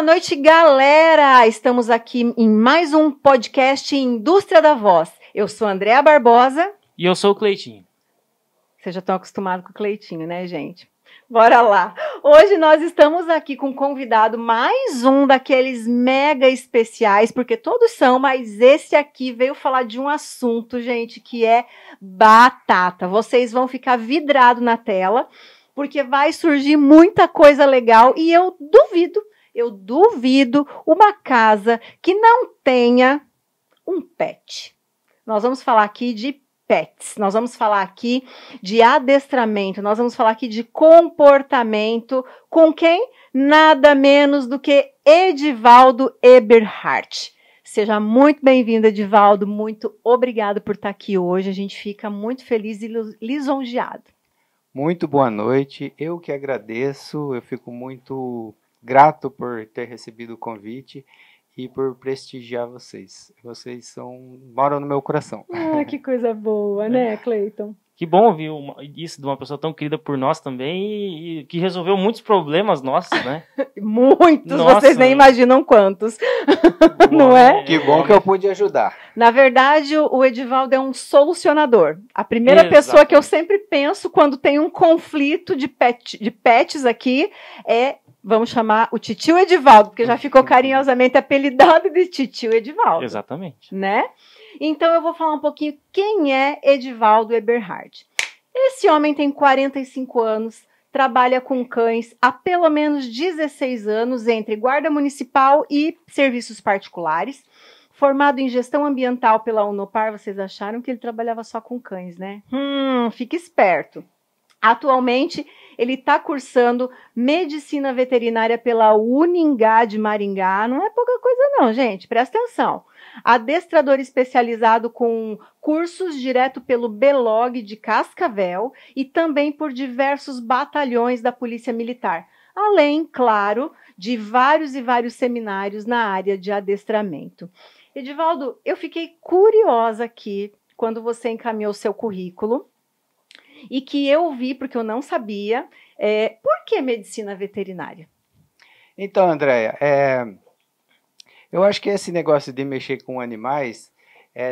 noite, galera! Estamos aqui em mais um podcast Indústria da Voz. Eu sou a Andréa Barbosa. E eu sou o Cleitinho. Vocês já estão acostumados com o Cleitinho, né, gente? Bora lá! Hoje nós estamos aqui com um convidado, mais um daqueles mega especiais, porque todos são, mas esse aqui veio falar de um assunto, gente, que é batata. Vocês vão ficar vidrados na tela, porque vai surgir muita coisa legal e eu duvido uma casa que não tenha um pet. Nós vamos falar aqui de pets, nós vamos falar aqui de adestramento, nós vamos falar aqui de comportamento com quem? Nada menos do que Edivaldo Eberhardt. Seja muito bem-vindo, Edivaldo, muito obrigado por estar aqui hoje, a gente fica muito feliz e lisonjeado. Muito boa noite, eu que agradeço, eu fico muito grato por ter recebido o convite e por prestigiar vocês. Vocês moram no meu coração. Ah, que coisa boa, né, Cleiton? Que bom ouvir isso de uma pessoa tão querida por nós também e que resolveu muitos problemas nossos, né? Muitos, Nossa, vocês nem imaginam quantos, não é? Que bom que eu pude ajudar. Na verdade, o Edivaldo é um solucionador. A primeira pessoa que eu sempre penso quando tem um conflito de pets aqui é... Vamos chamar o titio Edivaldo, porque já ficou carinhosamente apelidado de titio Edivaldo. Exatamente. Né? Então eu vou falar um pouquinho quem é Edivaldo Eberhardt. Esse homem tem 45 anos, trabalha com cães há pelo menos 16 anos, entre guarda municipal e serviços particulares. Formado em gestão ambiental pela Unopar, vocês acharam que ele trabalhava só com cães, né? Fique esperto. Atualmente, ele está cursando medicina veterinária pela Uningá de Maringá. Não é pouca coisa não, gente. Presta atenção. Adestrador especializado com cursos direto pelo Belog de Cascavel e também por diversos batalhões da Polícia Militar. Além, claro, de vários e vários seminários na área de adestramento. Edivaldo, eu fiquei curiosa aqui quando você encaminhou seu currículo. E que eu vi, porque eu não sabia, por que medicina veterinária? Então, Andréia, eu acho que esse negócio de mexer com animais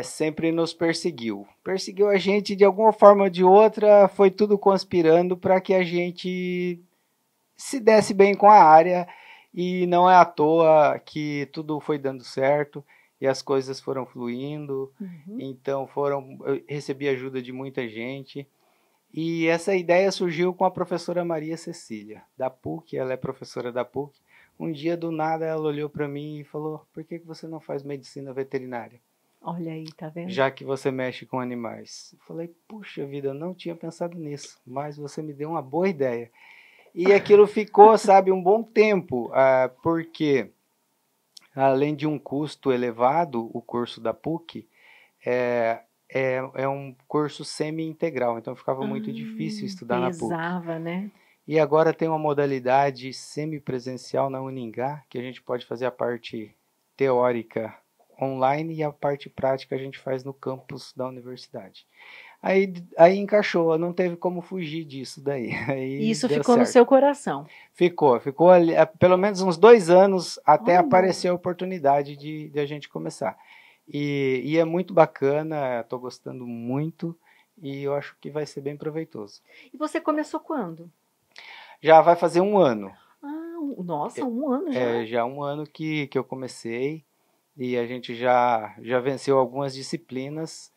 sempre nos perseguiu. Perseguiu a gente de alguma forma ou de outra, foi tudo conspirando para que a gente se desse bem com a área e não é à toa que tudo foi dando certo e as coisas foram fluindo. Então eu recebi ajuda de muita gente. E essa ideia surgiu com a professora Maria Cecília, da PUC, ela é professora da PUC. Um dia, do nada, ela olhou para mim e falou, por que você não faz medicina veterinária? Olha aí, tá vendo? Já que você mexe com animais. Eu falei, puxa vida, eu não tinha pensado nisso, mas você me deu uma boa ideia. E aquilo ficou, sabe, um bom tempo, porque, além de um custo elevado, o curso da PUC é um curso semi-integral, então ficava muito difícil estudar na PUC. Pesava, né? E agora tem uma modalidade semipresencial na Uningá, que a gente pode fazer a parte teórica online e a parte prática a gente faz no campus da universidade. Aí encaixou, não teve como fugir disso daí. Aí isso deu ficou certo. No seu coração? Ficou ali, pelo menos uns 2 anos até aparecer a oportunidade de a gente começar. E é muito bacana, estou gostando muito e eu acho que vai ser bem proveitoso. E você começou quando? Já vai fazer 1 ano. Nossa, 1 ano já? Já 1 ano que eu comecei e a gente já venceu algumas disciplinas,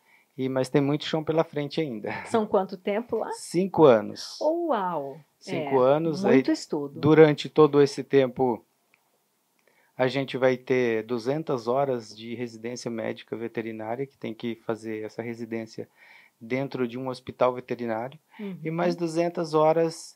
mas tem muito chão pela frente ainda. São quanto tempo lá? 5 anos. Uau! 5 anos. Muito estudo. Durante todo esse tempo, a gente vai ter 200 horas de residência médica veterinária, que tem que fazer essa residência dentro de um hospital veterinário, e mais 200 horas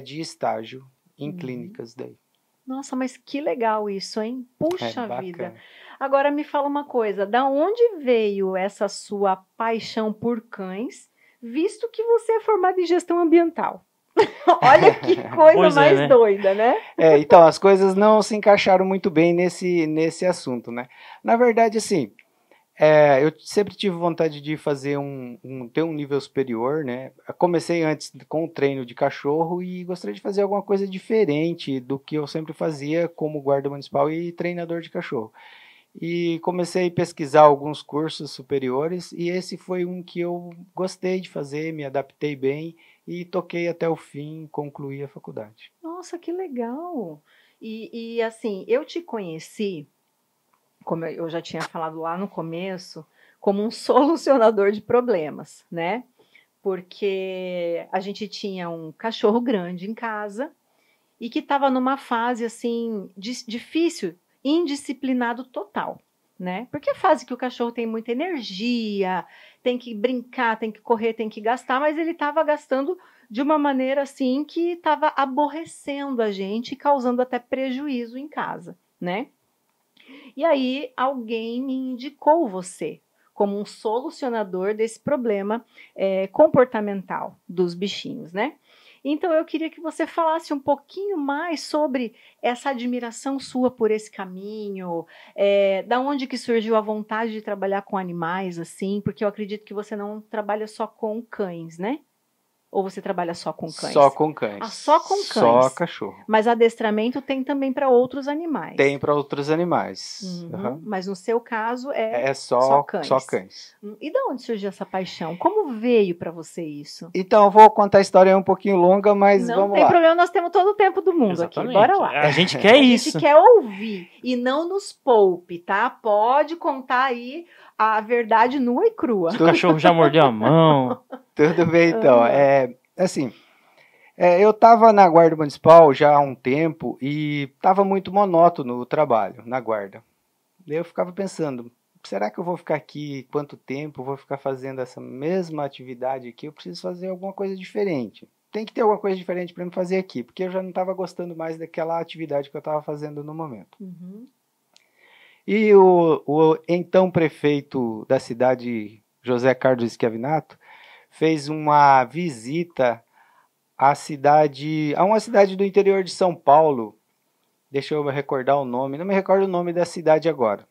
de estágio em clínicas daí. Nossa, mas que legal isso, hein? Puxa vida. Bacana. Agora me fala uma coisa, da onde veio essa sua paixão por cães, visto que você é formado em gestão ambiental? Olha que coisa mais doida, né? Então, as coisas não se encaixaram muito bem nesse assunto, né? Na verdade, assim, Eu sempre tive vontade de fazer ter um nível superior, né? Eu comecei antes com o treino de cachorro e gostaria de fazer alguma coisa diferente do que eu sempre fazia como guarda municipal e treinador de cachorro. E comecei a pesquisar alguns cursos superiores e esse foi um que eu gostei de fazer, me adaptei bem e toquei até o fim, concluí a faculdade. Nossa, que legal! E assim, eu te conheci, como eu já tinha falado lá no começo, como um solucionador de problemas, né? Porque a gente tinha um cachorro grande em casa e que estava numa fase assim difícil, indisciplinado total, né? Porque é fase que o cachorro tem muita energia, tem que brincar, tem que correr, tem que gastar, mas ele estava gastando de uma maneira assim que estava aborrecendo a gente e causando até prejuízo em casa, né? E aí alguém me indicou você como um solucionador desse problema comportamental dos bichinhos, né? Então eu queria que você falasse um pouquinho mais sobre essa admiração sua por esse caminho, da onde que surgiu a vontade de trabalhar com animais, assim, porque eu acredito que você não trabalha só com cães, né? Ou você trabalha só com cães? Só com cães. Ah, só com cães. Só cachorro. Mas adestramento tem também para outros animais. Tem para outros animais. Uhum. Mas no seu caso é só cães. Só cães. E de onde surgiu essa paixão? Como veio para você isso? Então, eu vou contar a história um pouquinho longa, mas vamos lá. Não tem problema, nós temos todo o tempo do mundo. Exatamente. Aqui. Bora lá. A gente quer isso. A gente quer ouvir e não nos poupe, tá? Pode contar aí a verdade nua e crua. O cachorro já mordeu a mão. Tudo bem, então. Assim, eu estava na guarda municipal já há um tempo e estava muito monótono o trabalho na guarda. Daí eu ficava pensando, será que eu vou ficar aqui quanto tempo? Vou ficar fazendo essa mesma atividade aqui? Eu preciso fazer alguma coisa diferente. Tem que ter alguma coisa diferente para me fazer aqui, porque eu já não estava gostando mais daquela atividade que eu estava fazendo no momento. Uhum. E o então prefeito da cidade, José Carlos Schiavinato, fez uma visita a uma cidade do interior de São Paulo. Deixa eu me recordar o nome, não me recordo o nome da cidade agora.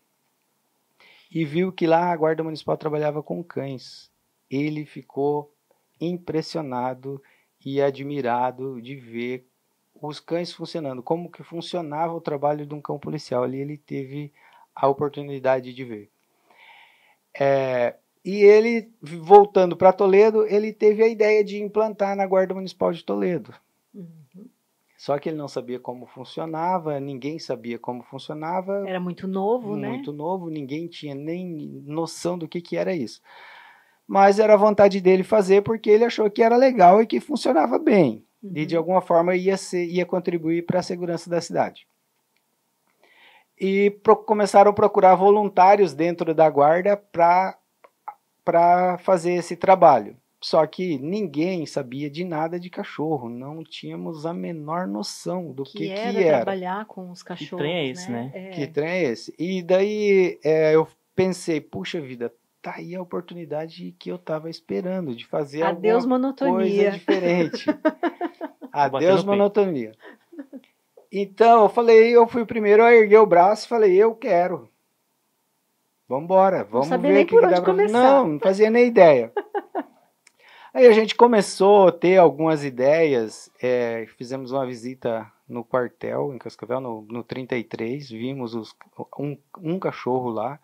E viu que lá a guarda municipal trabalhava com cães. Ele ficou impressionado e admirado de ver os cães funcionando, como que funcionava o trabalho de um cão policial. Ali ele teve a oportunidade de ver. E ele, voltando para Toledo, ele teve a ideia de implantar na Guarda Municipal de Toledo. Uhum. Só que ele não sabia como funcionava, ninguém sabia como funcionava. Era muito novo, né? Muito novo, ninguém tinha nem noção do que era isso. Mas era a vontade dele fazer porque ele achou que era legal e que funcionava bem. Uhum. E de alguma forma ia contribuir para a segurança da cidade. E começaram a procurar voluntários dentro da guarda para fazer esse trabalho. Só que ninguém sabia de nada de cachorro, não tínhamos a menor noção do que era trabalhar com os cachorros. Que trem é esse, né? Que trem é esse? E daí eu pensei, puxa vida, tá aí a oportunidade que eu estava esperando de fazer Adeus, alguma monotonia. Coisa diferente. Adeus monotonia. Então eu fui o primeiro a erguer o braço e falei, eu quero. Vamos embora, vamos ver nem por onde começar. Não fazia nem ideia. Aí a gente começou a ter algumas ideias, fizemos uma visita no quartel, em Cascavel, no 33, vimos um cachorro lá,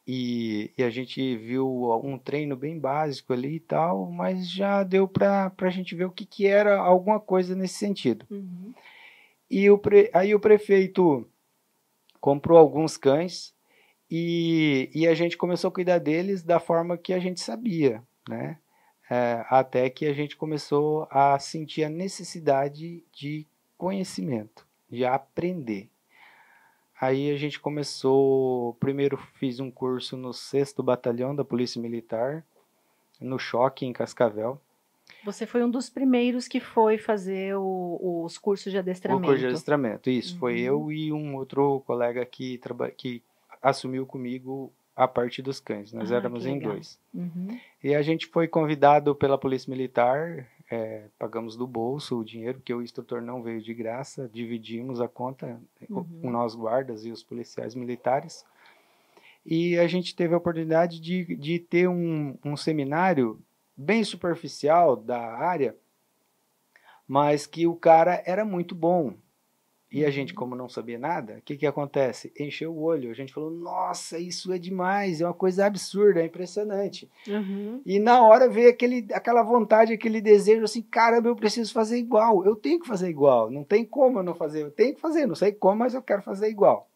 e a gente viu um treino bem básico ali e tal, mas já deu para a gente ver o que era alguma coisa nesse sentido. Uhum. E aí o prefeito comprou alguns cães e a gente começou a cuidar deles da forma que a gente sabia, né? Até que a gente começou a sentir a necessidade de conhecimento, de aprender. Aí a gente começou, primeiro fiz um curso no 6º Batalhão da Polícia Militar, no Choque, em Cascavel. Você foi um dos primeiros que foi fazer os cursos de adestramento. O curso de adestramento, isso. Uhum. Foi eu e um outro colega que assumiu comigo a parte dos cães. Nós éramos em 2. Uhum. E a gente foi convidado pela Polícia Militar, pagamos do bolso o dinheiro, porque o instrutor não veio de graça, dividimos a conta, nós guardas e os policiais militares. e a gente teve a oportunidade de ter um seminário bem superficial da área, mas que o cara era muito bom. E a gente, como não sabia nada, o que acontece? Encheu o olho. A gente falou, nossa, isso é demais, é uma coisa absurda, é impressionante. E na hora veio aquela vontade, aquele desejo assim, caramba, eu preciso fazer igual, eu tenho que fazer igual, não tem como eu não fazer, eu tenho que fazer, não sei como, mas eu quero fazer igual.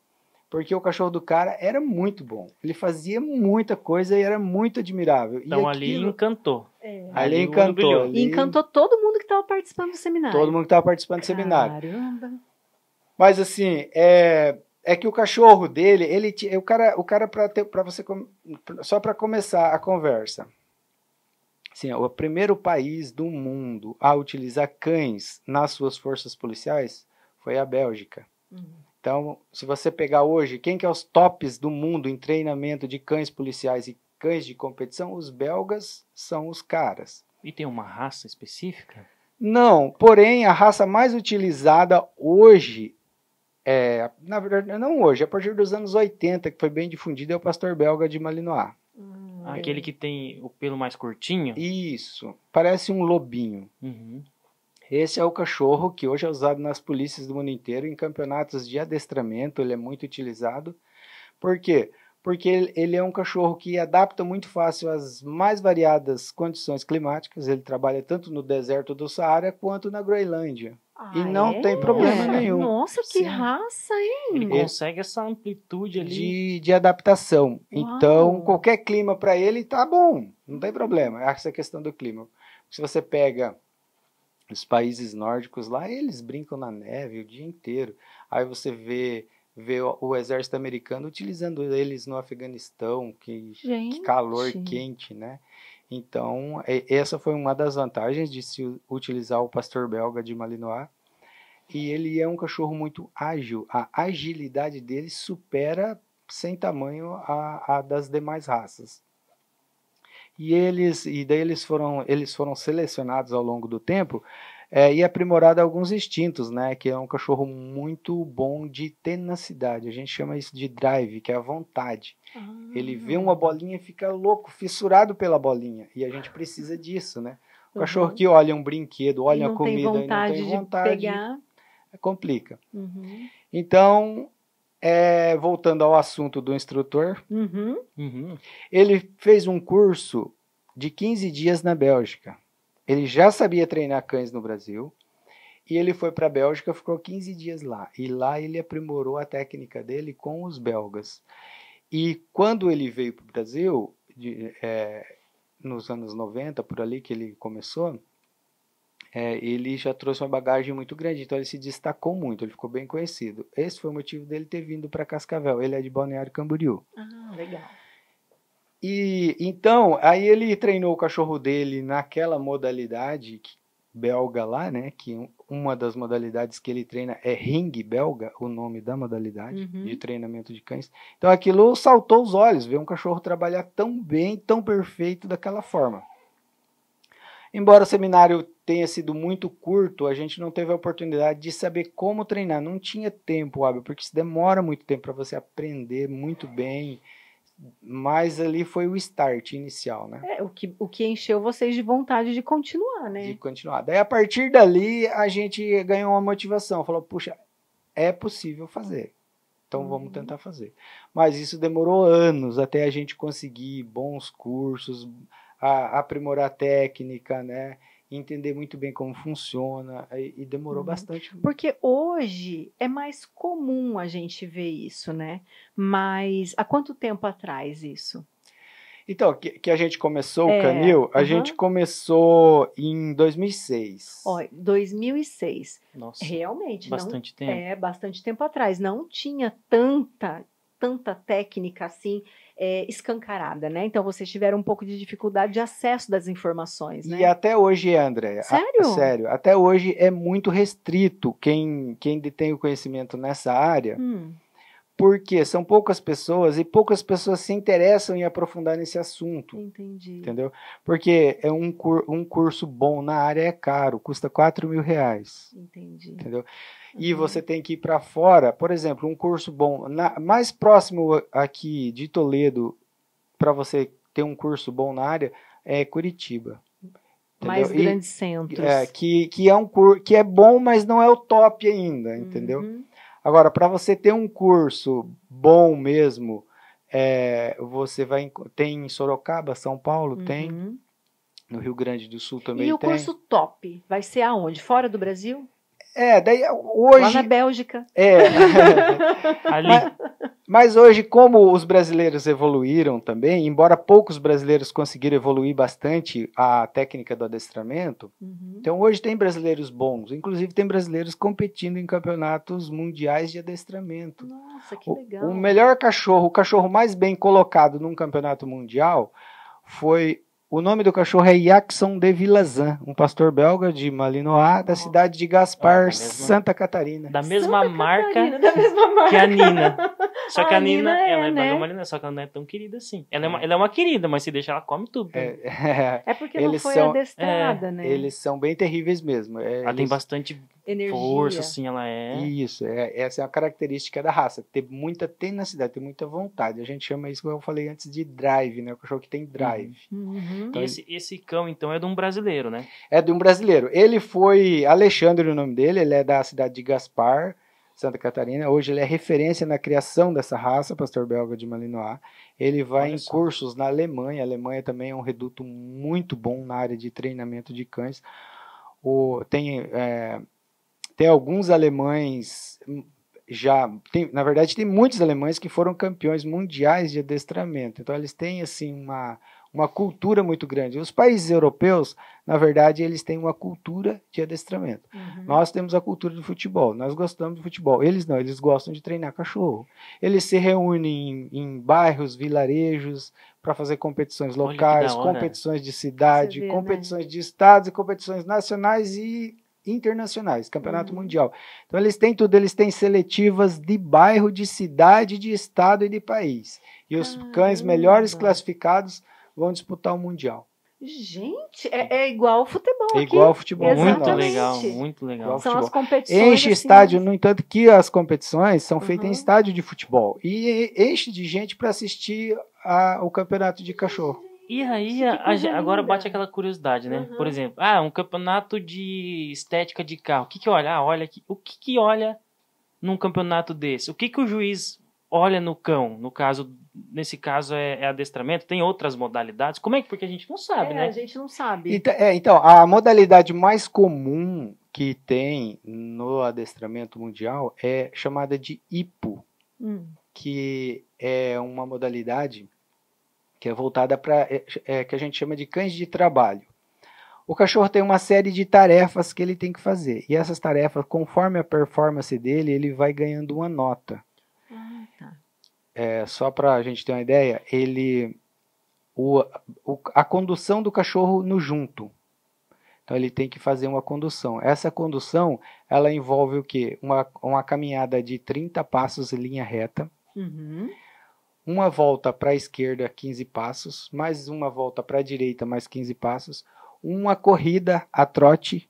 Porque o cachorro do cara era muito bom, ele fazia muita coisa e era muito admirável. Então e ali encantou. Ali o olho encantou. brilhou. Ali, E encantou todo mundo que estava participando do seminário. todo mundo que estava participando do seminário. Caramba. Mas assim, é que o cachorro dele, o cara para você, só para começar a conversa, assim, o primeiro país do mundo a utilizar cães nas suas forças policiais foi a Bélgica. Então, se você pegar hoje, quem que é os tops do mundo em treinamento de cães policiais e cães de competição, os belgas são os caras. E tem uma raça específica? Não, porém, a raça mais utilizada hoje, na verdade, não hoje, a partir dos anos 80, que foi bem difundido, é o pastor belga de Malinois. Aquele que tem o pelo mais curtinho? Isso, parece um lobinho. Esse é o cachorro que hoje é usado nas polícias do mundo inteiro, em campeonatos de adestramento, ele é muito utilizado. Por quê? Porque ele é um cachorro que adapta muito fácil às mais variadas condições climáticas, ele trabalha tanto no deserto do Saara quanto na Groenlândia. E não tem problema nenhum. Nossa, que Sim. raça, hein? Ele consegue essa amplitude ali. De adaptação. Uau. Então, qualquer clima para ele tá bom, não tem problema. Essa é a questão do clima. Se você pega os países nórdicos lá, eles brincam na neve o dia inteiro. Aí você vê o exército americano utilizando eles no Afeganistão, que calor quente, né? Então, essa foi uma das vantagens de se utilizar o pastor belga de Malinois. E ele é um cachorro muito ágil. A agilidade dele supera sem tamanho a das demais raças. E daí eles foram selecionados ao longo do tempo e aprimorado alguns instintos, né? Que é um cachorro muito bom de tenacidade. A gente chama isso de drive, que é a vontade. Ele vê uma bolinha e fica louco, fissurado pela bolinha. E a gente precisa disso, né? O cachorro que olha um brinquedo, olha a comida e não tem vontade de pegar, complica. Então, voltando ao assunto do instrutor, ele fez um curso de 15 dias na Bélgica. Ele já sabia treinar cães no Brasil e ele foi para a Bélgica, ficou 15 dias lá. E lá ele aprimorou a técnica dele com os belgas. E quando ele veio para o Brasil, nos anos 90, por ali que ele começou, ele já trouxe uma bagagem muito grande, então ele se destacou muito, ele ficou bem conhecido. Esse foi o motivo dele ter vindo para Cascavel. Ele é de Balneário Camboriú. Legal. E então, aí ele treinou o cachorro dele naquela modalidade belga lá, né? Que uma das modalidades que ele treina é ring belga, o nome da modalidade de treinamento de cães. Então aquilo saltou os olhos, ver um cachorro trabalhar tão bem, tão perfeito daquela forma. Embora o seminário tenha sido muito curto, a gente não teve a oportunidade de saber como treinar. Não tinha tempo, Abel, porque isso demora muito tempo para você aprender muito bem. Mas ali foi o start inicial, né? O que encheu vocês de vontade de continuar, né? De continuar. Daí, a partir dali, a gente ganhou uma motivação. Falou, puxa, é possível fazer. Então, vamos tentar fazer. Mas isso demorou anos até a gente conseguir bons cursos, aprimorar a técnica, né? Entender muito bem como funciona, e demorou bastante. Porque hoje é mais comum a gente ver isso, né? Mas há quanto tempo atrás isso? Então, que a gente começou o Canil, a gente começou em 2006. 2006. Nossa, realmente. bastante tempo. Bastante tempo atrás. Não tinha tanta técnica assim escancarada, né? Então vocês tiveram um pouco de dificuldade de acesso das informações, né? E até hoje, André. Sério? Sério. Até hoje é muito restrito quem tem o conhecimento nessa área, porque são poucas pessoas e poucas pessoas se interessam em aprofundar nesse assunto. Entendi. Entendeu? Porque um curso bom na área é caro, custa R$4.000. Entendi. Entendeu? e você tem que ir para fora, por exemplo, um curso bom, mais próximo aqui de Toledo, para você ter um curso bom na área, é Curitiba. Mais Entendeu? grandes centros. Que é um curso que é bom, mas não é o top ainda, entendeu? Uhum. Agora, para você ter um curso bom mesmo, você tem em Sorocaba, São Paulo, tem, Uhum. no Rio Grande do Sul também E o tem. curso top vai ser aonde? Fora do Brasil? Daí Lá hoje. na Bélgica. Ali. Mas hoje, como os brasileiros evoluíram também, embora poucos brasileiros conseguiram evoluir bastante a técnica do adestramento, Uhum. então hoje tem brasileiros bons, inclusive tem brasileiros competindo em campeonatos mundiais de adestramento. Nossa, que legal. O melhor cachorro, o cachorro mais bem colocado num campeonato mundial foi... O nome do cachorro é Jackson de Villazan, um pastor belga de Malinois, da cidade de Gaspar, Santa Catarina. Da mesma marca Catarina, que a Nina. Só que a Nina, ela é né? belga Malinois, só que ela não é tão querida assim. Ela é uma querida, mas se deixar, ela come tudo. É porque Eles não foi são- adestrada, né? Eles são bem terríveis mesmo. Ela tem bastante Energia. força, assim, ela é. Isso, essa é a característica da raça, ter muita tenacidade, ter muita vontade. A gente chama isso, como eu falei antes, de drive, né? O cachorro que tem drive. Uhum. E esse cão, então, é de um brasileiro, né? É de um brasileiro. Ele foi Alexandre, o nome dele, ele é da cidade de Gaspar, Santa Catarina. Hoje ele é referência na criação dessa raça, pastor belga de Malinois. Ele vai em cursos na Alemanha. A Alemanha também é um reduto muito bom na área de treinamento de cães. Tem alguns alemães na verdade tem muitos alemães que foram campeões mundiais de adestramento, então eles têm assim uma cultura muito grande. Os países europeus, na verdade, eles têm uma cultura de adestramento. Uhum. Nós temos a cultura do futebol, nós gostamos do futebol, eles não, eles gostam de treinar cachorro. Eles se reúnem em bairros, vilarejos, para fazer competições locais, competições de cidade, competições de estados e competições nacionais e internacionais, campeonato mundial. Então eles têm tudo, eles têm seletivas de bairro, de cidade, de estado e de país. E os cães melhores classificados vão disputar o mundial. Gente, é igual ao futebol. É igual ao futebol. Muito legal, muito legal. São as competições. Enche estádio, no entanto que as competições são feitas em estádio de futebol. E enche de gente para assistir o campeonato de cachorro. E aí, agora bate aquela curiosidade, né? Por exemplo, um campeonato de estética de carro. O que olha? Olha aqui. O que olha num campeonato desse? O que o juiz olha no cão? Nesse caso é adestramento? Tem outras modalidades? Como é que? Porque a gente não sabe, né? A gente não sabe. Então, a modalidade mais comum que tem no adestramento mundial é chamada de IPO, que é uma modalidade que é voltada para que a gente chama de cães de trabalho. O cachorro tem uma série de tarefas que ele tem que fazer. E essas tarefas, conforme a performance dele, ele vai ganhando uma nota. Só para a gente ter uma ideia, a condução do cachorro no junto. Então ele tem que fazer uma condução. Essa condução, ela envolve o quê? Uma caminhada de 30 passos em linha reta. Uma volta para a esquerda, 15 passos, mais uma volta para a direita, mais 15 passos, uma corrida a trote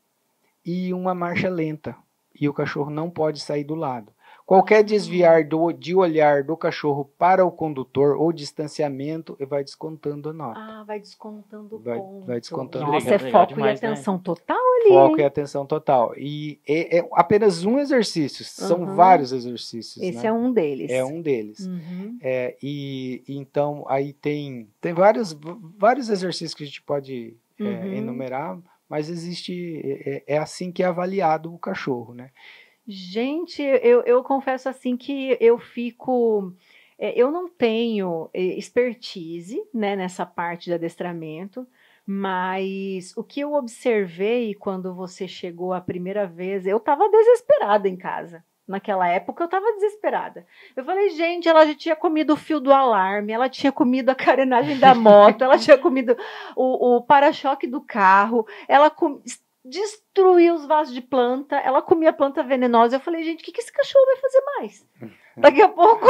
e uma marcha lenta. E o cachorro não pode sair do lado. Qualquer desviar de olhar do cachorro para o condutor ou distanciamento, vai descontando a nota. Vai descontando o ponto. Vai descontando. Nossa, é foco demais, e atenção total ali. Foco e atenção total. E é apenas um exercício, são vários exercícios. Esse é um deles. É um deles. E então aí tem vários exercícios que a gente pode enumerar, mas é assim que é avaliado o cachorro, né? Gente, eu confesso assim que eu fico... eu não tenho expertise, né, nessa parte de adestramento, mas o que eu observei quando você chegou a primeira vez, eu estava desesperada em casa. Naquela época eu estava desesperada. Eu falei, gente, ela já tinha comido o fio do alarme, ela tinha comido a carenagem da moto, ela tinha comido o para-choque do carro, ela destruiu os vasos de planta, ela comia planta venenosa. Eu falei, gente, o que esse cachorro vai fazer mais? Daqui a pouco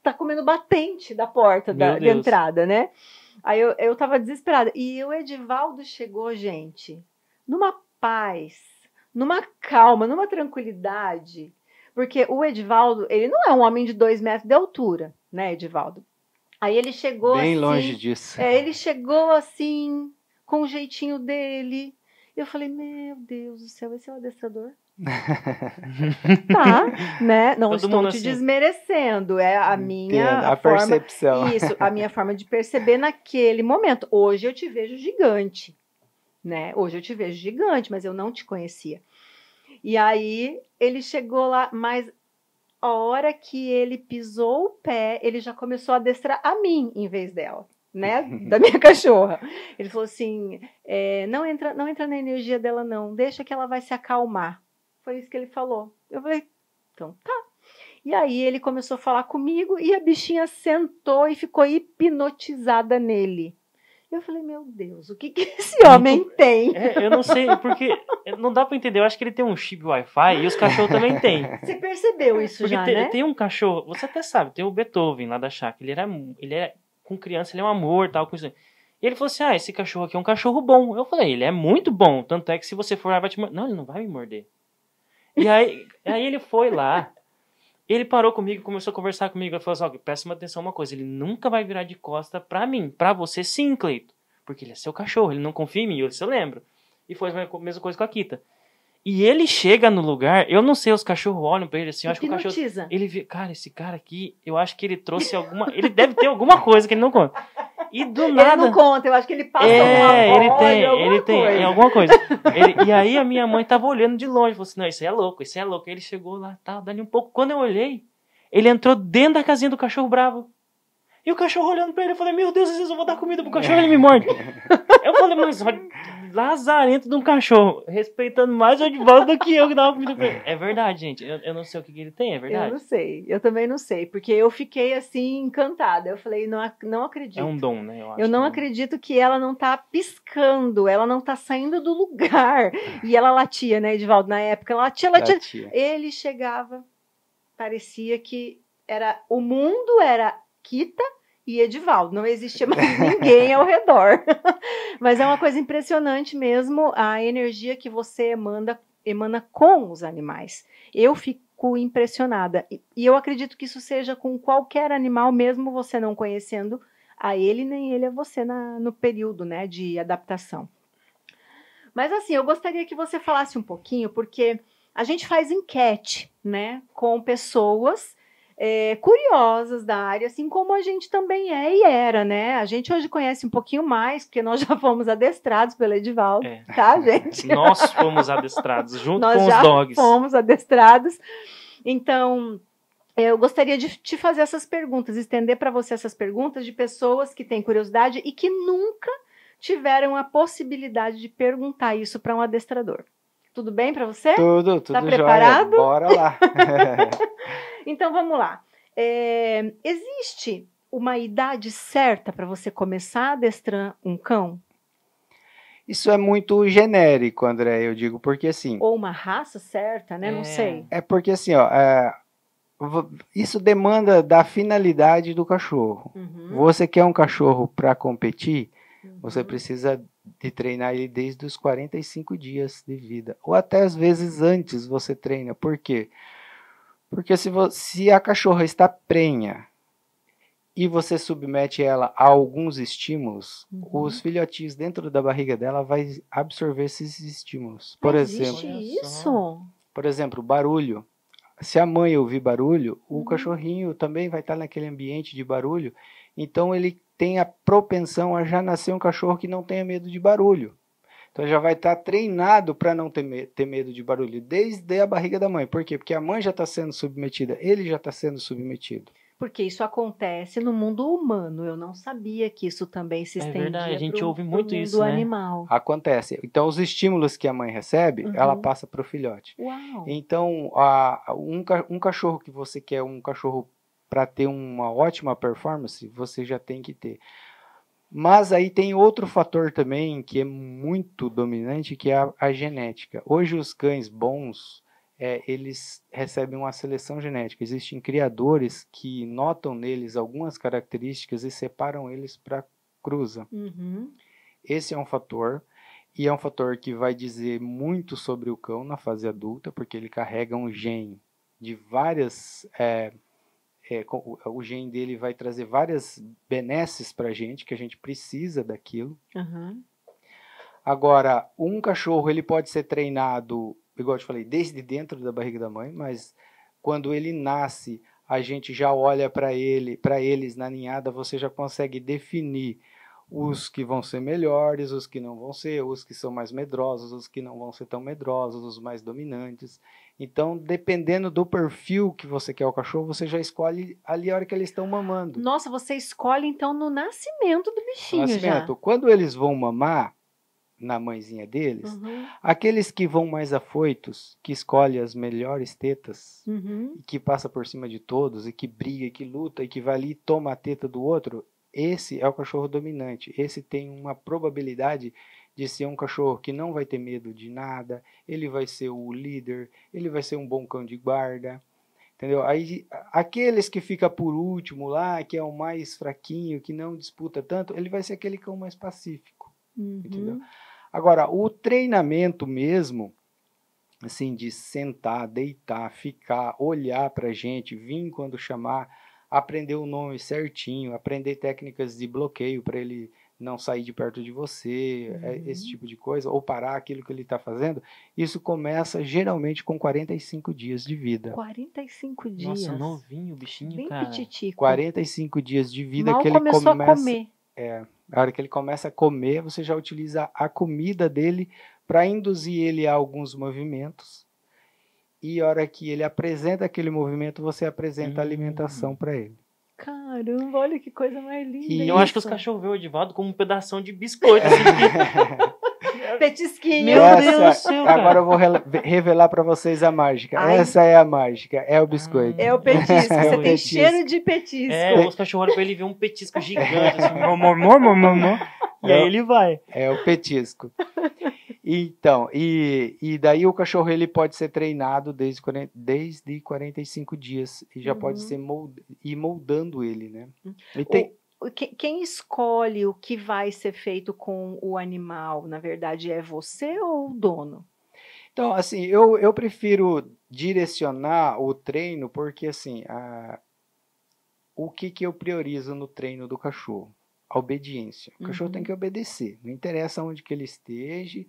tá comendo batente da porta de entrada, né? Aí eu tava desesperada. E o Edivaldo chegou, gente, numa paz, numa calma, numa tranquilidade. Porque o Edivaldo, ele não é um homem de 2 metros de altura, né, Edivaldo? Aí ele chegou bem assim... longe disso. Ele chegou assim, com o jeitinho dele. Eu falei, meu Deus do céu, esse é o adestrador? Tá, né? Não Todo estou mundo te assim. desmerecendo. É a minha A forma, percepção. isso, a minha forma de perceber naquele momento. Hoje eu te vejo gigante, né? Hoje eu te vejo gigante, mas eu não te conhecia. E aí ele chegou lá, mas a hora que ele pisou o pé, ele já começou a adestrar a mim em vez dela, né? Da minha cachorra. Ele falou assim: não entra na energia dela, não. Deixa que ela vai se acalmar. Foi isso que ele falou. Eu falei, então tá. E aí ele começou a falar comigo e a bichinha sentou e ficou hipnotizada nele. Eu falei, meu Deus, o que esse homem tem? Eu não sei, porque não dá pra entender. Eu acho que ele tem um chip Wi-Fi e os cachorros também têm. Você percebeu isso Porque já, né? tem um cachorro, você até sabe, tem o Beethoven lá da chácara. Ele é com criança, ele é um amor, tal, coisa. E ele falou assim, esse cachorro aqui é um cachorro bom. Eu falei, ele é muito bom, tanto é que se você for lá, vai te morder. Não, ele não vai me morder. E aí ele foi lá, ele parou comigo, começou a conversar comigo, ele falou assim, presta atenção uma coisa, ele nunca vai virar de costa pra mim, pra você sim, Cleito, porque ele é seu cachorro, ele não confia em mim, eu lembro. E foi a mesma coisa com a Kita. E ele chega no lugar, eu não sei, os cachorros olham pra ele assim, eu acho que o cachorro... Ele vê, cara, esse cara aqui, eu acho que ele trouxe ele deve ter alguma coisa que ele não conta. E do nada... Ele não conta, eu acho que ele passa uma ele tem alguma coisa. E aí a minha mãe tava olhando de longe, falou assim, não, isso é louco. Aí ele chegou lá, dali um pouco, quando eu olhei, ele entrou dentro da casinha do cachorro bravo. E o cachorro olhando pra ele, eu falei, meu Deus, às vezes eu vou dar comida pro cachorro e ele me morde. Eu falei, mas olha, lazarento de um cachorro, respeitando mais o Edivaldo do que eu que dava comida pra ele. É verdade, gente, eu não sei o que ele tem, é verdade. Eu não sei, eu também não sei, porque eu fiquei assim, encantada. Eu falei, não acredito. É um dom, né? Eu não acredito que ela não tá piscando, ela não tá saindo do lugar. E ela latia, né, Edivaldo? Na época, ela latia. Ele chegava, parecia que o mundo era Kita e Edivaldo, não existia mais ninguém ao redor. Mas é uma coisa impressionante mesmo a energia que você emana com os animais. Eu fico impressionada. E eu acredito que isso seja com qualquer animal, mesmo você não conhecendo a ele, nem ele a você no período, né, de adaptação. Mas assim, eu gostaria que você falasse um pouquinho, porque a gente faz enquete, né, com pessoas curiosas da área, assim como a gente também é e era, né? A gente hoje conhece um pouquinho mais, porque nós já fomos adestrados pelo Edivaldo, tá, gente? Nós fomos adestrados, junto com os dogs. Nós já fomos adestrados. Então, eu gostaria de te fazer essas perguntas, estender para você essas perguntas de pessoas que têm curiosidade e que nunca tiveram a possibilidade de perguntar isso para um adestrador. Tudo bem para você? Tudo tá preparado? Jóia. Bora lá. Então, vamos lá. Existe uma idade certa para você começar a adestrar um cão? Isso é muito genérico, André, eu digo, porque assim... Ou uma raça certa, né? Não sei. É porque assim, isso demanda da finalidade do cachorro. Uhum. Você quer um cachorro para competir, você precisa de treinar ele desde os 45 dias de vida. Ou até às vezes antes você treina. Por quê? Porque se a cachorra está prenha e você submete ela a alguns estímulos, os filhotinhos dentro da barriga dela vai absorver esses estímulos. Por exemplo, isso? Por exemplo, barulho. Se a mãe ouvir barulho, o cachorrinho também vai estar naquele ambiente de barulho. Então ele tem a propensão a já nascer um cachorro que não tenha medo de barulho. Então já vai estar treinado para não ter medo de barulho desde a barriga da mãe. Por quê? Porque a mãe já está sendo submetida, ele já está sendo submetido. Porque isso acontece no mundo humano. Eu não sabia que isso também se estendia. É verdade, a gente ouve muito isso, né? Animal. Acontece. Então os estímulos que a mãe recebe, ela passa para o filhote. Uau. Então um cachorro que você quer, um cachorro para ter uma ótima performance, você já tem que ter. Mas aí tem outro fator também que é muito dominante, que é a genética. Hoje os cães bons, eles recebem uma seleção genética. Existem criadores que notam neles algumas características e separam eles para cruza. Esse é um fator, e é um fator que vai dizer muito sobre o cão na fase adulta, porque ele carrega um gene de várias... o gene dele vai trazer várias benesses para a gente, que a gente precisa daquilo. Uhum. Agora, um cachorro ele pode ser treinado, igual eu te falei, desde dentro da barriga da mãe, mas quando ele nasce, a gente já olha para eles na ninhada, você já consegue definir os que vão ser melhores, os que não vão ser, os que são mais medrosos, os que não vão ser tão medrosos, os mais dominantes. Então, dependendo do perfil que você quer o cachorro, você já escolhe ali a hora que eles estão mamando. Nossa, você escolhe então no nascimento do bichinho já. Quando eles vão mamar na mãezinha deles, aqueles que vão mais afoitos, que escolhem as melhores tetas, e que passa por cima de todos, e que briga, e que luta, e que vai ali e toma a teta do outro, esse é o cachorro dominante. Esse tem uma probabilidade de ser um cachorro que não vai ter medo de nada, ele vai ser o líder, ele vai ser um bom cão de guarda, entendeu? Aí, aqueles que fica por último lá, que é o mais fraquinho, que não disputa tanto, ele vai ser aquele cão mais pacífico, entendeu? Agora, o treinamento mesmo, assim, de sentar, deitar, ficar, olhar pra gente, vir quando chamar, aprender o nome certinho, aprender técnicas de bloqueio para ele não sair de perto de você, esse tipo de coisa, ou parar aquilo que ele está fazendo, isso começa geralmente com 45 dias de vida. 45 dias? Nossa, novinho o bichinho, bem cara. petitico. 45 dias de vida Mal que ele começou começa... a comer. A hora que ele começa a comer, você já utiliza a comida dele para induzir ele a alguns movimentos. E a hora que ele apresenta aquele movimento, você apresenta a alimentação para ele. Caramba, olha que coisa mais linda. E eu acho que os cachorros veem o Edivaldo como um pedação de biscoito. Assim, petisquinho. Meu Deus do céu, cara. Agora eu vou revelar para vocês a mágica. Ai. Essa é a mágica, é o biscoito. É o petisco, É você o tem petisco. cheiro de petisco. os cachorros olham pra ele e vê um petisco gigante, assim, e aí ele vai. É o petisco. Então, e daí o cachorro ele pode ser treinado desde 45 dias e já pode ser ir moldando ele, né? E tem... Quem escolhe o que vai ser feito com o animal, na verdade, é você ou o dono? Então, assim, eu prefiro direcionar o treino porque, assim, o que eu priorizo no treino do cachorro? A obediência. O cachorro tem que obedecer, não interessa onde que ele esteja.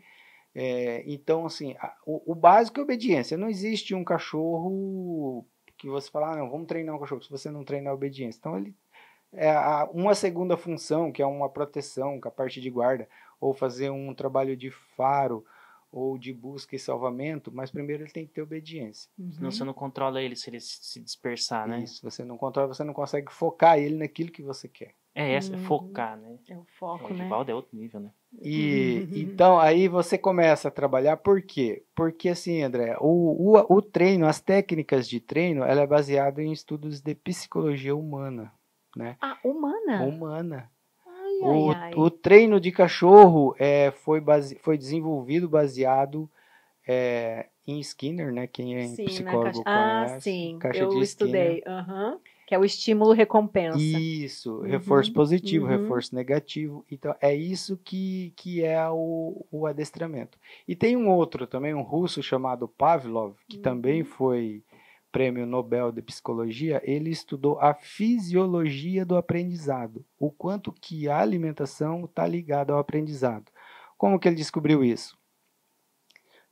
Então, assim, o básico é obediência. Não existe um cachorro que você fala, não, vamos treinar um cachorro, se você não treinar a obediência. Então, ele uma segunda função, que é uma proteção com a parte de guarda, ou fazer um trabalho de faro, ou de busca e salvamento, mas primeiro ele tem que ter obediência. Senão você não controla ele se ele se dispersar, né? Isso, você não controla, você não consegue focar ele naquilo que você quer. É focar, né? É o foco, O né? Edivaldo é outro nível, né? Então, aí você começa a trabalhar, por quê? Porque, assim, André, o treino, as técnicas de treino, ela é baseada em estudos de psicologia humana, né? Ah, humana? Humana. Ai. O treino de cachorro foi desenvolvido baseado em Skinner, né? Quem é psicólogo conhece. Sim, Caixa eu de estudei. Skinner. Que é o estímulo-recompensa. Isso, reforço positivo, reforço negativo. Então, é isso que é o adestramento. E tem um outro também, um russo chamado Pavlov, que também foi prêmio Nobel de Psicologia. Ele estudou a fisiologia do aprendizado, o quanto que a alimentação está ligada ao aprendizado. Como que ele descobriu isso?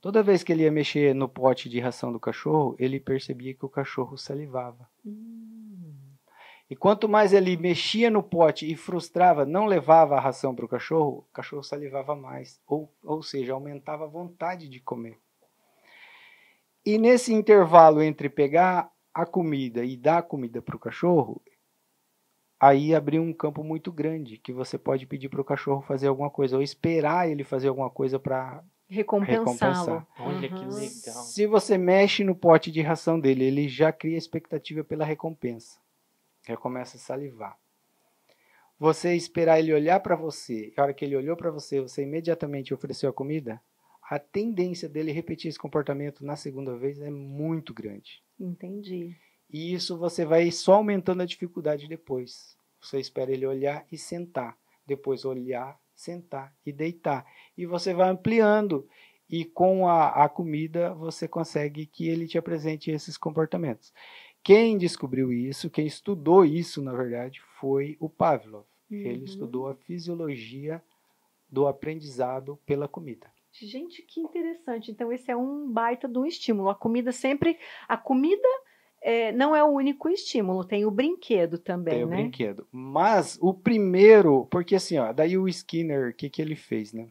Toda vez que ele ia mexer no pote de ração do cachorro, ele percebia que o cachorro salivava. E quanto mais ele mexia no pote e frustrava, não levava a ração para o cachorro salivava mais. Ou seja, aumentava a vontade de comer. E nesse intervalo entre pegar a comida e dar a comida para o cachorro, aí abriu um campo muito grande, que você pode pedir para o cachorro fazer alguma coisa, ou esperar ele fazer alguma coisa para recompensar. Olha que legal. Se você mexe no pote de ração dele, ele já cria expectativa pela recompensa. Já começa a salivar. Você esperar ele olhar para você, e a hora que ele olhou para você, você imediatamente ofereceu a comida, a tendência dele repetir esse comportamento na segunda vez é muito grande. Entendi. E isso você vai só aumentando a dificuldade depois. Você espera ele olhar e sentar. Depois olhar, sentar e deitar. E você vai ampliando. e com a comida você consegue que ele te apresente esses comportamentos. Quem descobriu isso, quem estudou isso, na verdade, foi o Pavlov. Ele estudou a fisiologia do aprendizado pela comida. Gente, que interessante. Então, esse é um baita de um estímulo. A comida não é o único estímulo, tem o brinquedo também, tem o né? brinquedo. Mas o primeiro, porque assim, ó, daí o Skinner, o que ele fez, né?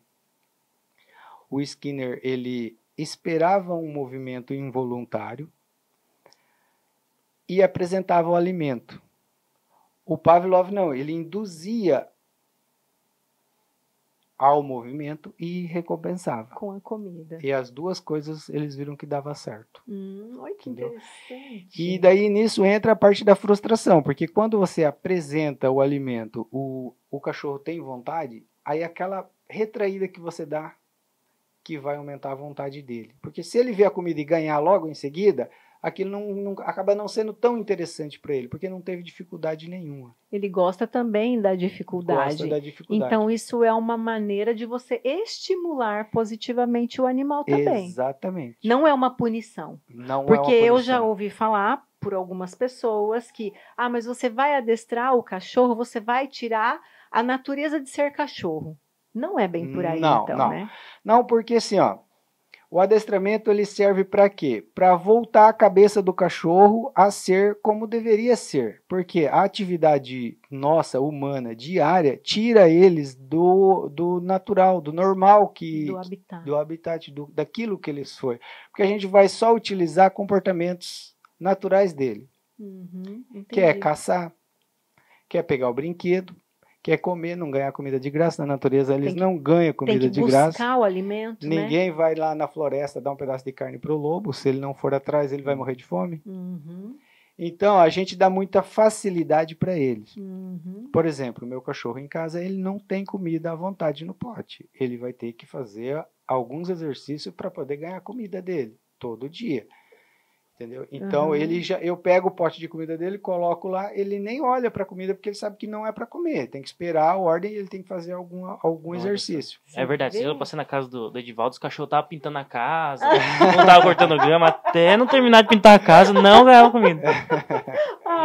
O Skinner, ele esperava um movimento involuntário e apresentava o alimento. O Pavlov não, ele induzia ao movimento e recompensava. Com a comida. E as duas coisas eles viram que dava certo. Olha que entendeu? interessante. E daí nisso entra a parte da frustração, porque quando você apresenta o alimento, o cachorro tem vontade, aí aquela retraída que você dá que vai aumentar a vontade dele. Porque se ele ver a comida e ganhar logo em seguida, aquilo acaba não sendo tão interessante para ele, porque não teve dificuldade nenhuma. Ele gosta também da dificuldade. Gosta da dificuldade. Então, isso é uma maneira de você estimular positivamente o animal também. Exatamente. Não é uma punição. Não porque é uma punição. Eu já ouvi falar por algumas pessoas que, mas você vai adestrar o cachorro, você vai tirar a natureza de ser cachorro. Não é bem por aí, então, né? Não, porque assim, ó, o adestramento ele serve para quê? Para voltar a cabeça do cachorro a ser como deveria ser. Porque a atividade nossa, humana, diária, tira eles do natural, do normal, do habitat, daquilo que eles foram. Porque a gente vai só utilizar comportamentos naturais dele. Que é caçar, quer pegar o brinquedo, quer comer, não ganhar comida de graça. Na natureza eles não ganham comida de graça. Tem que buscar o alimento, Ninguém vai lá na floresta dar um pedaço de carne para o lobo. Se ele não for atrás, ele vai morrer de fome. Então, a gente dá muita facilidade para eles. Por exemplo, o meu cachorro em casa, ele não tem comida à vontade no pote. Ele vai ter que fazer alguns exercícios para poder ganhar a comida dele, todo dia. Entendeu? Então, eu pego o pote de comida dele, coloco lá, ele nem olha para a comida porque ele sabe que não é para comer. Tem que esperar a ordem e ele tem que fazer algum exercício. É verdade. Eu passei na casa do Edivaldo, os cachorros estavam pintando a casa, não estavam cortando grama, até não terminar de pintar a casa, não ganhava comida.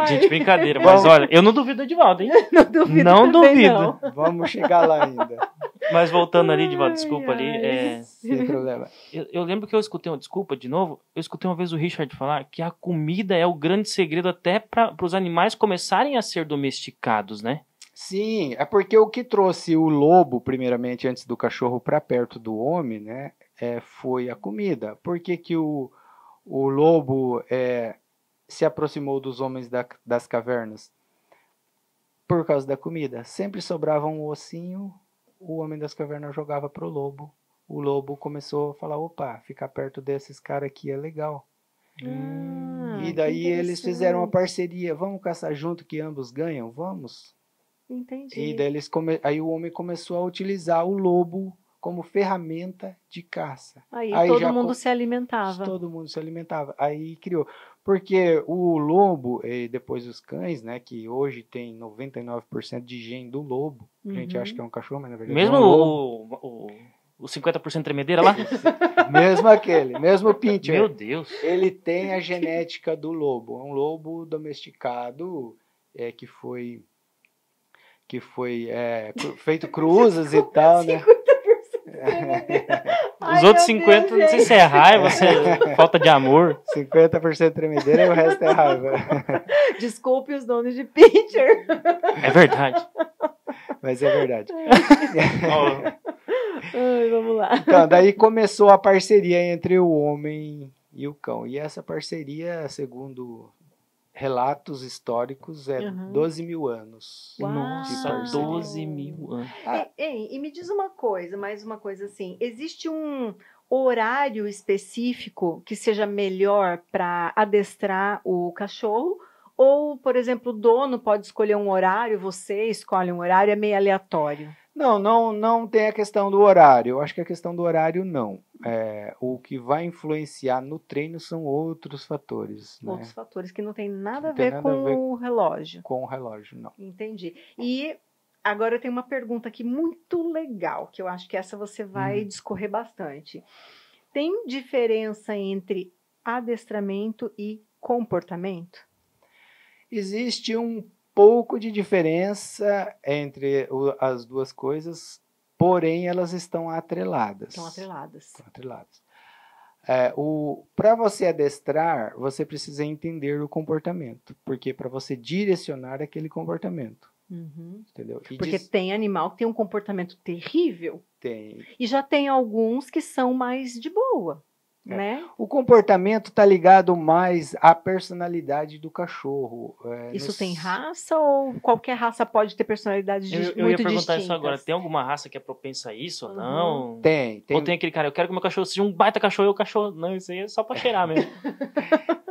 Gente, brincadeira. Mas olha, eu não duvido do Edivaldo, hein? Não duvido. Não. Vamos chegar lá ainda. Mas voltando ali, Edivaldo, desculpa ali. Sem problema. Eu lembro que eu escutei eu escutei uma vez o Richard falar que a comida é o grande segredo até para os animais começarem a ser domesticados, né? Sim, é porque o que trouxe o lobo, primeiramente, antes do cachorro, para perto do homem, né, foi a comida. Por que que o lobo se aproximou dos homens das cavernas? Por causa da comida. Sempre sobrava um ossinho, o homem das cavernas jogava pro lobo. O lobo começou a falar, opa, ficar perto desses caras aqui é legal. E daí eles fizeram uma parceria, vamos caçar junto que ambos ganham? Vamos. Entendi. E daí aí o homem começou a utilizar o lobo como ferramenta de caça. Aí todo mundo se alimentava. Todo mundo se alimentava. Aí criou. Porque o lobo, e depois os cães, né, que hoje tem 99% de gene do lobo, a gente acha que é um cachorro, mas na verdade mesmo é um lobo. O 50% tremedeira lá? mesmo Pinscher. Meu Deus. Ele tem a genética do lobo. É um lobo domesticado que foi feito cruzes e tal, né? Os outros 50%, não sei se é raiva, se é falta de amor. 50% tremedeira e o resto é raiva. Desculpe os donos de Pinscher. É verdade. Mas é verdade. Ai, vamos lá. Então, daí começou a parceria entre o homem e o cão. E essa parceria, segundo relatos históricos, 12 mil anos. Nossa, 12 mil anos. E me diz mais uma coisa assim, existe um horário específico que seja melhor para adestrar o cachorro? Ou, por exemplo, o dono pode escolher um horário, você escolhe um horário, é meio aleatório? Não tem a questão do horário. Eu acho que a questão do horário não. O que vai influenciar no treino são outros fatores. Outros fatores que não tem nada a ver com o relógio. Com o relógio, não. Entendi. E agora eu tenho uma pergunta aqui muito legal, que eu acho que essa você vai discorrer bastante. tem diferença entre adestramento e comportamento? Existe um pouco de diferença entre as duas coisas, porém elas estão atreladas. Estão atreladas. Estão atreladas. Para você adestrar, você precisa entender o comportamento, porque para você direcionar aquele comportamento. Entendeu? Porque tem animal que tem um comportamento terrível. Tem. E já tem alguns que são mais de boa, né? O comportamento está ligado mais à personalidade do cachorro. Isso tem raça ou qualquer raça pode ter personalidades muito distintas? Eu ia perguntar isso agora. Tem alguma raça que é propensa a isso ou não? Tem. Ou tem aquele cara, eu quero que meu cachorro seja um baita cachorro e o cachorro... Não, isso aí é só para cheirar mesmo.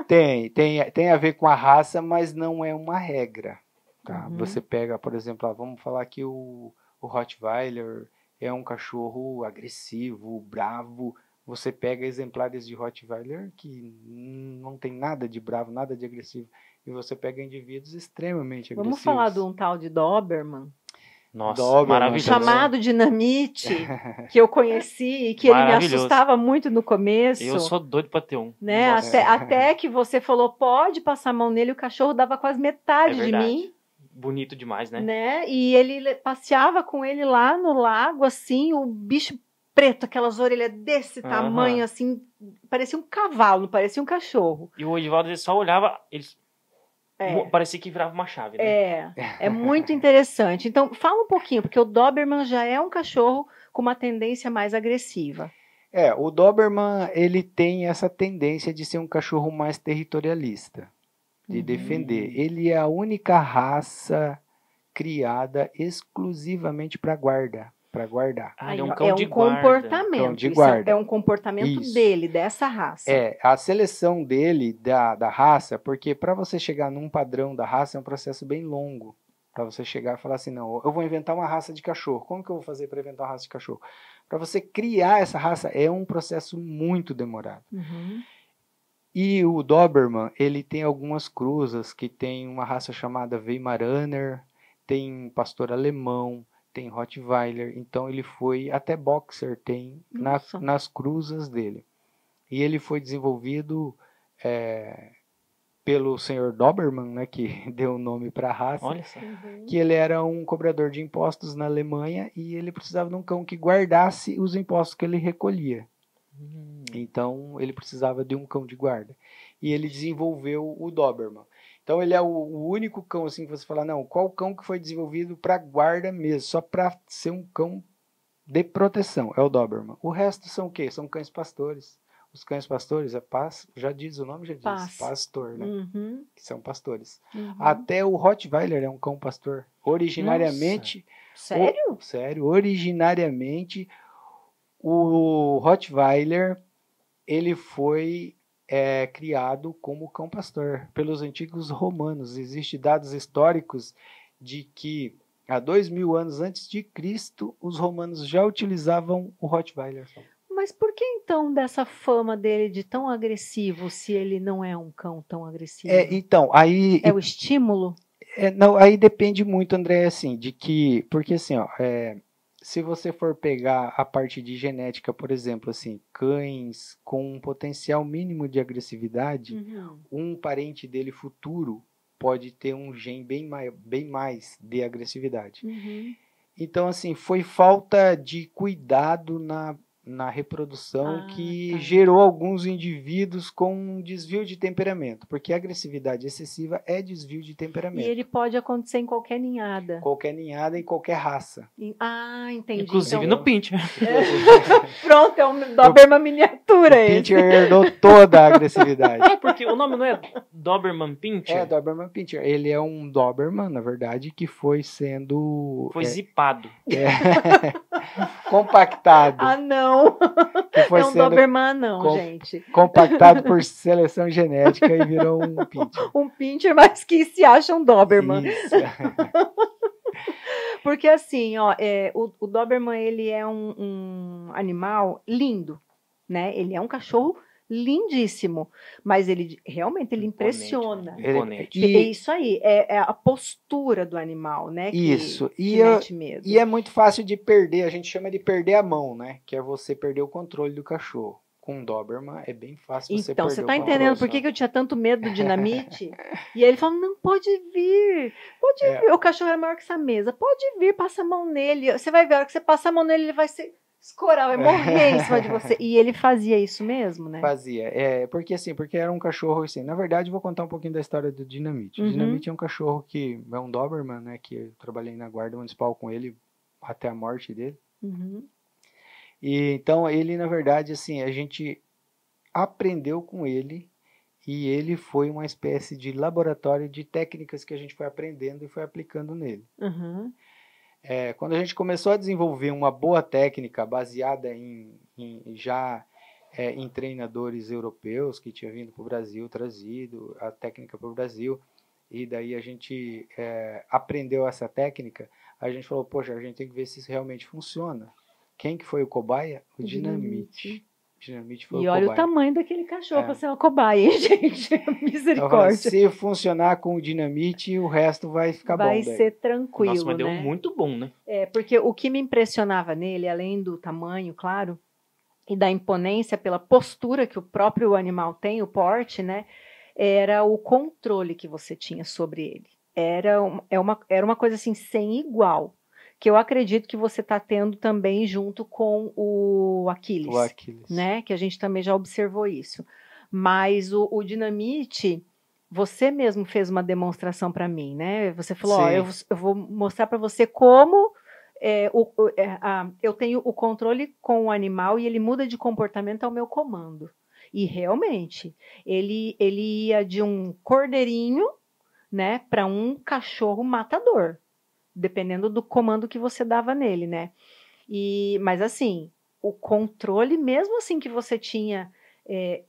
Tem a ver com a raça, mas não é uma regra. Tá? Você pega, por exemplo, vamos falar que o Rottweiler é um cachorro agressivo, bravo. Você pega exemplares de Rottweiler que não tem nada de bravo, nada de agressivo. E você pega indivíduos extremamente agressivos. Vamos falar de um tal de Doberman? Nossa, maravilhoso. Chamado Dinamite, que eu conheci e que ele me assustava muito no começo. Eu sou doido pra ter um. Né? Até que você falou, pode passar a mão nele, o cachorro dava quase metade de mim. Bonito demais, né? E ele passeava com ele lá no lago, assim, o bicho preto, aquelas orelhas desse tamanho, assim, parecia um cavalo, não parecia um cachorro. E o Edivaldo, ele só olhava, parecia que virava uma chave, né? É muito interessante. Então, fala um pouquinho, porque o Doberman já é um cachorro com uma tendência mais agressiva. O Doberman, ele tem essa tendência de ser um cachorro mais territorialista, de defender. Ele é a única raça criada exclusivamente para guardar. Ele é um cão de comportamento. Guarda. É um comportamento dele, dessa raça. A seleção dele, da raça, porque para você chegar num padrão da raça é um processo bem longo. Para você chegar e falar assim, não, eu vou inventar uma raça de cachorro. Como que eu vou fazer para inventar uma raça de cachorro? Para você criar essa raça é um processo muito demorado. E o Doberman, ele tem algumas cruzas que tem uma raça chamada Weimaraner, tem pastor alemão, tem Rottweiler, então ele foi, até Boxer tem nas cruzas dele. E ele foi desenvolvido pelo senhor Doberman, né, que deu o nome para a raça. Olha só. Que ele era um cobrador de impostos na Alemanha e ele precisava de um cão que guardasse os impostos que ele recolhia. Então ele precisava de um cão de guarda. E ele desenvolveu o Doberman. Então ele é o único cão assim que você fala, não, qual cão que foi desenvolvido para guarda mesmo, só para ser um cão de proteção, é o Doberman. O resto são o quê? São cães pastores. Os cães pastores já diz o nome, já diz, pastor, né? Que são pastores. Até o Rottweiler é um cão pastor. Originariamente... Nossa. Sério? Sério. Originariamente, o Rottweiler, ele foi criado como cão pastor pelos antigos romanos. Existem dados históricos de que há 2000 anos antes de Cristo, os romanos já utilizavam o Rottweiler. Mas por que então dessa fama dele de tão agressivo, se ele não é um cão tão agressivo? Então, aí... É o estímulo? Não, aí depende muito, André, assim, de que... Porque assim, se você for pegar a parte de genética, por exemplo, assim, cães com um potencial mínimo de agressividade, um parente dele futuro pode ter um gene bem mais de agressividade. Então, assim, foi falta de cuidado na reprodução que gerou alguns indivíduos com um desvio de temperamento, porque a agressividade excessiva é desvio de temperamento. E ele pode acontecer em qualquer ninhada. Qualquer ninhada e qualquer raça. Entendi. Inclusive no Pinscher. Pronto, é um Doberman miniatura esse. O Pinscher herdou toda a agressividade. Porque o nome não é Doberman Pinscher? É, Doberman Pinscher. Ele é um Doberman, na verdade, que foi sendo... zipado. Compactado. Não. Que foi é um Doberman gente. Compactado por seleção genética e virou um Pinscher. Um Pinscher, mas que se acha um Doberman. Isso. Porque assim, o Doberman, ele é um animal lindo, né? Ele é um cachorro lindíssimo, mas ele realmente impressiona. Imponente. É isso aí, é a postura do animal, né? Isso. Que mete medo. E é muito fácil de perder, a gente chama de perder a mão, né? Que é você perder o controle do cachorro. com um Doberman é bem fácil você então, perder você o tá controle, entendendo por que sabe? eu tinha tanto medo do dinamite? E aí ele falou, não, pode vir, vir. O cachorro era maior que essa mesa, pode vir, passa a mão nele. Você vai ver, a hora que você passa a mão nele, ele vai se escorar, vai morrer em cima de você. E ele fazia isso mesmo, né? Fazia. Porque era um cachorro assim. Na verdade, eu vou contar um pouquinho da história do Dinamite. O Dinamite é um cachorro que é um Doberman, né? Que eu trabalhei na guarda municipal com ele até a morte dele. E então ele, na verdade, assim, a gente aprendeu com ele e ele foi uma espécie de laboratório de técnicas que a gente foi aprendendo e foi aplicando nele. Quando a gente começou a desenvolver uma boa técnica baseada em treinadores europeus que tinham vindo para o Brasil, trazido a técnica para o Brasil, e daí a gente aprendeu essa técnica, a gente falou, poxa, a gente tem que ver se isso realmente funciona. Quem que foi o cobaia? O Dinamite. Dinamite foi e o olha cobaia. o tamanho daquele cachorro para ser uma cobaia, hein, gente? Misericórdia. Se funcionar com o Dinamite, o resto vai ficar bom. Vai ser tranquilo, Nossa, mas né? deu muito bom, né? Porque o que me impressionava nele, além do tamanho, claro, e da imponência pela postura que o próprio animal tem, o porte, né? Era o controle que você tinha sobre ele. Era uma coisa assim, sem igual. Que eu acredito que você está tendo também junto com o Aquiles. O Aquiles. Né? Que a gente também já observou isso. Mas o Dinamite, você mesmo fez uma demonstração para mim, né? Você falou, ó, eu vou mostrar para você como eu tenho o controle com o animal e ele muda de comportamento ao meu comando. E realmente, ele ia de um cordeirinho, né, para um cachorro matador, dependendo do comando que você dava nele, né? Mas assim, o controle, mesmo assim que você tinha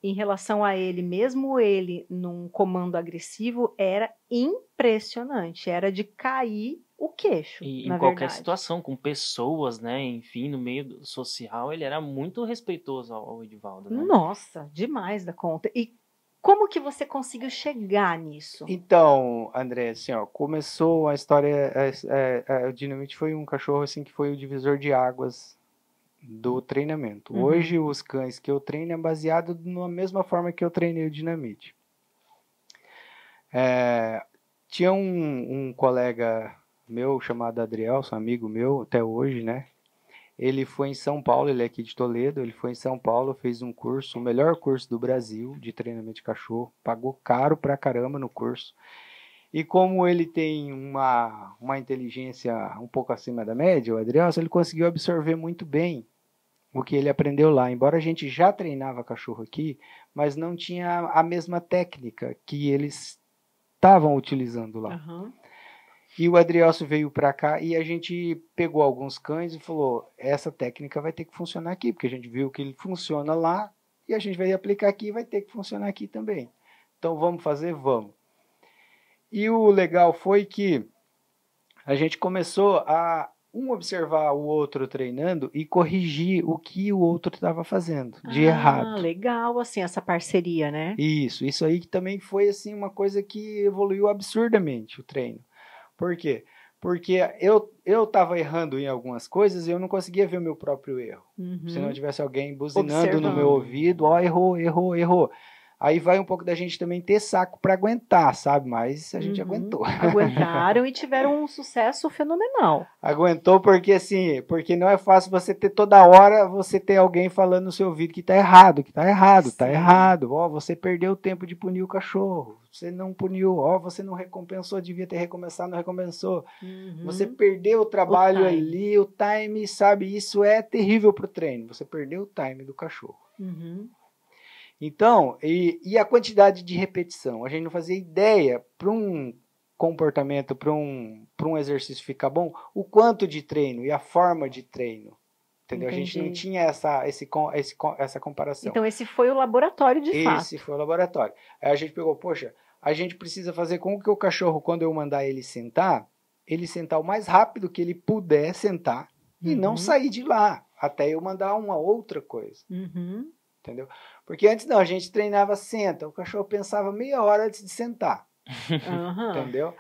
em relação a ele, mesmo ele num comando agressivo, era impressionante, era de cair o queixo, E na em qualquer verdade. situação, com pessoas, né, enfim, no meio social, ele era muito respeitoso ao Edivaldo, né? Nossa, demais da conta. E como que você conseguiu chegar nisso? Então, André, assim, ó, começou a história, o Dinamite foi um cachorro assim que foi o divisor de águas do treinamento. Hoje os cães que eu treino é baseado na mesma forma que eu treinei o Dinamite. Tinha um colega meu chamado Adrielson, amigo meu até hoje, né? Ele foi em São Paulo, ele é aqui de Toledo, ele foi em São Paulo, fez um curso, o melhor curso do Brasil de treinamento de cachorro, pagou caro pra caramba no curso. E como ele tem uma inteligência um pouco acima da média, o Adrielson, ele conseguiu absorver muito bem o que ele aprendeu lá. Embora a gente já treinava cachorro aqui, mas não tinha a mesma técnica que eles estavam utilizando lá. E o Adrielson veio para cá e a gente pegou alguns cães e falou, essa técnica vai ter que funcionar aqui, porque a gente viu que ele funciona lá e a gente vai aplicar aqui e vai ter que funcionar aqui também. Então vamos fazer? Vamos. E o legal foi que a gente começou a observar o outro treinando e corrigir o que o outro estava fazendo de errado. Legal, assim, essa parceria, né? Isso aí que também foi assim uma coisa que evoluiu absurdamente o treino. Por quê? Porque eu estava errando em algumas coisas e eu não conseguia ver o meu próprio erro. Se não tivesse alguém buzinando no meu ouvido, ó, errou. Aí vai um pouco da gente também ter saco para aguentar, sabe? Mas a gente aguentou. Aguentaram e tiveram um sucesso fenomenal. Aguentou porque não é fácil você ter toda hora, você ter alguém falando no seu ouvido que tá errado. Ó, você perdeu o tempo de punir o cachorro. Você não puniu, ó, você não recompensou, devia ter recomeçado, não recompensou. Você perdeu o trabalho ali, o time, sabe? Isso é terrível pro treino. Você perdeu o time do cachorro. Então, e a quantidade de repetição? A gente não fazia ideia para um comportamento, para um exercício ficar bom, o quanto de treino e a forma de treino. Entendeu? Entendi. A gente não tinha essa comparação. Então, esse foi o laboratório de fato. Esse foi o laboratório. Aí a gente pegou, poxa, a gente precisa fazer com que o cachorro, quando eu mandar ele sentar o mais rápido que ele puder sentar e não sair de lá, até eu mandar uma outra coisa. Entendeu? Porque antes não, a gente treinava senta, o cachorro pensava meia hora antes de sentar. Entendeu?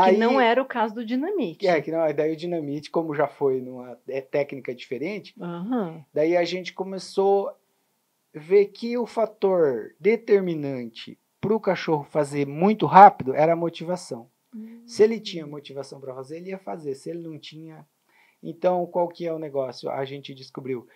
Que não era o caso do Dinamite. Daí o Dinamite, como já foi numa técnica diferente, daí a gente começou ver que o fator determinante para o cachorro fazer muito rápido era a motivação. Se ele tinha motivação para fazer, ele ia fazer. Se ele não tinha... Então, qual que é o negócio? A gente descobriu.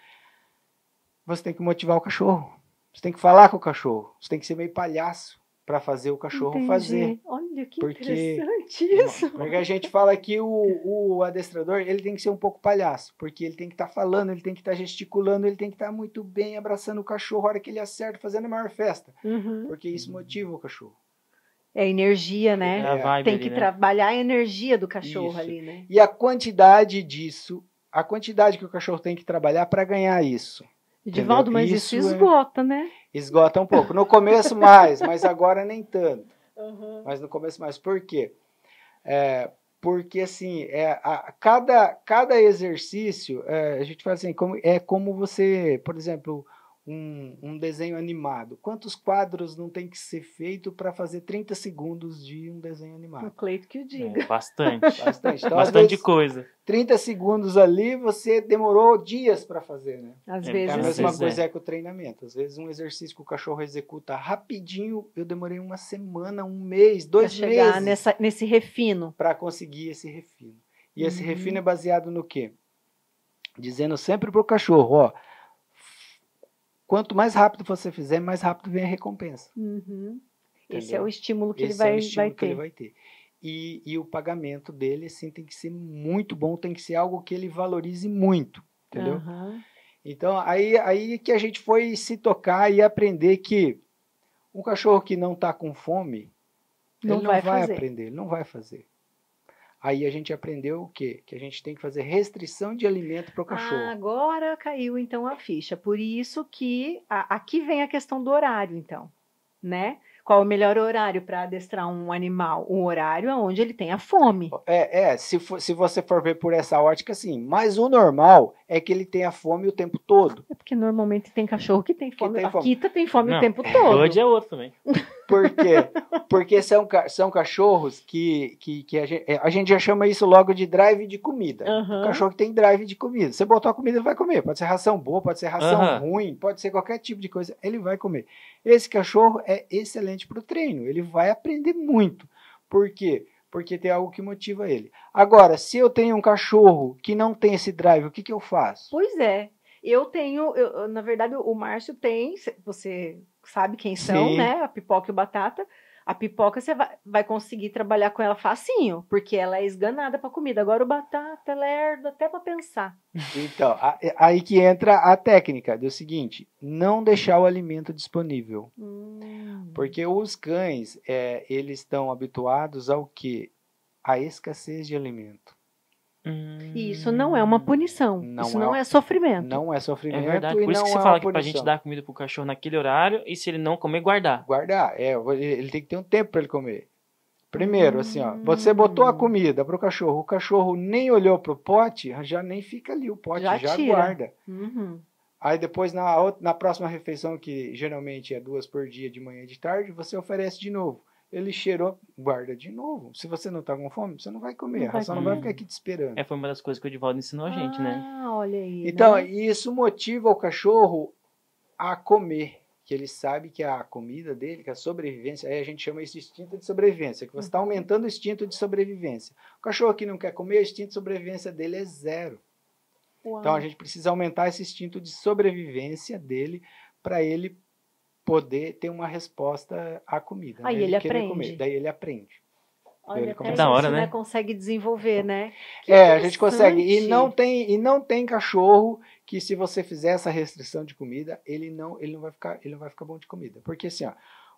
Você tem que motivar o cachorro. Você tem que falar com o cachorro. Você tem que ser meio palhaço para fazer o cachorro fazer. Olha que Porque, interessante isso. porque a gente fala que o adestrador ele tem que ser um pouco palhaço, porque ele tem que estar falando, ele tem que estar gesticulando, ele tem que estar muito bem abraçando o cachorro a hora que ele acerta, fazendo a maior festa. Porque isso motiva o cachorro. É energia, né? É a vibe tem ali, que né? trabalhar a energia do cachorro Isso. ali, né? E a quantidade disso, a quantidade que o cachorro tem que trabalhar para ganhar isso. Edivaldo, mas isso esgota, né? Esgota um pouco. No começo mais, mas agora nem tanto. Mas no começo mais. Por quê? Porque assim, cada exercício, a gente fala assim, como você, por exemplo, um desenho animado. Quantos quadros não tem que ser feito para fazer 30 segundos de um desenho animado? O Cleito que o diga. Bastante. Bastante. Então, Bastante às vezes, coisa. 30 segundos ali, você demorou dias para fazer, né? Às É a vezes. mesma coisa com o treinamento. Às vezes um exercício que o cachorro executa rapidinho, eu demorei uma semana, um mês, 2 pra chegar meses nesse refino. para conseguir esse refino. E esse refino é baseado no quê? Dizendo sempre pro cachorro, ó, quanto mais rápido você fizer, mais rápido vem a recompensa. Esse é o estímulo que Esse ele é o estímulo vai que ele ter. vai ter. E o pagamento dele, assim, tem que ser muito bom, tem que ser algo que ele valorize muito, entendeu? Então, aí que a gente foi se tocar e aprender que um cachorro que não está com fome, ele não vai aprender, ele não vai fazer. Aí a gente aprendeu o quê? Que a gente tem que fazer restrição de alimento para o cachorro. Agora caiu, então, a ficha. Por isso que aqui vem a questão do horário, então, né? Qual o melhor horário para adestrar um animal? Um horário onde ele tenha fome. Se você for ver por essa ótica, sim. Mas o normal é que ele tenha fome o tempo todo. É porque normalmente tem cachorro que tem fome. tem A fome. Kita tem fome o tempo todo. Hoje é outro também. Por quê? Porque são cachorros que a gente já chama isso logo de drive de comida. O cachorro que tem drive de comida. Você botou a comida, ele vai comer. Pode ser ração boa, pode ser ração ruim, pode ser qualquer tipo de coisa. Ele vai comer. Esse cachorro é excelente para o treino. Ele vai aprender muito. Por quê? Porque tem algo que motiva ele. Agora, se eu tenho um cachorro que não tem esse drive, o que eu faço? Pois é. Na verdade, o Márcio tem, você sabe quem são, Sim. né? A Pipoca e o Batata. A Pipoca você vai conseguir trabalhar com ela facinho, porque ela é esganada para comida. Agora o Batata, ela é lerda até para pensar. Então, aí que entra a técnica do seguinte, não deixar o alimento disponível. Porque os cães, eles estão habituados ao quê? A escassez de alimento. E isso não é uma punição. Isso não é sofrimento. Não é sofrimento. É verdade. Por isso que você fala que pra gente dar comida pro cachorro naquele horário e se ele não comer, guardar. Guardar. Ele tem que ter um tempo para ele comer. Primeiro, assim, ó, você botou a comida pro cachorro, o cachorro nem olhou pro pote, já nem fica ali o pote, já guarda. Aí depois, na próxima refeição, que geralmente é 2 por dia, de manhã e de tarde, você oferece de novo. Ele cheirou, guarda de novo. Se você não tá com fome, você não vai comer. A ração não vai ficar aqui te esperando. Foi uma das coisas que o Edivaldo ensinou a gente, né? Olha aí. Então, né? isso motiva o cachorro a comer. Que ele sabe que a comida dele, que a sobrevivência, aí a gente chama isso de instinto de sobrevivência, que você está aumentando o instinto de sobrevivência. O cachorro que não quer comer, o instinto de sobrevivência dele é 0. Uau. Então, a gente precisa aumentar esse instinto de sobrevivência dele para ele poder ter uma resposta à comida. Aí né? ele querer aprende. Comer. Daí ele aprende. Olha, até da hora, isso, né? Consegue desenvolver, né? A gente consegue. E não tem cachorro que, se você fizer essa restrição de comida, ele não vai ficar bom de comida. Porque assim, ó,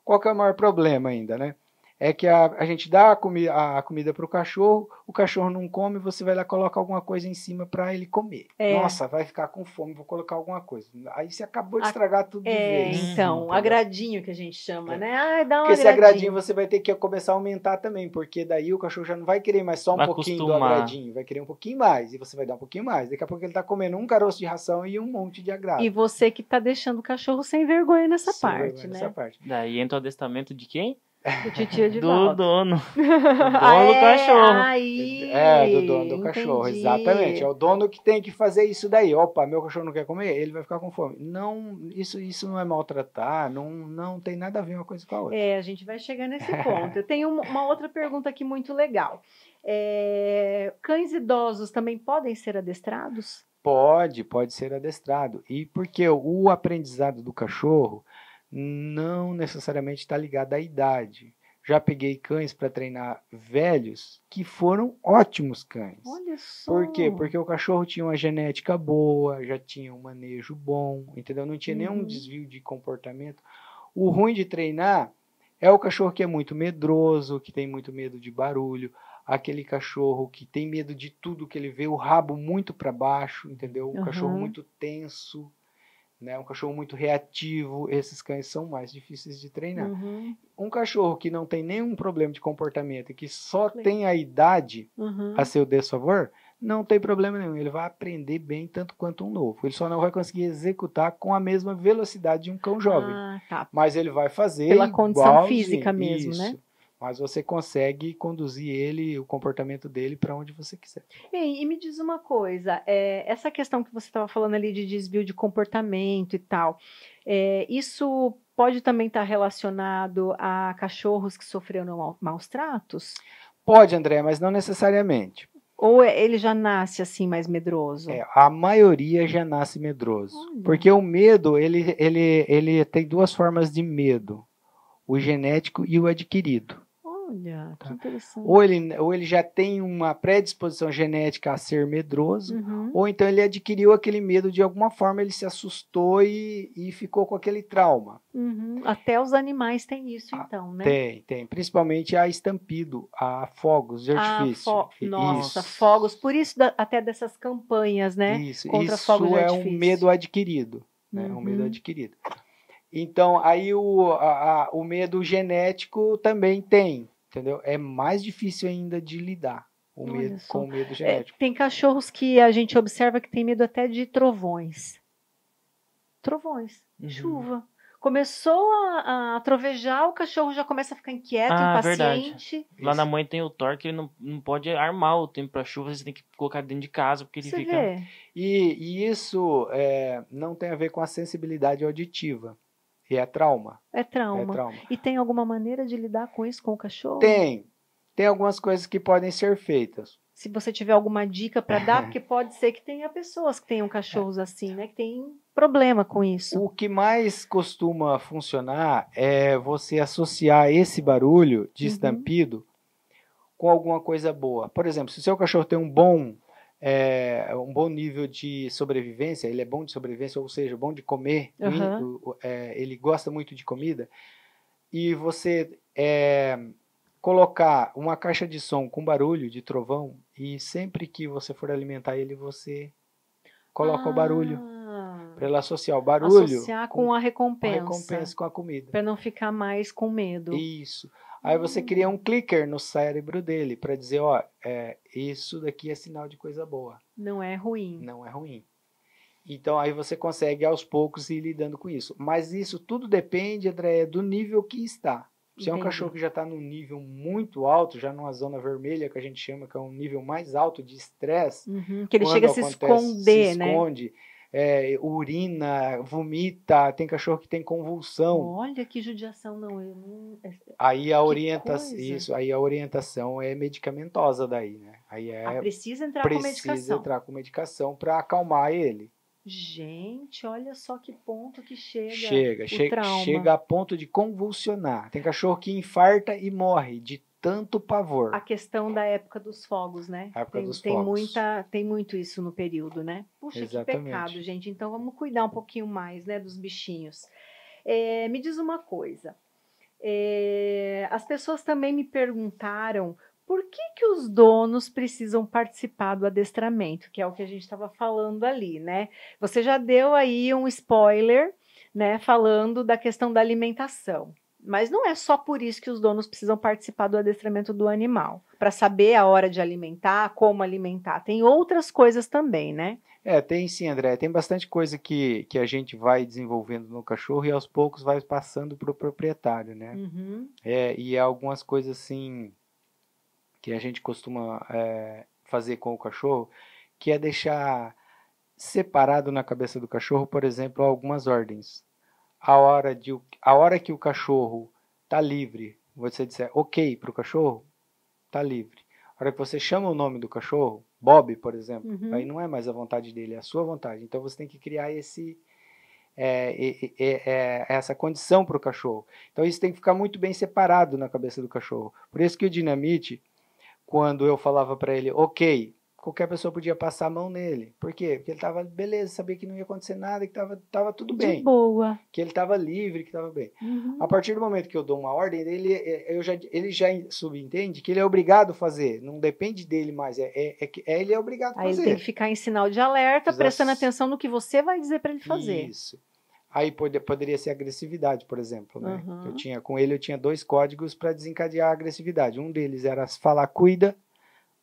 qual que é o maior problema ainda, né? É que a gente dá a comida para o cachorro não come, você vai lá e coloca alguma coisa em cima para ele comer. Nossa, vai ficar com fome, vou colocar alguma coisa. Aí você acabou de estragar tudo de vez. Então, agradinho que a gente chama, né? Dá um porque esse agradinho você vai ter que começar a aumentar também, porque daí o cachorro já não vai querer mais só um pouquinho do agradinho, vai querer um pouquinho mais, e você vai dar um pouquinho mais. Daqui a pouco ele tá comendo um caroço de ração e um monte de agrado. E você que tá deixando o cachorro sem vergonha nessa parte, né? Daí entra o adestramento de quem? Do titio Do Edivaldo. dono. Do dono do cachorro. Aí, Do dono do cachorro, entendi. exatamente. É o dono que tem que fazer isso daí. Opa, meu cachorro não quer comer, ele vai ficar com fome. Não, isso não é maltratar, não tem nada a ver uma coisa com a outra. A gente vai chegar nesse ponto. Eu tenho uma outra pergunta aqui muito legal. Cães idosos também podem ser adestrados? Pode ser adestrado. E porque o aprendizado do cachorro não necessariamente está ligado à idade. Já peguei cães para treinar velhos que foram ótimos cães. Olha só. Por quê? Porque o cachorro tinha uma genética boa, já tinha um manejo bom, entendeu? Não tinha nenhum desvio de comportamento. O ruim de treinar é o cachorro que é muito medroso, que tem muito medo de barulho, aquele cachorro que tem medo de tudo que ele vê, o rabo muito para baixo, entendeu? Um cachorro muito tenso, né? Um cachorro muito reativo. Esses cães são mais difíceis de treinar. Um cachorro que não tem nenhum problema de comportamento e que só tem a idade a seu desfavor, não tem problema nenhum. Ele vai aprender bem tanto quanto um novo. Ele só não vai conseguir executar com a mesma velocidade de um cão jovem. Tá. Mas ele vai fazer pela condição física mesmo, isso, né? Mas você consegue conduzir ele, o comportamento dele, para onde você quiser. E me diz uma coisa, essa questão que você estava falando ali de desvio de comportamento e tal, isso pode também estar relacionado a cachorros que sofreram maus tratos? Pode, André, mas não necessariamente. Ou ele já nasce assim mais medroso? A maioria já nasce medroso. Olha. Porque o medo, ele tem duas formas de medo. O genético e o adquirido. Olha, que interessante. Ou ele já tem uma predisposição genética a ser medroso, ou então ele adquiriu aquele medo de alguma forma, ele se assustou e ficou com aquele trauma. Até os animais têm isso, então, né? Tem. Principalmente a estampido, a fogos de artifício. Nossa, fogos. Por isso até dessas campanhas, né? Isso fogos de é artifício. um medo adquirido. Né? Um medo adquirido. Então, aí o medo genético também tem. Entendeu? É mais difícil ainda de lidar com o medo genético. Tem cachorros que a gente observa que tem medo até de trovões. Chuva. Começou a trovejar, o cachorro já começa a ficar inquieto, impaciente. Verdade. Lá na mãe tem o Thor, que ele não pode armar o tempo para chuva, você tem que colocar dentro de casa, porque ele fica... Vê? E isso não tem a ver com a sensibilidade auditiva. E é trauma. É trauma. E tem alguma maneira de lidar com isso com o cachorro? Tem algumas coisas que podem ser feitas. Se você tiver alguma dica para dar, porque pode ser que tenha pessoas que tenham cachorros assim, né? Que tem problema com isso. O que mais costuma funcionar é você associar esse barulho de estampido com alguma coisa boa. Por exemplo, se o seu cachorro tem um bom nível de sobrevivência, ele é bom de sobrevivência, ou seja, bom de comer, ele gosta muito de comida, e você colocar uma caixa de som com barulho de trovão, e sempre que você for alimentar ele, você coloca o barulho, para ele associar o barulho associar com a recompensa. Com a comida. Para não ficar mais com medo. Isso. Aí você cria um clicker no cérebro dele para dizer, isso daqui é sinal de coisa boa. Não é ruim. Não é ruim. Então aí você consegue aos poucos ir lidando com isso. Mas isso tudo depende, André, do nível que está. Se é um cachorro que já está num nível muito alto, já numa zona vermelha, que a gente chama, que é um nível mais alto de estresse. Que ele chega a se esconder, né? Se esconde. Urina, vomita, tem cachorro que tem convulsão. Olha que judiação, não. Aí a orientação é medicamentosa daí, né? Aí precisa entrar com medicação. Precisa entrar com medicação para acalmar ele. Gente, olha só que ponto que chega chega a ponto de convulsionar. Tem cachorro que infarta e morre de tanto pavor. A questão da época dos fogos, né? Tem muito isso no período, né? Puxa, exatamente. Que pecado, gente. Então vamos cuidar um pouquinho mais, né, dos bichinhos. Me diz uma coisa. As pessoas também me perguntaram por que os donos precisam participar do adestramento, que é o que a gente estava falando ali, né? Você já deu aí um spoiler, né, falando da questão da alimentação. Mas não é só por isso que os donos precisam participar do adestramento do animal. Para saber a hora de alimentar, como alimentar. Tem outras coisas também, né? Tem sim, André. Tem bastante coisa que a gente vai desenvolvendo no cachorro e aos poucos vai passando para o proprietário, né? Uhum. E algumas coisas assim que a gente costuma fazer com o cachorro, que é deixar separado na cabeça do cachorro, por exemplo, algumas ordens. A hora que o cachorro está livre, você disser ok para o cachorro, está livre. A hora que você chama o nome do cachorro, Bob, por exemplo, aí não é mais a vontade dele, é a sua vontade. Então você tem que criar essa condição para o cachorro. Então isso tem que ficar muito bem separado na cabeça do cachorro. Por isso que o Dinamite, quando eu falava para ele, ok, qualquer pessoa podia passar a mão nele. Por quê? Porque ele estava, beleza, sabia que não ia acontecer nada, que estava tudo bem. De boa. Que ele estava livre, que estava bem. A partir do momento que eu dou uma ordem, ele já subentende que ele é obrigado a fazer. Não depende dele mais. Ele é obrigado a fazer. Aí ele tem que ficar em sinal de alerta, prestando atenção no que você vai dizer para ele fazer. Isso. Aí poderia ser agressividade, por exemplo. Né? Eu tinha 2 códigos para desencadear a agressividade. Um deles era falar cuida.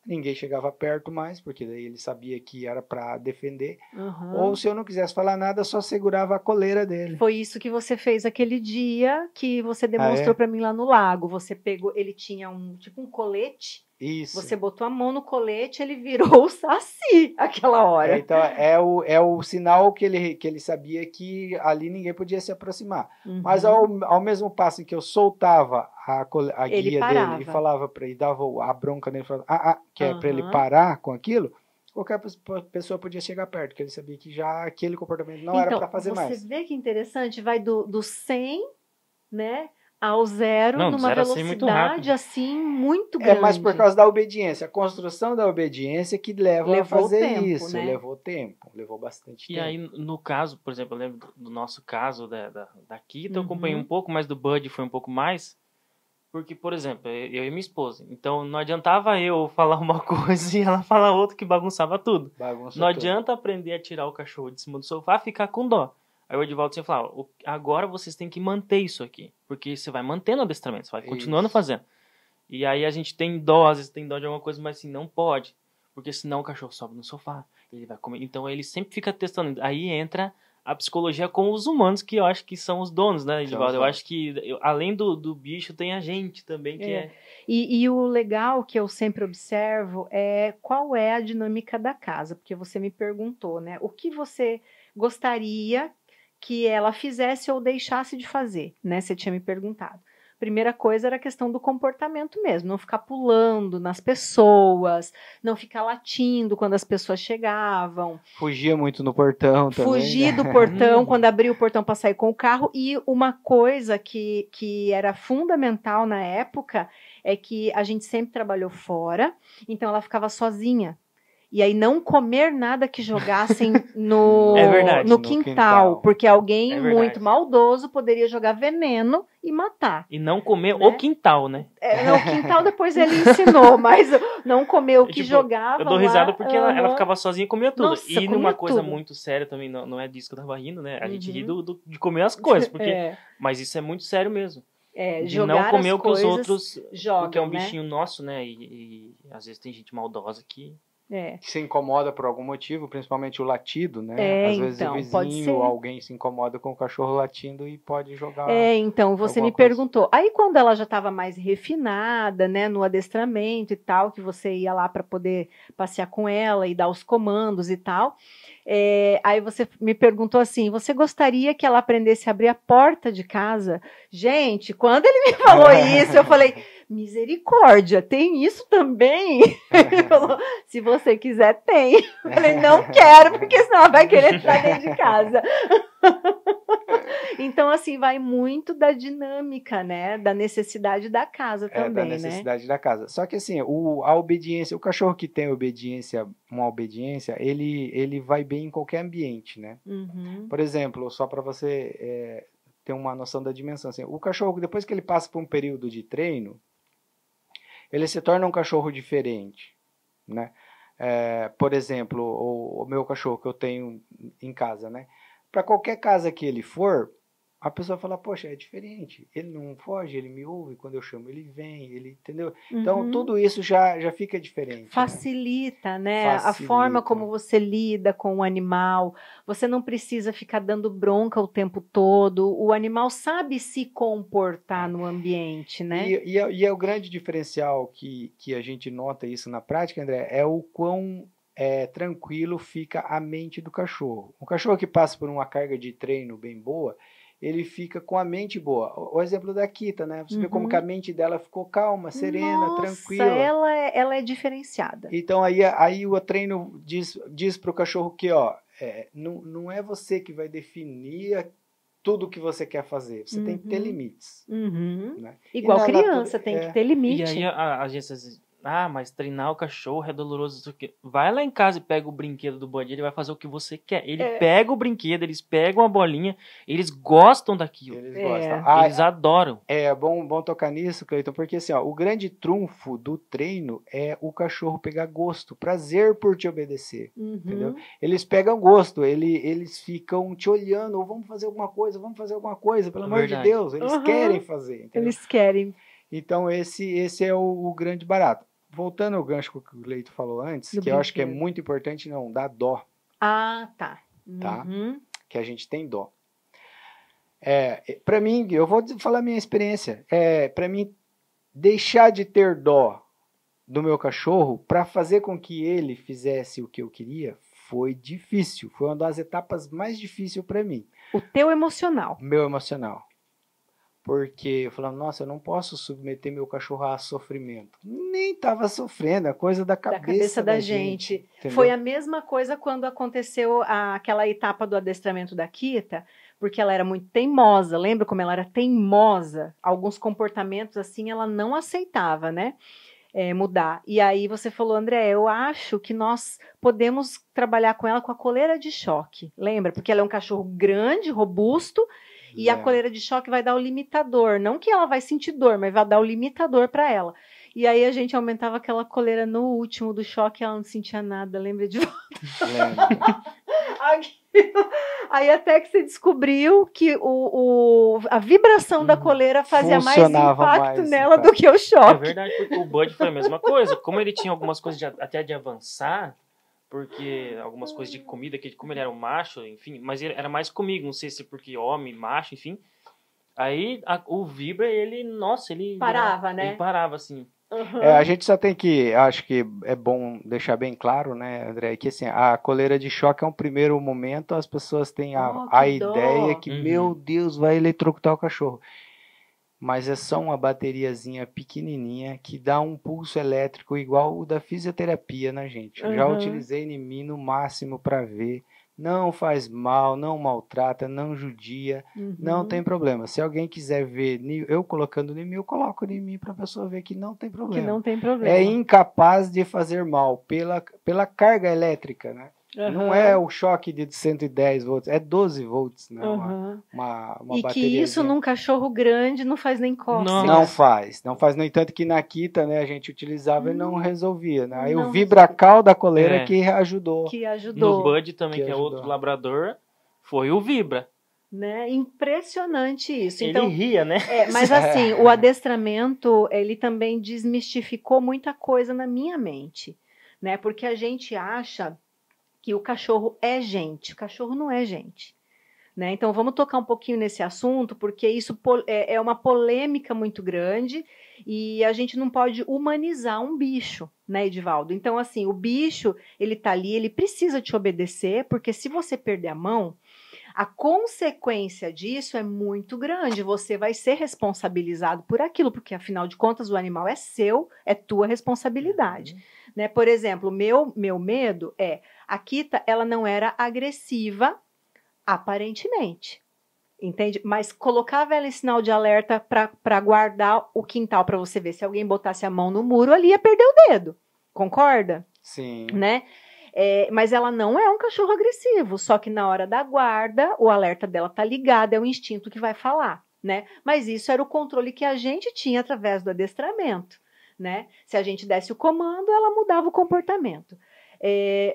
Ninguém chegava perto mais, porque daí ele sabia que era para defender. Ou se eu não quisesse falar nada, só segurava a coleira dele. Foi isso que você fez aquele dia que você demonstrou para mim lá no lago. Você pegou, ele tinha tipo um colete. Isso. Você botou a mão no colete, ele virou o saci aquela hora. Então é o sinal que ele sabia que ali ninguém podia se aproximar. Mas ao mesmo passo em que eu soltava a guia dele e falava para ele, dava a bronca nele, falava, que é para ele parar com aquilo, qualquer pessoa podia chegar perto, porque ele sabia que já aquele comportamento não era para fazer mais. Você vê que interessante, vai do 100, né, ao 0, numa velocidade assim muito grande. Mas por causa da obediência, a construção da obediência que leva a fazer isso. Né? Levou tempo, levou bastante tempo. E aí, no caso, por exemplo, eu lembro do nosso caso da Kita, eu acompanhei um pouco, mas do Bud foi um pouco mais. Porque, por exemplo, eu e minha esposa. Então, não adiantava eu falar uma coisa e ela falar outra que bagunçava tudo. Não adianta aprender a tirar o cachorro de cima do sofá e ficar com dó. Aí o Edivaldo sempre falava, agora vocês têm que manter isso aqui. Porque você vai mantendo o adestramento, você vai continuando fazendo. E aí a gente tem dó, às vezes tem dó de alguma coisa, mas assim, não pode. Porque senão o cachorro sobe no sofá, ele vai comer. Então ele sempre fica testando. Aí entra a psicologia com os humanos, que eu acho que são os donos, né, Edivaldo? Eu acho que, além do bicho, tem a gente também, que é... E o legal que eu sempre observo é qual é a dinâmica da casa. Porque você me perguntou, né? O que você gostaria que ela fizesse ou deixasse de fazer, né? Você tinha me perguntado. Primeira coisa era a questão do comportamento mesmo, não ficar pulando nas pessoas, não ficar latindo quando as pessoas chegavam. Fugia muito no portão também. Fugir do portão, quando abria o portão para sair com o carro. E uma coisa que era fundamental na época é que a gente sempre trabalhou fora, então ela ficava sozinha. E aí não comer nada que jogassem no quintal, porque alguém muito maldoso poderia jogar veneno e matar. E não comer o quintal, né? O quintal depois ele ensinou, mas não comer o que jogava. Eu dou risada porque ela ficava sozinha e comia tudo. Nossa, e numa coisa muito séria também, não é disso que eu tava rindo, né? A gente ri de comer as coisas, porque mas isso é muito sério mesmo. De não comer o que os outros jogam, porque é um bichinho nosso, né? E às vezes tem gente maldosa que se incomoda por algum motivo, principalmente o latido, né? Às vezes o vizinho ou alguém se incomoda com o cachorro latindo e pode jogar. Então você me perguntou. Aí quando ela já estava mais refinada, né, no adestramento e tal, que você ia lá para poder passear com ela e dar os comandos e tal, aí você me perguntou assim, você gostaria que ela aprendesse a abrir a porta de casa? Gente, quando ele me falou isso, eu falei, misericórdia, tem isso também? Ele falou, se você quiser, tem. Eu falei, não quero, porque senão ela vai querer entrar dentro de casa. Então, assim, vai muito da dinâmica, né? Da necessidade da casa também, da necessidade da casa. Só que, assim, a obediência, o cachorro que tem uma obediência, ele vai bem em qualquer ambiente, né? Por exemplo, só para você ter uma noção da dimensão, assim, o cachorro, depois que ele passa por um período de treino, ele se torna um cachorro diferente, né? Por exemplo, o meu cachorro que eu tenho em casa, né? Para qualquer casa que ele for, a pessoa fala, poxa, é diferente. Ele não foge, ele me ouve, quando eu chamo ele vem, ele, entendeu? Então, tudo isso já fica diferente. Facilita, né? Facilita. A forma como você lida com o animal. Você não precisa ficar dando bronca o tempo todo. O animal sabe se comportar no ambiente, né? E é o grande diferencial que a gente nota isso na prática, André, é o quão tranquilo fica a mente do cachorro. Um cachorro que passa por uma carga de treino bem boa, ele fica com a mente boa. O exemplo da Kita, né? Você vê como que a mente dela ficou calma, serena, tranquila. Ela é diferenciada. Então aí o treino diz para o cachorro que, ó, não é você que vai definir tudo o que você quer fazer. Você tem que ter limites. Né? Igual criança, tem que ter limite. E aí a gente diz, mas treinar o cachorro é doloroso. Vai lá em casa e pega o brinquedo do Bud, ele vai fazer o que você quer. Ele pega o brinquedo, eles pegam a bolinha, eles gostam daquilo. Eles gostam. Eles adoram. É bom tocar nisso, Cleiton, porque assim, ó, o grande trunfo do treino é o cachorro pegar gosto, prazer por te obedecer, entendeu? Eles pegam gosto, eles ficam te olhando, vamos fazer alguma coisa, pelo amor de Deus, eles querem fazer, entendeu? Eles querem. Então esse é o grande barato. Voltando ao gancho que o Cleiton falou antes, que eu acho que é muito importante não dar dó. Ah, tá. Tá? Que a gente tem dó. Para mim, eu vou falar a minha experiência. Para mim, deixar de ter dó do meu cachorro para fazer com que ele fizesse o que eu queria foi difícil. Foi uma das etapas mais difíceis para mim. O teu emocional. Meu emocional. Porque eu falava, nossa, eu não posso submeter meu cachorro a sofrimento. Nem estava sofrendo, é coisa da cabeça da gente. Foi a mesma coisa quando aconteceu aquela etapa do adestramento da Kita, porque ela era muito teimosa. Lembra como ela era teimosa? Alguns comportamentos assim ela não aceitava, né? Mudar. E aí você falou, André, eu acho que nós podemos trabalhar com ela com a coleira de choque. Lembra? Porque ela é um cachorro grande, robusto, e a coleira de choque vai dar o limitador. Não que ela vai sentir dor, mas vai dar o limitador para ela. E aí a gente aumentava aquela coleira no último do choque e ela não sentia nada. Lembra de volta? Aí até que você descobriu que a vibração da coleira fazia mais impacto nela do que o choque. É verdade, porque o Bud foi a mesma coisa. Como ele tinha algumas coisas até de avançar, porque algumas coisas de comida, que como ele era um macho, enfim, mas ele era mais comigo, não sei se porque homem, macho, enfim. Aí o Vibra, ele parava, né? Ele parava, assim. A gente só tem que, acho que é bom deixar bem claro, né, André, que assim, a coleira de choque é um primeiro momento, as pessoas têm a ideia que, meu Deus, vai eletrocutar o cachorro. Mas é só uma bateriazinha pequenininha que dá um pulso elétrico igual o da fisioterapia na gente. Eu já utilizei em mim no máximo para ver. Não faz mal, não maltrata, não judia, não tem problema. Se alguém quiser ver eu colocando em mim, eu coloco em mim para a pessoa ver que não tem problema. Que não tem problema. É incapaz de fazer mal pela carga elétrica, né? Não é o choque de 110 volts, é 12 volts, né? Uma e que isso num cachorro grande não faz nem cócega. Não faz. No entanto que na Kita, né, a gente utilizava e não resolvia, né? Aí o Vibracal da coleira que ajudou. No Bud também, que é outro labrador, foi o Vibra. Né? Impressionante isso. Ele então, ria, né? Mas assim, o adestramento, ele também desmistificou muita coisa na minha mente, né? Porque a gente acha que o cachorro é gente. O cachorro não é gente. Né? Então, vamos tocar um pouquinho nesse assunto, porque isso é uma polêmica muito grande e a gente não pode humanizar um bicho, né, Edivaldo? Então, assim, o bicho, ele tá ali, ele precisa te obedecer, porque se você perder a mão, a consequência disso é muito grande. Você vai ser responsabilizado por aquilo, porque, afinal de contas, o animal é seu, é tua responsabilidade. Né? Por exemplo, meu medo a Kita, ela não era agressiva, aparentemente, entende? Mas colocava ela em sinal de alerta para guardar o quintal para você ver. Se alguém botasse a mão no muro, ali ia perder o dedo. Concorda? Sim. Né? Mas ela não é um cachorro agressivo, só que na hora da guarda, o alerta dela tá ligado, é o instinto que vai falar, né? Mas isso era o controle que a gente tinha através do adestramento, né? Se a gente desse o comando, ela mudava o comportamento.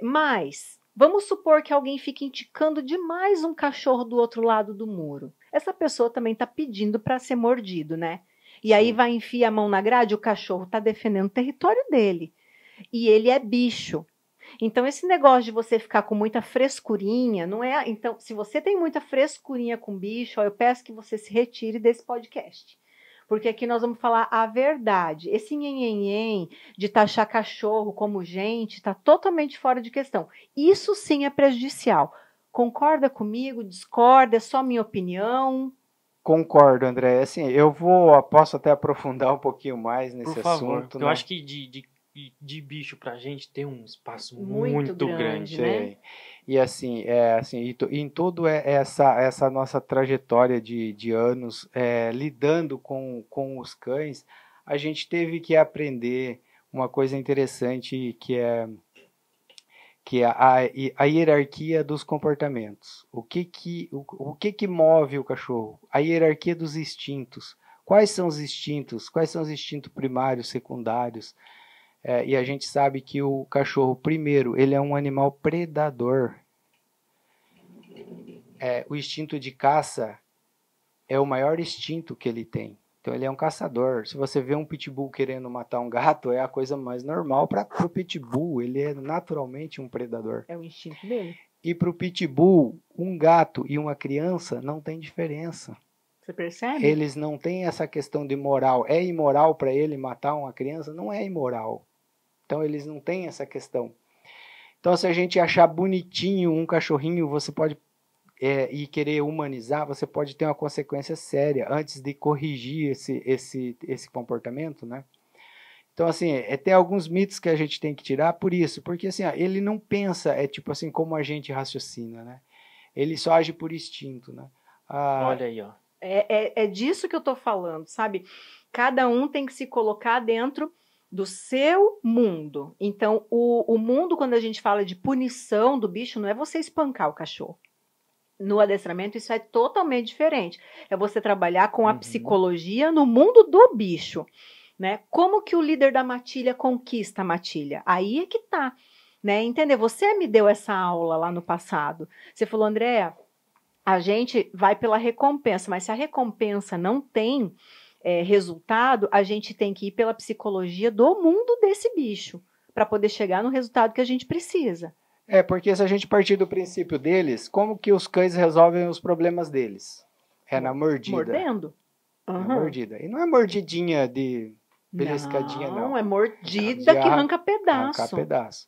Mas Vamos supor que alguém fique indicando demais um cachorro do outro lado do muro. Essa pessoa também está pedindo para ser mordido, né? E aí vai enfiar a mão na grade, o cachorro está defendendo o território dele. E ele é bicho. Então, esse negócio de você ficar com muita frescurinha, não é... Então, se você tem muita frescurinha com bicho, ó, eu peço que você se retire desse podcast. Porque aqui nós vamos falar a verdade. Esse nhenhenhen de taxar cachorro como gente está totalmente fora de questão. Isso sim é prejudicial. Concorda comigo? Discorda? É só minha opinião? Concordo, André. Assim, posso até aprofundar um pouquinho mais nesse Por favor, assunto. Eu acho que de bicho pra gente tem um espaço muito grande, né? E assim, em tudo essa nossa trajetória de anos lidando com os cães, a gente teve que aprender uma coisa interessante que é a hierarquia dos comportamentos. O que move o cachorro? A hierarquia dos instintos. Quais são os instintos? Quais são os instintos primários, secundários? E a gente sabe que o cachorro, primeiro, ele é um animal predador. O instinto de caça é o maior instinto que ele tem. Então ele é um caçador. Se você vê um pitbull querendo matar um gato, é a coisa mais normal para o pitbull. Ele é naturalmente um predador. É o instinto dele. E para o pitbull, um gato e uma criança não tem diferença. Você percebe? Eles não têm essa questão de moral. É imoral para ele matar uma criança? Não é imoral. Então eles não têm essa questão. Então se a gente achar bonitinho um cachorrinho, você pode e querer humanizar, você pode ter uma consequência séria antes de corrigir esse comportamento, né? Então, assim, tem alguns mitos que a gente tem que tirar por isso, porque assim, ele não pensa, tipo assim, como a gente raciocina, né? Ele só age por instinto, né? Olha aí, ó. É disso que eu tô falando, sabe? Cada um tem que se colocar dentro do seu mundo. Então, o mundo, quando a gente fala de punição do bicho, não é você espancar o cachorro. No adestramento, isso é totalmente diferente. É você trabalhar com a psicologia no mundo do bicho, né? Como que o líder da matilha conquista a matilha? Aí é que tá, né? Entender? Você me deu essa aula lá no passado. Você falou, Andréa, a gente vai pela recompensa, mas se a recompensa não tem resultado, a gente tem que ir pela psicologia do mundo desse bicho, para poder chegar no resultado que a gente precisa. Porque se a gente partir do princípio deles, como que os cães resolvem os problemas deles? É na mordida. Mordendo. Na mordida. E não é mordidinha de beliscadinha, não. Não, é mordida que arranca pedaço. Arranca pedaço.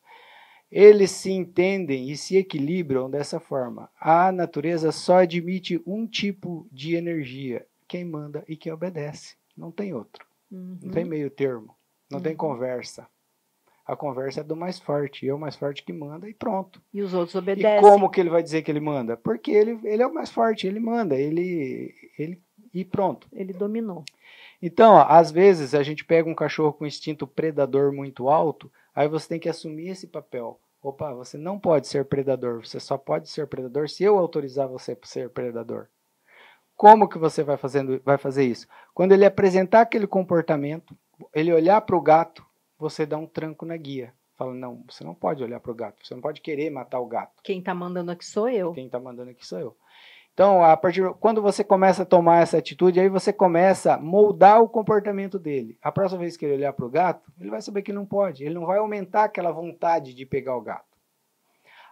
Eles se entendem e se equilibram dessa forma. A natureza só admite um tipo de energia. Quem manda e quem obedece. Não tem outro. Não tem meio termo. Não tem conversa. A conversa é do mais forte. É o mais forte que manda e pronto. E os outros obedecem. E como que ele vai dizer que ele manda? Porque ele é o mais forte, ele manda. E pronto. Ele dominou. Então, às vezes, a gente pega um cachorro com instinto predador muito alto, aí você tem que assumir esse papel. Opa, você não pode ser predador. Você só pode ser predador se eu autorizar você para ser predador. Como que você vai fazer isso? Quando ele apresentar aquele comportamento, ele olhar para o gato, você dá um tranco na guia. Fala, não, você não pode olhar para o gato. Você não pode querer matar o gato. Quem está mandando aqui sou eu. Quem está mandando aqui sou eu. Então, quando você começa a tomar essa atitude, aí você começa a moldar o comportamento dele. A próxima vez que ele olhar para o gato, ele vai saber que ele não pode. Ele não vai aumentar aquela vontade de pegar o gato.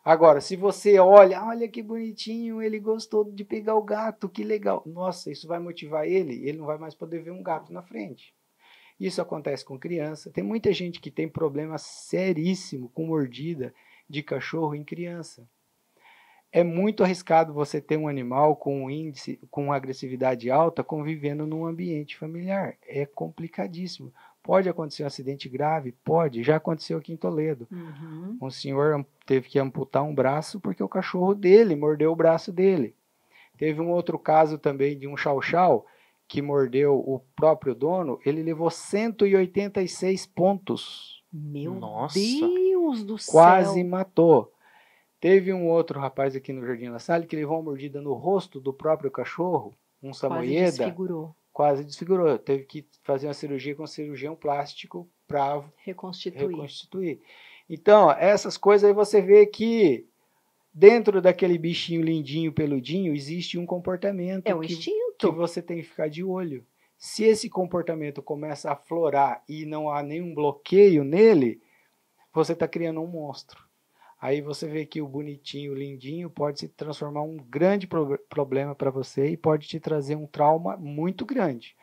Agora, se você olha que bonitinho, ele gostou de pegar o gato, que legal. Nossa, isso vai motivar ele não vai mais poder ver um gato na frente. Isso acontece com criança. Tem muita gente que tem problema seríssimo com mordida de cachorro em criança. É muito arriscado você ter um animal com índice, com agressividade alta, convivendo num ambiente familiar. É complicadíssimo. Pode acontecer um acidente grave? Pode. Já aconteceu aqui em Toledo. Um senhor teve que amputar um braço porque o cachorro dele mordeu o braço dele. Teve um outro caso também de um chau-chau que mordeu o próprio dono. Ele levou 186 pontos. Meu Nossa. Deus do céu. Quase matou. Teve um outro rapaz aqui no Jardim La Salle que levou uma mordida no rosto do próprio cachorro, um samoyeda. Quase desfigurou. Teve que fazer uma cirurgia com um cirurgião plástico para reconstituir. Então, essas coisas aí você vê que dentro daquele bichinho lindinho, peludinho, existe um comportamento É um instinto. que você tem que ficar de olho. Se esse comportamento começa a aflorar e não há nenhum bloqueio nele, você está criando um monstro. Aí você vê que o bonitinho, o lindinho, pode se transformar um grande problema para você e pode te trazer um trauma muito grande.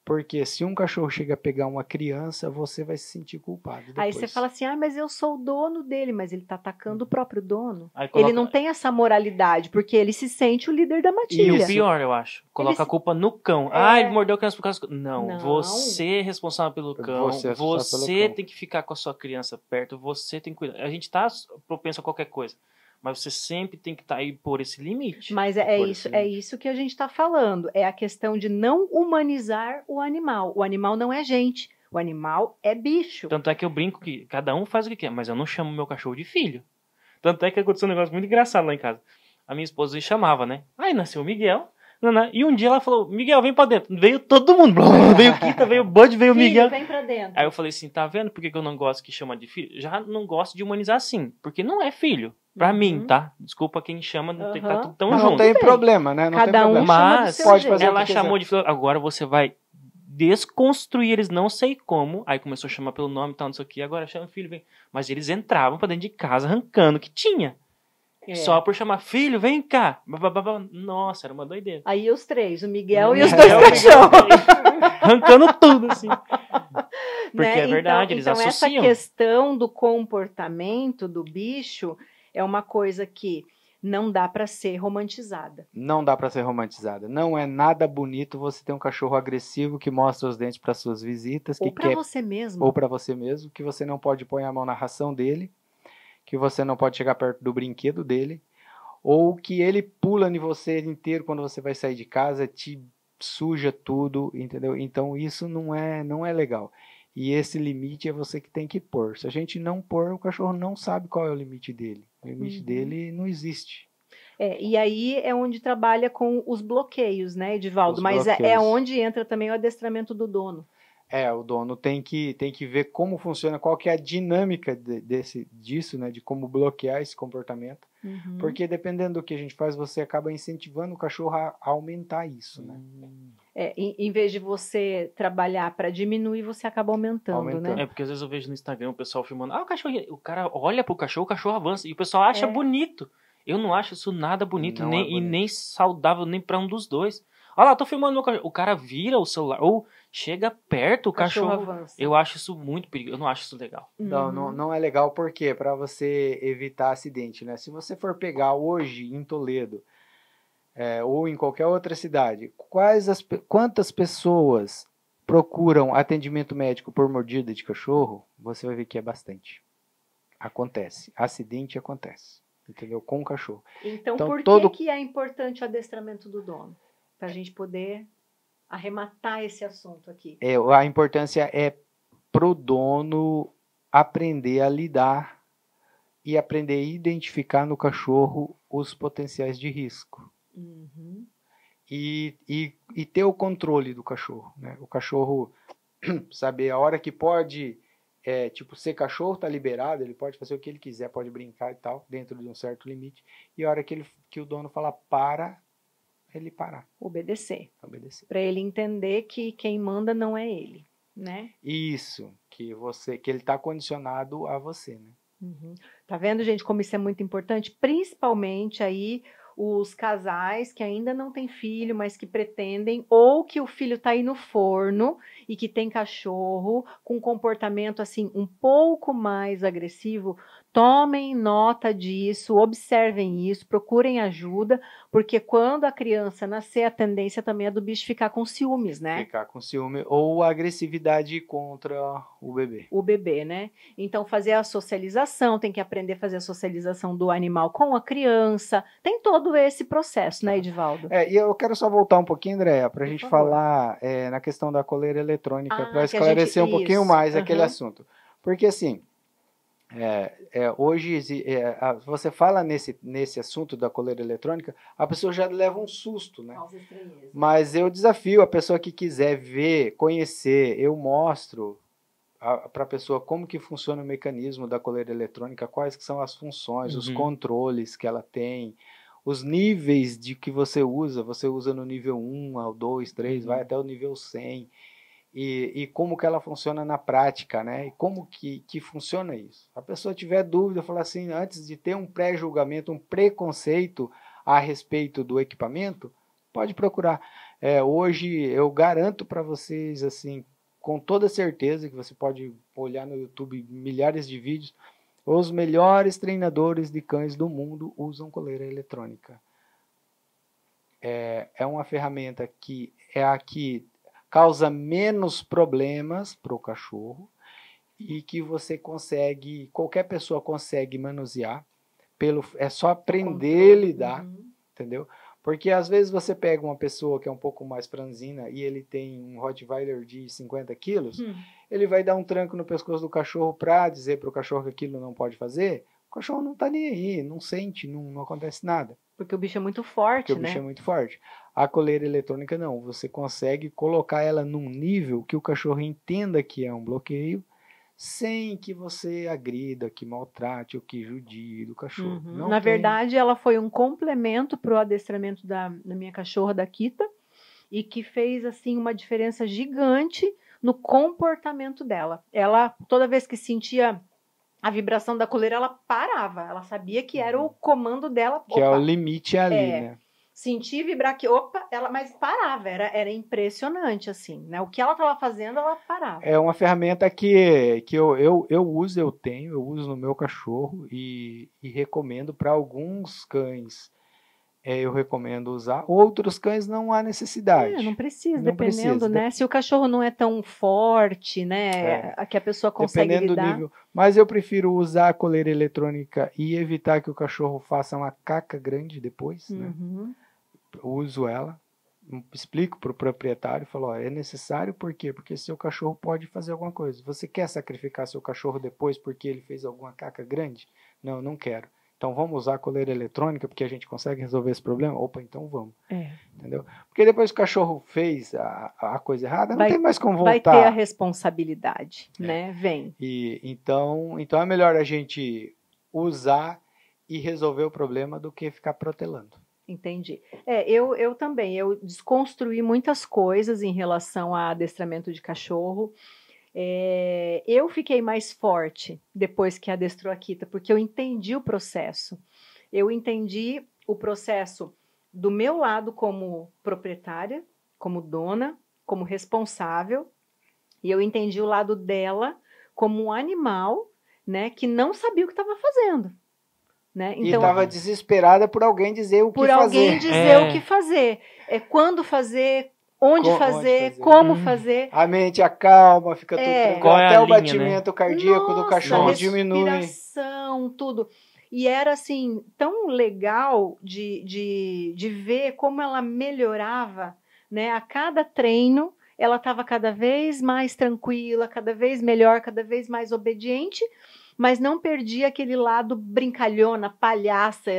Porque se um cachorro chega a pegar uma criança, você vai se sentir culpado depois. Aí você fala assim, mas eu sou o dono dele, mas ele tá atacando o próprio dono. Aí coloca... Ele não tem essa moralidade, porque ele se sente o líder da matilha. E o pior, eu acho, coloca a culpa no cão. Ele mordeu a criança por causa do cão. Não, você é responsável pelo cão, você tem que ficar com a sua criança perto, você tem que cuidar. A gente tá propenso a qualquer coisa. Mas você sempre tem que estar aí por esse limite. Mas é isso que a gente está falando. É a questão de não humanizar o animal. O animal não é gente. O animal é bicho. Tanto é que eu brinco que cada um faz o que quer, mas eu não chamo meu cachorro de filho. Tanto é que aconteceu um negócio muito engraçado lá em casa. A minha esposa me chamava, né? Aí nasceu o Miguel. E um dia ela falou, Miguel, vem pra dentro. Veio todo mundo. Veio o Kita, veio o Bud, veio o Miguel. Vem pra dentro. Aí eu falei assim, tá vendo por que eu não gosto que chama de filho? Já não gosto de humanizar assim, porque não é filho. Pra mim, tá? Desculpa quem chama, não tem que estar tudo tão junto. Não tem problema, né? Não Cada tem problema. Mas pode fazer ela chamou de filho. Agora você vai desconstruir eles, não sei como. Aí começou a chamar pelo nome e tal, não sei o que. Agora chama filho, vem. Mas eles entravam pra dentro de casa arrancando o que tinha. Só por chamar filho, vem cá. Nossa, era uma doideira. Aí os três, o Miguel e os dois cachorros. Arrancando tudo, assim. Porque né? é verdade, eles associam. Essa questão do comportamento do bicho é uma coisa que não dá para ser romantizada. Não dá para ser romantizada. Não é nada bonito você ter um cachorro agressivo que mostra os dentes para suas visitas. Ou para você mesmo. Ou para você mesmo, que você não pode pôr a mão na ração dele, que você não pode chegar perto do brinquedo dele, ou que ele pula em você inteiro quando você vai sair de casa, te suja tudo, entendeu? Então isso não é legal. E esse limite é você que tem que pôr. Se a gente não pôr, o cachorro não sabe qual é o limite dele. O limite dele não existe. E aí é onde trabalha com os bloqueios, né, Edivaldo? Mas é onde entra também o adestramento do dono. O dono tem que ver como funciona, qual que é a dinâmica disso, né, de como bloquear esse comportamento. Porque dependendo do que a gente faz, você acaba incentivando o cachorro a aumentar isso, né? Em vez de você trabalhar para diminuir, você acaba aumentando, né? Porque às vezes eu vejo no Instagram o pessoal filmando, o cachorro, o cara olha pro cachorro, o cachorro avança, e o pessoal acha bonito. Eu não acho isso nada bonito, e nem saudável, nem para um dos dois. Olha lá, tô filmando meu cachorro. O cara vira o celular, ou chega perto, o cachorro avança. Eu acho isso muito perigoso, eu não acho isso legal. Não é legal porque para você evitar acidente, né? Se você for pegar hoje em Toledo, ou em qualquer outra cidade, quantas pessoas procuram atendimento médico por mordida de cachorro? Você vai ver que é bastante. Acontece. Acidente acontece. Entendeu? Com o cachorro. Então por que é importante o adestramento do dono? Para a gente poder arrematar esse assunto aqui. A importância é pro dono aprender a lidar e aprender a identificar no cachorro os potenciais de risco. E ter o controle do cachorro, né? O cachorro saber a hora que pode, ser cachorro, tá liberado, ele pode fazer o que ele quiser, pode brincar e tal, dentro de um certo limite, e a hora que o dono fala para, ele parar. Obedecer. Para ele entender que quem manda não é ele, né? Isso, que ele tá condicionado a você, né? Tá vendo, gente, como isso é muito importante? Principalmente aí os casais que ainda não têm filho, mas que pretendem, ou que o filho tá aí no forno e que tem cachorro com comportamento assim um pouco mais agressivo. Tomem nota disso, observem isso, procurem ajuda, porque quando a criança nascer, a tendência também é do bicho ficar com ciúmes, né? Ficar com ciúme ou agressividade contra o bebê. O bebê, né? Então, fazer a socialização, tem que aprender a fazer a socialização do animal com a criança. Tem todo esse processo, né, Edivaldo? E eu quero só voltar um pouquinho, Andréia, para a gente falar na questão da coleira eletrônica, para esclarecer um pouquinho mais aquele assunto. Porque, assim, hoje, você fala nesse assunto da coleira eletrônica, a pessoa já leva um susto, né? Mas eu desafio a pessoa que quiser ver, conhecer, eu mostro para a pessoa como que funciona o mecanismo da coleira eletrônica, quais que são as funções, os controles que ela tem, os níveis de que você usa no nível 1, ao 2, 3, vai até o nível 100, e como que ela funciona na prática, né? E como que funciona isso. Se a pessoa tiver dúvida, falar assim, antes de ter um pré-julgamento, um preconceito a respeito do equipamento, pode procurar. Hoje eu garanto para vocês, assim, com toda certeza, que você pode olhar no YouTube milhares de vídeos, os melhores treinadores de cães do mundo usam coleira eletrônica. É uma ferramenta que é a que causa menos problemas para o cachorro e que você consegue, qualquer pessoa consegue manusear, é só aprender a lidar, entendeu? Porque às vezes você pega uma pessoa que é um pouco mais franzina e ele tem um Rottweiler de 50 quilos, ele vai dar um tranco no pescoço do cachorro para dizer para o cachorro que aquilo não pode fazer, o cachorro não está nem aí, não sente, não acontece nada. Porque o bicho é muito forte, Porque o bicho é muito forte. A coleira eletrônica não, você consegue colocar ela num nível que o cachorro entenda que é um bloqueio, sem que você agrida, que maltrate ou que judie do cachorro. Na verdade, ela foi um complemento para o adestramento da minha cachorra, da Kita, e que fez assim uma diferença gigante no comportamento dela. Ela, toda vez que sentia a vibração da coleira, ela parava. Ela sabia que era o comando dela. Que é o limite ali, né? Sentir vibrar aqui, mas parava, era impressionante, assim, né? O que ela estava fazendo, ela parava. É uma ferramenta que eu uso, eu uso no meu cachorro e recomendo para alguns cães. Eu recomendo usar. Outros cães não há necessidade. Não precisa, dependendo, né? Se o cachorro não é tão forte, né? Que a pessoa consegue dependendo lidar. do nível. Mas eu prefiro usar a coleira eletrônica e evitar que o cachorro faça uma caca grande depois, né? Uso ela, explico para o proprietário, falo, é necessário, por quê? Porque seu cachorro pode fazer alguma coisa. Você quer sacrificar seu cachorro depois porque ele fez alguma caca grande? Não, não quero. Então vamos usar a coleira eletrônica porque a gente consegue resolver esse problema? Opa, então vamos. Entendeu? Porque depois que o cachorro fez a coisa errada, não tem mais como voltar. Vai ter a responsabilidade, né? Vem. Então é melhor a gente usar e resolver o problema do que ficar protelando. Entendi. Eu também, eu desconstruí muitas coisas em relação a adestramento de cachorro. Eu fiquei mais forte depois que adestrou a Kita, porque eu entendi o processo. Eu entendi o processo do meu lado como proprietária, como dona, como responsável, e eu entendi o lado dela como um animal, né, que não sabia o que estava fazendo. Né? Então, e estava desesperada por alguém dizer o que fazer. Por alguém dizer o que fazer. Quando fazer, onde fazer, como fazer. A mente acalma, fica tudo tranquilo. Até o batimento cardíaco do cachorro diminui. Respiração, tudo. E era assim, tão legal de ver como ela melhorava, né? A cada treino, ela estava cada vez mais tranquila, cada vez melhor, cada vez mais obediente, mas não perdia aquele lado brincalhona, palhaça,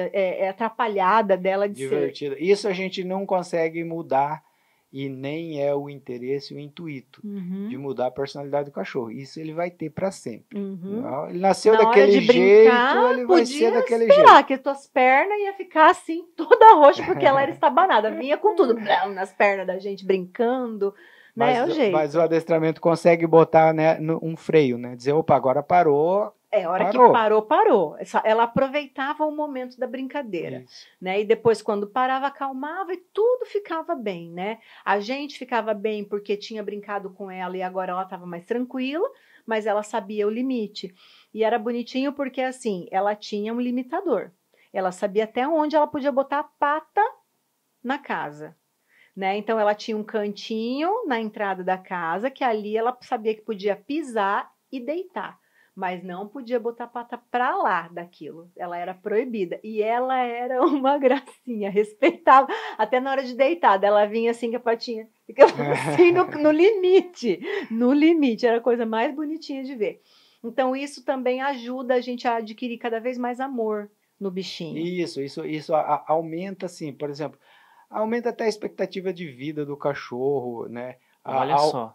atrapalhada dela de divertida. ser. Isso a gente não consegue mudar e nem é o interesse, o intuito de mudar a personalidade do cachorro. Isso ele vai ter para sempre. Ele nasceu daquele jeito, ele vai ser daquele jeito. Que tuas pernas ia ficar assim, toda roxa, porque ela era estabanada. Vinha com tudo nas pernas da gente, brincando. Né? Mas o adestramento consegue botar, né, um freio, né? Dizer, opa, agora parou. A hora que parou. Ela aproveitava o momento da brincadeira, né? E depois, quando parava, acalmava e tudo ficava bem, né? A gente ficava bem porque tinha brincado com ela e agora ela estava mais tranquila, mas ela sabia o limite. E era bonitinho porque, assim, ela tinha um limitador. Ela sabia até onde ela podia botar a pata na casa. Né? Então, ela tinha um cantinho na entrada da casa, que ali ela sabia que podia pisar e deitar, mas não podia botar a pata para lá daquilo. Ela era proibida. E ela era uma gracinha, respeitava. Até na hora de deitar, ela vinha assim com a patinha, ficava assim no limite. No limite, era a coisa mais bonitinha de ver. Então, isso também ajuda a gente a adquirir cada vez mais amor no bichinho. Isso aumenta, assim, por exemplo, aumenta até a expectativa de vida do cachorro, né? Olha só.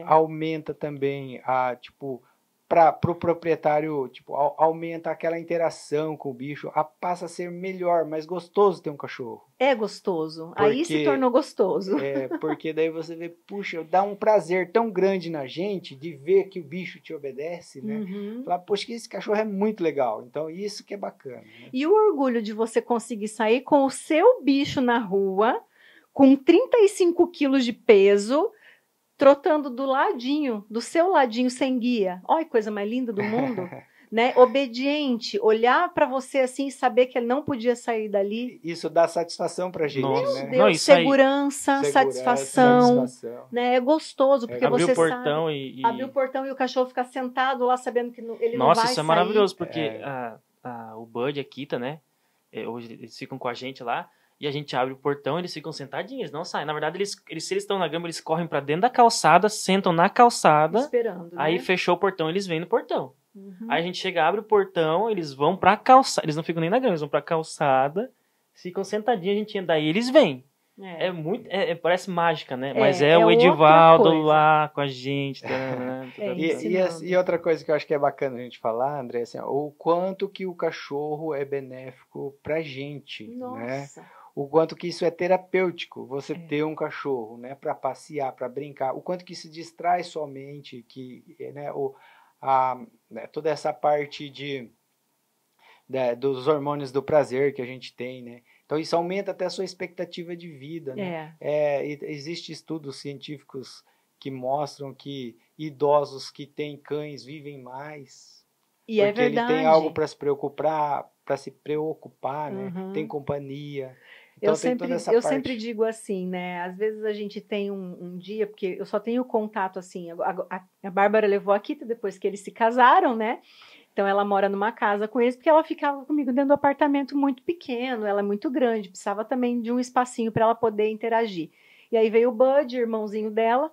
Aumenta também tipo, para o proprietário, tipo, aumenta aquela interação com o bicho, passa a ser melhor, mais gostoso ter um cachorro. É gostoso. Aí se tornou gostoso. Porque daí você vê, puxa, dá um prazer tão grande na gente de ver que o bicho te obedece, né? Falar, poxa, que esse cachorro é muito legal. Então, isso que é bacana. Né? E o orgulho de você conseguir sair com o seu bicho na rua, com 35 quilos de peso, trotando do seu ladinho sem guia. Olha que coisa mais linda do mundo. Né? Obediente, olhar para você assim e saber que ele não podia sair dali. Isso dá satisfação pra gente, Nossa. né? Deus, não, segurança, satisfação. Né? É gostoso, porque você sabe... Abrir o portão e o cachorro ficar sentado lá sabendo que ele não vai sair. Nossa, isso é maravilhoso, porque o Bud e a Kita, né? Hoje eles ficam com a gente lá. E a gente abre o portão, eles ficam sentadinhos, eles não saem. Na verdade, se eles estão na grama, eles correm pra dentro da calçada, sentam na calçada. Esperando, né? Aí fechou o portão, eles vêm no portão. Aí a gente chega, abre o portão, eles vão pra calçada. Eles não ficam nem na grama, eles vão pra calçada, ficam sentadinhos, a gente anda aí, eles vêm. É muito. Parece mágica, né? Mas é o Edivaldo lá com a gente. E outra coisa que eu acho que é bacana a gente falar, André, assim, o quanto que o cachorro é benéfico pra gente. Nossa. Né? O quanto que isso é terapêutico, você ter um cachorro, né, para passear, para brincar, o quanto que isso distrai sua mente, que, né, toda essa parte dos hormônios do prazer que a gente tem, né? Então isso aumenta até a sua expectativa de vida, né? Existem estudos científicos que mostram que idosos que têm cães vivem mais, porque é verdade. Ele tem algo para se preocupar, né? Tem companhia. Então, eu sempre digo assim, né? Às vezes a gente tem um dia, porque eu só tenho contato assim. A Bárbara levou a Kita depois que eles se casaram, né? Então ela mora numa casa com eles, porque ela ficava comigo dentro do apartamento muito pequeno, ela é muito grande, precisava também de um espacinho para ela poder interagir. E aí veio o Bud, irmãozinho dela.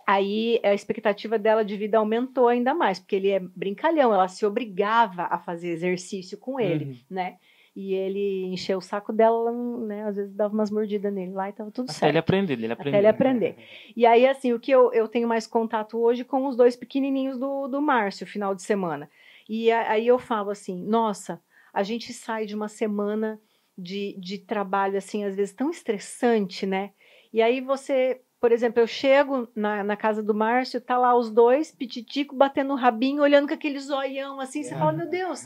Aí a expectativa dela de vida aumentou ainda mais, porque ele é brincalhão, ela se obrigava a fazer exercício com ele, né? E ele encheu o saco dela, né? Às vezes dava umas mordidas nele lá e tava tudo certo. Até ele aprender. E aí, assim, o que eu tenho mais contato hoje com os dois pequenininhos do Márcio, final de semana. E aí eu falo assim, nossa, a gente sai de uma semana de trabalho, assim, às vezes tão estressante, né? E aí você... Por exemplo, eu chego na casa do Márcio, tá lá os dois, pititico, batendo o rabinho, olhando com aquele zoião assim, você fala, meu Deus,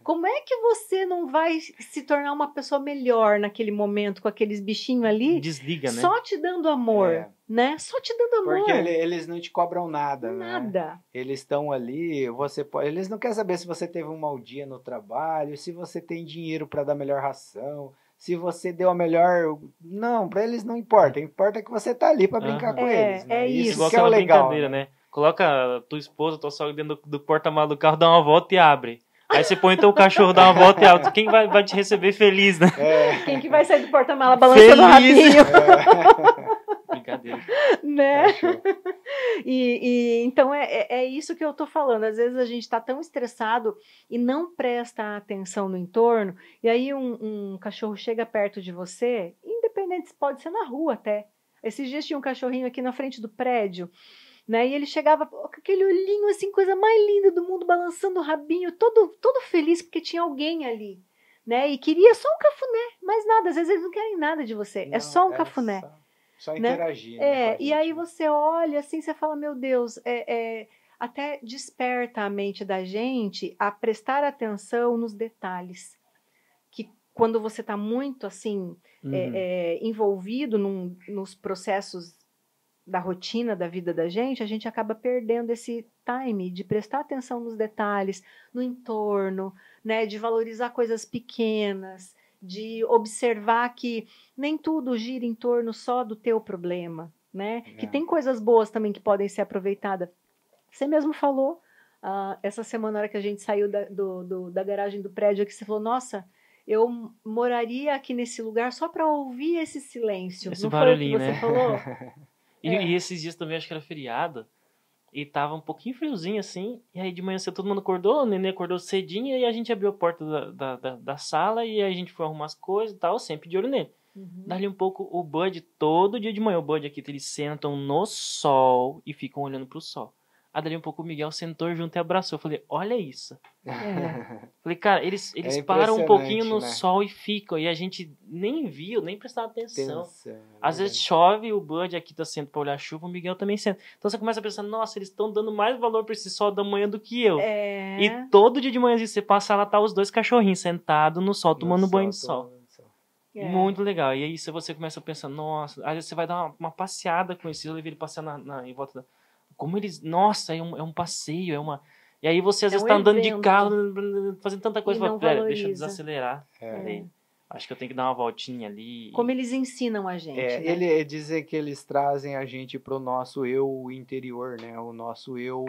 como é que você não vai se tornar uma pessoa melhor naquele momento, com aqueles bichinhos ali? Desliga, né? Só te dando amor, né? Só te dando amor. Porque eles não te cobram nada, Nada. Né? Eles estão ali, eles não querem saber se você teve um mau dia no trabalho, se você tem dinheiro para dar melhor ração, se você deu a melhor... Não, pra eles não importa. Importa que você tá ali pra brincar com eles. Né? Isso. Igual que é o legal, né? Coloca tua esposa, tua sogra dentro do porta-malas do carro, dá uma volta e abre. Aí você põe teu cachorro, dá uma volta e abre. Quem vai te receber feliz, né? Quem que vai sair do porta-mala balançando o rabinho? Brincadeira. Né? Então é isso que eu tô falando. Às vezes a gente tá tão estressado e não presta atenção no entorno, e aí um cachorro chega perto de você, independente, pode ser na rua até. Esses dias tinha um cachorrinho aqui na frente do prédio, né? E ele chegava com aquele olhinho assim, coisa mais linda do mundo, balançando o rabinho, todo feliz porque tinha alguém ali, né? E queria só um cafuné, mais nada. Às vezes eles não querem nada de você, é só um cafuné. Só interagir. Né? E aí você olha assim, você fala, meu Deus, até desperta a mente da gente a prestar atenção nos detalhes. Que quando você está muito assim, envolvido nos processos da rotina da vida da gente, a gente acaba perdendo esse time de prestar atenção nos detalhes, no entorno, né? De valorizar coisas pequenas, de observar que nem tudo gira em torno só do teu problema, né? Que tem coisas boas também que podem ser aproveitadas. Você mesmo falou, essa semana, na hora que a gente saiu da garagem do prédio, que você falou, nossa, eu moraria aqui nesse lugar só para ouvir esse silêncio. Esse não barulhinho, foi o que você né? falou? E esses dias também, acho que era feriado, E tava um pouquinho friozinho, assim. E aí de manhã cedo todo mundo acordou, o neném acordou cedinho. E aí a gente abriu a porta da sala. E aí a gente foi arrumar as coisas e tal, sempre de olho nele. Dali um pouco, o Bud, todo dia de manhã, o Bud aqui, eles sentam no sol e ficam olhando pro sol. Aí dali um pouco o Miguel sentou junto e abraçou. Eu falei, olha isso. Falei, cara, eles param um pouquinho no sol e ficam. E a gente nem viu, nem prestava atenção. Às vezes chove, o Bud aqui tá sentado pra olhar a chuva, o Miguel também senta. Então você começa a pensar, nossa, eles estão dando mais valor pra esse sol da manhã do que eu. E todo dia de manhã você passa lá, tá os dois cachorrinhos sentados no sol, tomando banho de sol. Muito legal. E aí você começa a pensar, nossa, às vezes você vai dar uma passeada com esse, eu levei ele passear em volta da... Como eles... Nossa, é um passeio, é uma... E aí você às vezes tá andando de carro, fazendo tanta coisa, fala, pera, deixa eu desacelerar. Acho que eu tenho que dar uma voltinha ali. Como eles ensinam a gente, né? Ele dizer que eles trazem a gente pro nosso eu interior, né? O nosso eu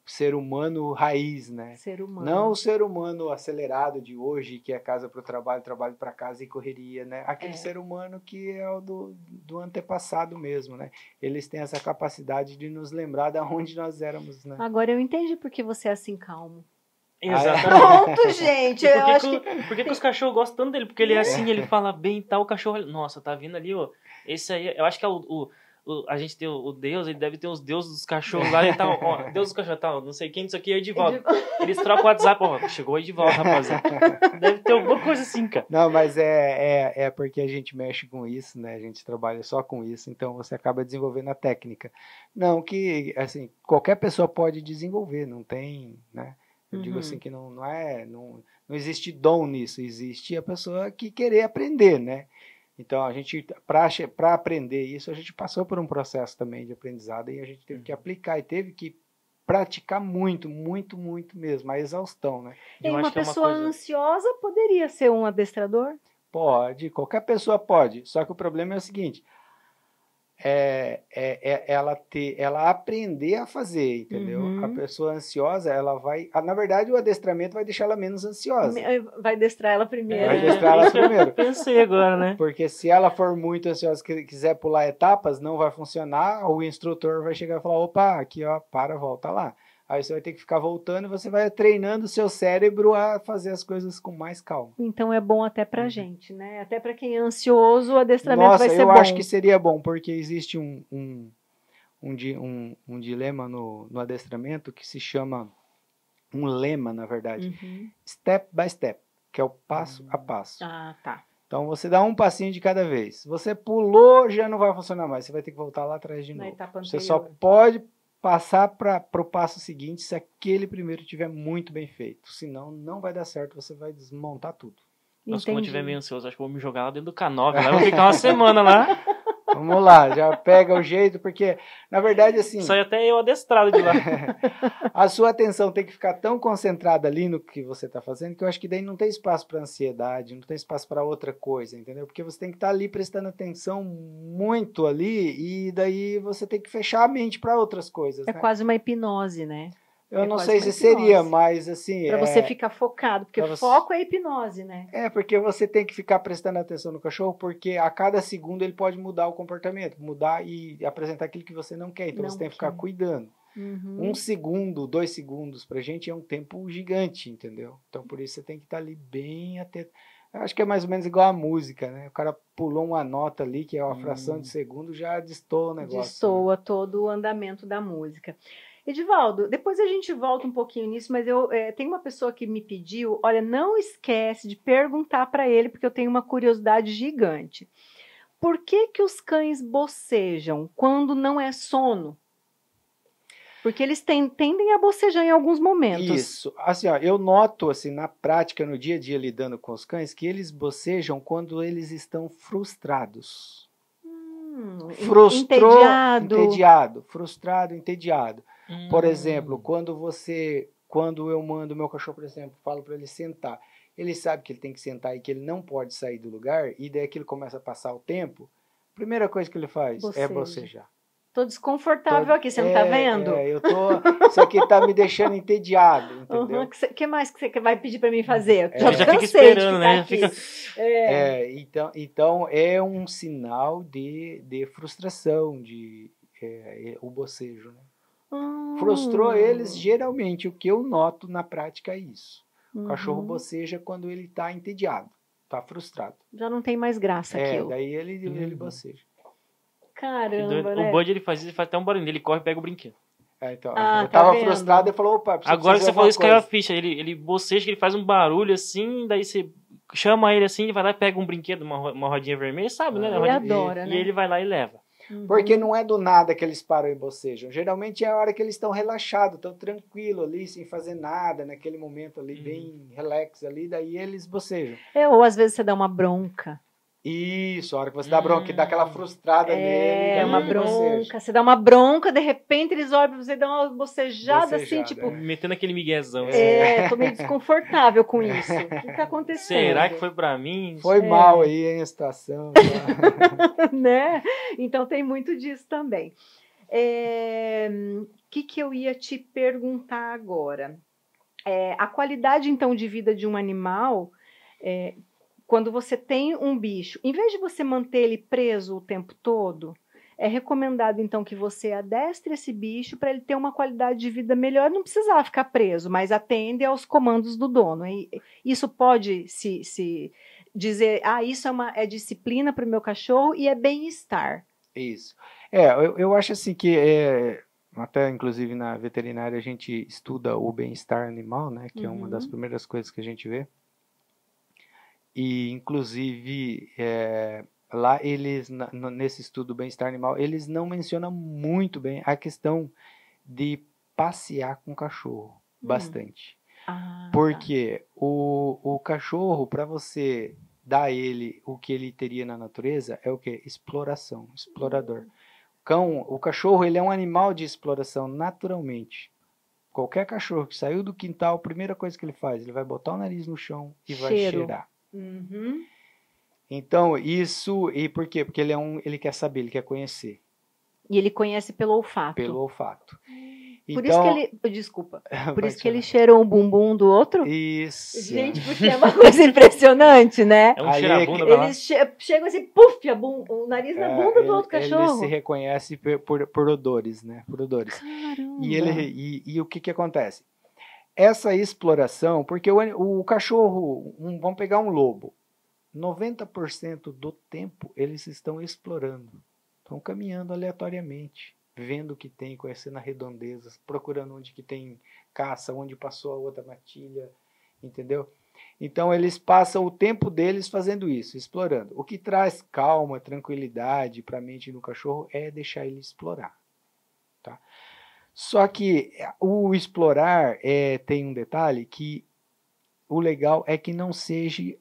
ser humano raiz, né? Ser humano. Não o ser humano acelerado de hoje, que é casa pro trabalho, trabalho para casa e correria, né? Aquele ser humano que é o do antepassado mesmo, né? Eles têm essa capacidade de nos lembrar de onde nós éramos, né? Agora eu entendi por que você é assim calmo. Exatamente. Pronto, gente. Por que os cachorros gostam tanto dele? Porque ele é assim, ele fala bem e tal, o cachorro... Nossa, tá vindo ali, ó. Esse aí, eu acho que é a gente tem o Deus, ele deve ter os deuses dos cachorros lá e tal. Ó, Deus dos cachorros, tal, não sei quem, isso aqui é Edivaldo. Eles trocam o WhatsApp, ó, chegou Edivaldo, rapaziada. Deve ter alguma coisa assim, cara. Não, mas é porque a gente mexe com isso, né? A gente trabalha só com isso, então você acaba desenvolvendo a técnica. Não que, assim, qualquer pessoa pode desenvolver, não tem, né? Eu digo assim que não existe dom nisso, existe a pessoa que querer aprender, né? Então a gente, para aprender isso, a gente passou por um processo também de aprendizado e a gente teve que aplicar e teve que praticar muito, muito, muito mesmo, a exaustão, né? E uma pessoa ansiosa poderia ser um adestrador? Pode, qualquer pessoa pode, só que o problema é o seguinte, ela aprender a fazer, entendeu? A pessoa ansiosa, ela vai... na verdade, o adestramento vai deixar ela menos ansiosa. Vai adestrar ela primeiro. Vai adestrar ela primeiro. Pensei agora, né? Porque se ela for muito ansiosa e quiser pular etapas, não vai funcionar, o instrutor vai chegar e falar, opa, aqui ó, volta lá. Aí você vai ter que ficar voltando e você vai treinando o seu cérebro a fazer as coisas com mais calma. Então é bom até pra gente, né? Até pra quem é ansioso, o adestramento vai ser bom. Nossa, eu acho que seria bom, porque existe um dilema no adestramento que se chama, um lema, na verdade, step by step, que é o passo a passo. Ah, tá. Então você dá um passinho de cada vez. Você pulou, já não vai funcionar mais, você vai ter que voltar lá atrás de novo. Você só pode passar para o passo seguinte se aquele primeiro estiver muito bem feito. Senão, não vai dar certo, você vai desmontar tudo. Nossa, como eu estiver meio ansioso, acho que vou me jogar lá dentro do K9, lá vou ficar uma semana lá. Vamos lá, já pega o jeito, porque, na verdade, assim... Sai até eu adestrado de lá. A sua atenção tem que ficar tão concentrada ali no que você está fazendo, que eu acho que daí não tem espaço para ansiedade, não tem espaço para outra coisa, entendeu? Porque você tem que estar ali prestando atenção muito ali, e daí você tem que fechar a mente para outras coisas, né? Quase uma hipnose, né? Eu não sei se seria, mas assim... Para você ficar focado, porque foco é hipnose, né? Porque você tem que ficar prestando atenção no cachorro, porque a cada segundo ele pode mudar o comportamento, mudar e apresentar aquilo que você não quer. Então você tem que ficar cuidando. 1 segundo, 2 segundos pra gente é um tempo gigante, entendeu? Então por isso você tem que estar ali bem atento. Eu acho que é mais ou menos igual a música, né? O cara pulou uma nota ali, que é uma fração de segundo, já destoa o negócio. Destoa, né? Todo o andamento da música. Edivaldo, depois a gente volta um pouquinho nisso, mas tem uma pessoa que me pediu, olha, não esquece de perguntar para ele, porque eu tenho uma curiosidade gigante. Por que os cães bocejam quando não é sono? Porque eles tendem a bocejar em alguns momentos. Isso. Assim, ó, eu noto assim, na prática, no dia a dia, lidando com os cães, que eles bocejam quando eles estão frustrados. Frustrado, entediado. Por exemplo, quando eu mando meu cachorro, por exemplo, falo para ele sentar, ele sabe que ele tem que sentar e que ele não pode sair do lugar, e daí que ele começa a passar o tempo, a primeira coisa que ele faz é bocejar. Tô desconfortável aqui, você não tá vendo? Isso aqui tá me deixando entediado, entendeu? O que mais que você vai pedir para mim fazer? Já fica esperando, né? Então é um sinal de frustração, o bocejo, né? Frustrou eles, geralmente, o que eu noto na prática é isso. O Uhum. cachorro boceja quando ele está entediado, está frustrado. Já não tem mais graça aquilo. Daí ele boceja. Caramba, né? O Bud, ele faz isso, ele faz até um barulho, ele corre e pega o brinquedo. Então, Ah, eu tá tava vendo? frustrado e falou, opa, preciso Agora que fazer você falou alguma isso, caiu a coisa. ficha. Ele boceja, ele faz um barulho assim, daí você chama ele assim, ele vai lá e pega um brinquedo, uma rodinha vermelha, sabe, né? Ele Rodinha- adora, E né? ele vai lá e leva. Uhum. Porque não é do nada que eles param e bocejam. Geralmente é a hora que eles estão relaxados, estão tranquilos ali, sem fazer nada, naquele momento ali, bem relax ali, daí eles bocejam. Ou às vezes você dá uma bronca. Isso, a hora que você dá bronca, que dá aquela frustrada nele. É, daí uma ele boceja. bronca. Você dá uma bronca, de repente eles olham pra você e dão uma bocejada assim, Bocejada, tipo... é. Metendo aquele miguezão. Tô meio desconfortável com isso. O que tá acontecendo? Será que foi pra mim? Foi mal aí, hein, a situação. Tá? Né? Então tem muito disso também. O que eu ia te perguntar agora? A qualidade, então, de vida de um animal, quando você tem um bicho, em vez de você manter ele preso o tempo todo, é recomendado, então, que você adestre esse bicho para ele ter uma qualidade de vida melhor, não precisar ficar preso, mas atende aos comandos do dono. E isso pode se dizer, isso é disciplina para o meu cachorro e é bem-estar. Isso. Eu acho assim que, até inclusive na veterinária a gente estuda o bem-estar animal, né, que é uma das primeiras coisas que a gente vê. E, inclusive, lá eles, nesse estudo do bem-estar animal, eles não mencionam muito bem a questão de passear com o cachorro, bastante. Porque o cachorro, para você dar a ele o que ele teria na natureza, é o quê? Exploração, explorador. O cachorro, ele é um animal de exploração naturalmente. Qualquer cachorro que saiu do quintal, a primeira coisa que ele faz, ele vai botar o nariz no chão e vai cheirar. Uhum. Então, isso, e por quê? Porque ele quer saber, ele quer conhecer. E ele conhece pelo olfato. Pelo olfato. Por Então, isso que ele... Desculpa. Por isso que ele cheirou o bumbum do outro? Isso. Gente, porque é uma coisa impressionante, né? É um Aí cheirabunda pra lá. Eles chegam assim, puf, o nariz na bunda do outro Ele cachorro. se reconhece por odores, né? Por odores. Caramba. E o que acontece? Essa exploração, porque o cachorro, vamos pegar um lobo, 90% do tempo eles estão explorando, estão caminhando aleatoriamente, vendo o que tem, conhecendo a redondeza, procurando onde que tem caça, onde passou a outra matilha, entendeu? Então eles passam o tempo deles fazendo isso, explorando. O que traz calma, tranquilidade para a mente do cachorro é deixar ele explorar, tá? Só que o explorar tem um detalhe que o legal é que não seja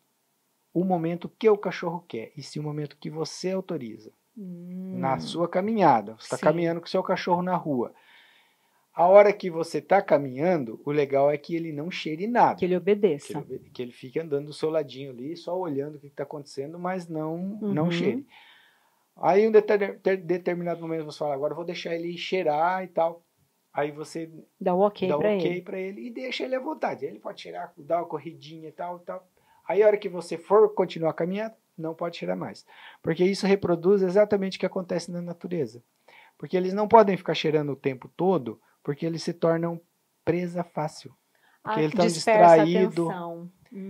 o momento que o cachorro quer, e sim o momento que você autoriza. Na sua caminhada. Você está caminhando com o seu cachorro na rua. A hora que você está caminhando, o legal é que ele não cheire nada. Que ele obedeça. Que ele fique andando do seu ladinho ali, só olhando o que está acontecendo, mas não cheire. Aí, em um determinado momento, você fala, agora eu vou deixar ele cheirar e tal. Aí você dá o ok para ele e deixa ele à vontade. Ele pode cheirar, dar uma corridinha e tal, tal. Aí a hora que você for continuar caminhando, não pode cheirar mais. Porque isso reproduz exatamente o que acontece na natureza. Porque eles não podem ficar cheirando o tempo todo, porque eles se tornam presa fácil. Porque eles estão distraídos.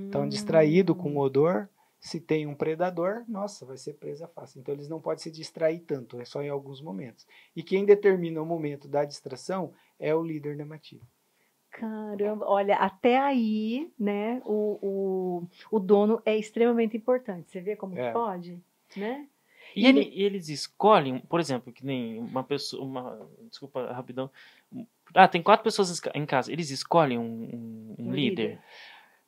Estão distraídos com o odor. Se tem um predador, nossa, vai ser presa fácil. Então eles não podem se distrair tanto, é só em alguns momentos. E quem determina o momento da distração é o líder da matilha. Caramba, olha, até aí, né, o dono é extremamente importante. Você vê como pode, né? E eles escolhem, por exemplo, que nem uma pessoa, desculpa, rapidão. Tem 4 pessoas em casa, eles escolhem um líder.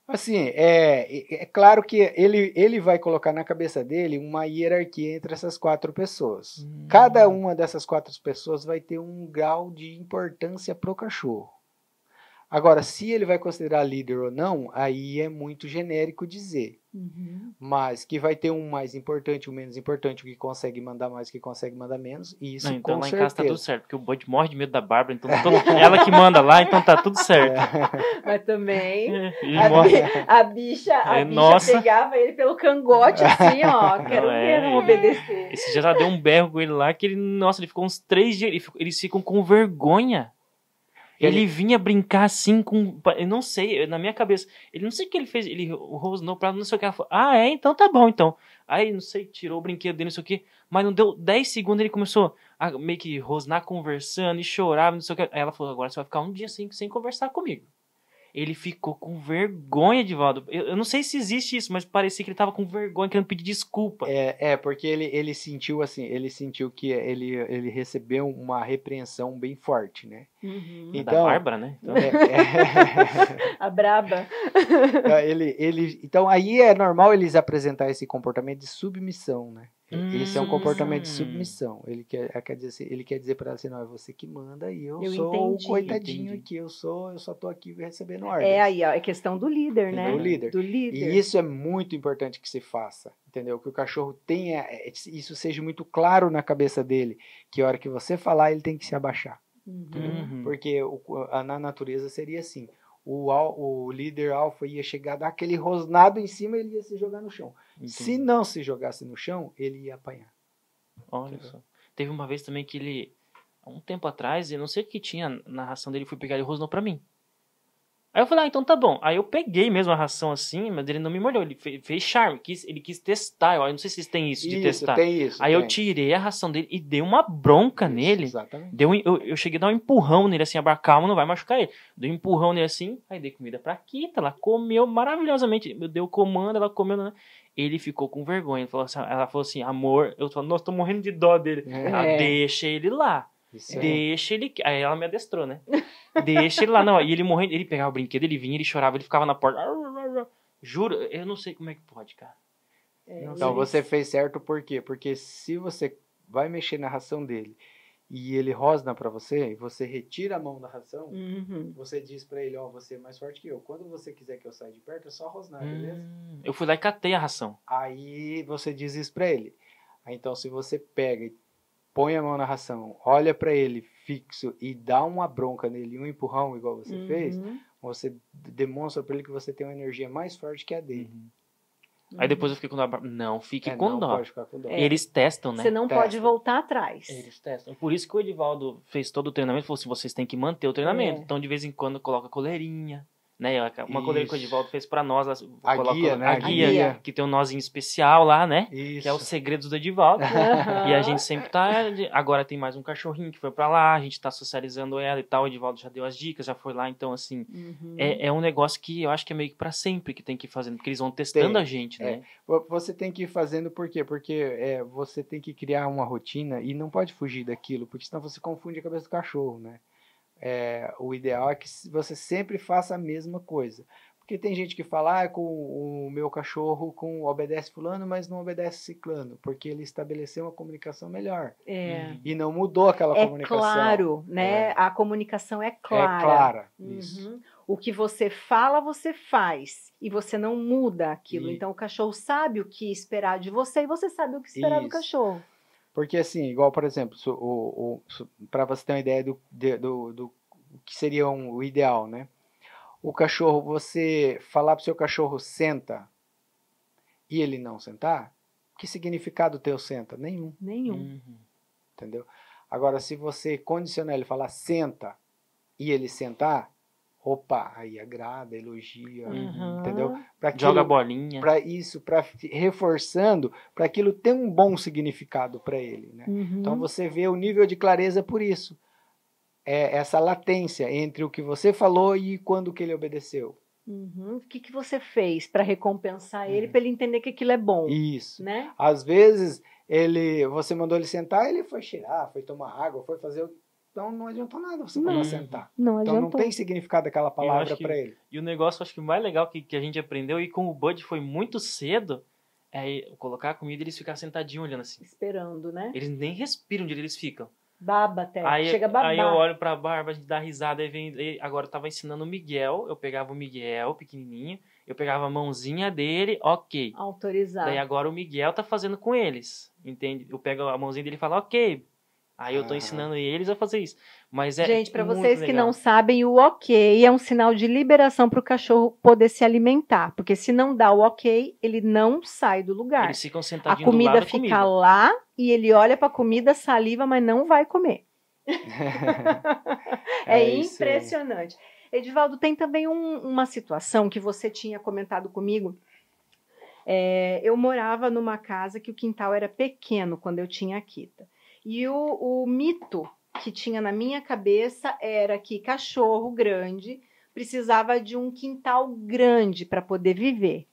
Assim, é claro que ele vai colocar na cabeça dele uma hierarquia entre essas 4 pessoas. Cada uma dessas 4 pessoas vai ter um grau de importância pro cachorro. Agora, se ele vai considerar líder ou não, aí é muito genérico dizer. Mas que vai ter um mais importante, um menos importante, o que consegue mandar mais, o que consegue mandar menos, e isso então com lá certeza. Em casa tá tudo certo, porque o Bud morre de medo da Bárbara, então ela que manda lá, então tá tudo certo. Mas também A bicha pegava ele pelo cangote assim, ó, quero ver não obedecer. Esse já deu um berro com ele lá, que ele ficou uns 3 dias, eles ficam com vergonha. Ele vinha brincar assim com... Eu não sei, na minha cabeça. Ele não sei o que ele fez. Ele rosnou pra não sei o que. Ela falou, então tá bom, então. Aí, não sei, tirou o brinquedo dele, não sei o que. Mas não deu 10 segundos, ele começou a meio que rosnar, conversando e chorava, não sei o que. Aí ela falou, agora você vai ficar um dia sem conversar comigo. Ele ficou com vergonha, Edivaldo. Eu não sei se existe isso, mas parecia que ele tava com vergonha, querendo pedir desculpa. Porque ele sentiu assim, ele sentiu que ele recebeu uma repreensão bem forte, né? Uhum. Então, da Bárbara, né? Então... A braba. Então aí é normal eles apresentar esse comportamento de submissão, né? Esse é um comportamento de submissão. Ele quer dizer para ela assim, não, é você que manda e eu sou o coitadinho aqui, eu só tô aqui recebendo ordens. Aí, ó, é questão do líder, né? Do líder. E isso é muito importante que se faça, entendeu? Que o cachorro tenha, isso seja muito claro na cabeça dele, que a hora que você falar, ele tem que se abaixar. Porque na natureza seria assim, o líder alfa ia chegar, dar aquele rosnado em cima, ele ia se jogar no chão. Se não se jogasse no chão, ele ia apanhar. Olha só. Teve uma vez também que ele, há um tempo atrás, eu não sei o que tinha na ração dele, fui pegar, ele rosnou pra mim. Aí eu falei, então tá bom. Aí eu peguei mesmo a ração assim, mas ele não me mordeu. Ele fez charme, ele quis testar. Eu não sei se vocês têm isso de testar. Tem isso. Aí eu tirei a ração dele e dei uma bronca nele. Exatamente. Eu cheguei a dar um empurrão nele assim, calma, não vai machucar ele. Dei um empurrão nele assim, aí dei comida pra Kita, ela comeu maravilhosamente. Eu dei o comando, ela comeu, né? Ele ficou com vergonha. Ela falou assim, amor, eu falei, nossa, tô morrendo de dó dele. Ela, deixa ele lá. Deixa ele... Aí ela me adestrou, né? Deixa ele lá. Não, e ele morrendo... Ele pegava o brinquedo, ele vinha, ele chorava, ele ficava na porta. Juro, eu não sei como é que pode, cara. Então, você fez certo por quê? Porque se você vai mexer na ração dele e ele rosna pra você, e você retira a mão da ração, você diz pra ele, você é mais forte que eu. Quando você quiser que eu saia de perto, é só rosnar, beleza? Eu fui lá e catei a ração. Aí você diz isso pra ele. Aí, então, se você pega e põe a mão na ração, olha pra ele fixo e dá uma bronca nele, um empurrão igual você fez, você demonstra pra ele que você tem uma energia mais forte que a dele. Aí depois eu fiquei com dó. Não, fique com dó. Pode ficar com dó. Eles testam, né? Você não pode voltar atrás. Eles testam. Por isso que o Edivaldo fez todo o treinamento, falou assim, vocês têm que manter o treinamento. Então, de vez em quando, coloca coleirinha. Né? Uma coleira que o Edivaldo fez pra nós. A guia, né? A guia, que tem um nozinho especial lá, né? Isso. Que é os segredos do Edivaldo. E a gente sempre tá... Agora tem mais um cachorrinho que foi pra lá, a gente tá socializando ela e tal. O Edivaldo já deu as dicas, já foi lá. Então, assim, é um negócio que eu acho que é meio que pra sempre que tem que ir fazendo. Porque eles vão testando a gente, né? Você tem que ir fazendo por quê? Porque você tem que criar uma rotina e não pode fugir daquilo, porque senão você confunde a cabeça do cachorro, né? O ideal é que você sempre faça a mesma coisa. Porque tem gente que fala, com o meu cachorro obedece fulano, mas não obedece ciclano, porque ele estabeleceu uma comunicação melhor. E não mudou aquela comunicação. É claro, né? A comunicação é clara. É clara, isso. O que você fala, você faz. E você não muda aquilo. Então, o cachorro sabe o que esperar de você e você sabe o que esperar do cachorro. Porque assim, igual, por exemplo, para você ter uma ideia do que seria o ideal, né? O cachorro, você falar pro seu cachorro senta e ele não sentar, que significado teu senta? Nenhum. Entendeu? Agora, se você condicionar ele falar senta e ele sentar, opa, aí agrada, elogia, entendeu? Joga bolinha. Para isso, reforçando, para aquilo ter um bom significado para ele, né? Então você vê o nível de clareza por isso. Essa latência entre o que você falou e quando que ele obedeceu. O que você fez para recompensar ele, para ele entender que aquilo é bom? Isso. Né? Às vezes, você mandou ele sentar, ele foi cheirar, foi tomar água, foi fazer... Então não adiantou nada você mandar sentar. Não adiantou. Então não tem significado aquela palavra para ele. E o negócio, acho que o mais legal que a gente aprendeu, e com o Bud foi muito cedo, colocar a comida e eles ficarem sentadinhos olhando assim. Esperando, né? Eles nem respiram onde eles ficam. Baba até, chega a babar. Aí eu olho pra Bárbara, a gente dá risada, agora eu tava ensinando o Miguel, eu pegava o Miguel, pequenininho, eu pegava a mãozinha dele, ok. Autorizado. Daí agora o Miguel tá fazendo com eles, entende? Eu pego a mãozinha dele e falo, ok. Aí eu tô ensinando eles a fazer isso. Mas gente, para vocês que não sabem, o ok é um sinal de liberação para o cachorro poder se alimentar. Porque se não dá o ok, ele não sai do lugar. Eles ficam sentadinhos do lado da comida. fica lá e ele olha para a comida, saliva, mas não vai comer. É impressionante. Edivaldo, tem também uma situação que você tinha comentado comigo. Eu morava numa casa que o quintal era pequeno quando eu tinha a Kita. E o mito que tinha na minha cabeça era que cachorro grande precisava de um quintal grande para poder viver.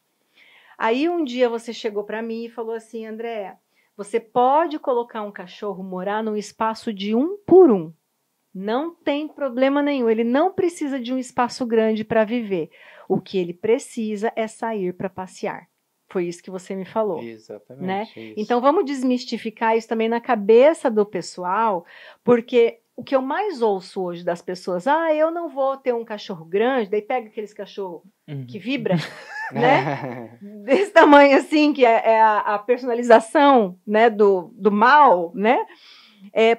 Aí um dia você chegou para mim e falou assim, Andréa, você pode colocar um cachorro morar num espaço de 1 por 1. Não tem problema nenhum, ele não precisa de um espaço grande para viver. O que ele precisa é sair para passear. Foi isso que você me falou. Exatamente. Né? Isso. Então vamos desmistificar isso também na cabeça do pessoal, porque o que eu mais ouço hoje das pessoas, eu não vou ter um cachorro grande, daí pega aqueles cachorros que vibra, né? Desse tamanho assim, que é a personalização, né, do mal, né?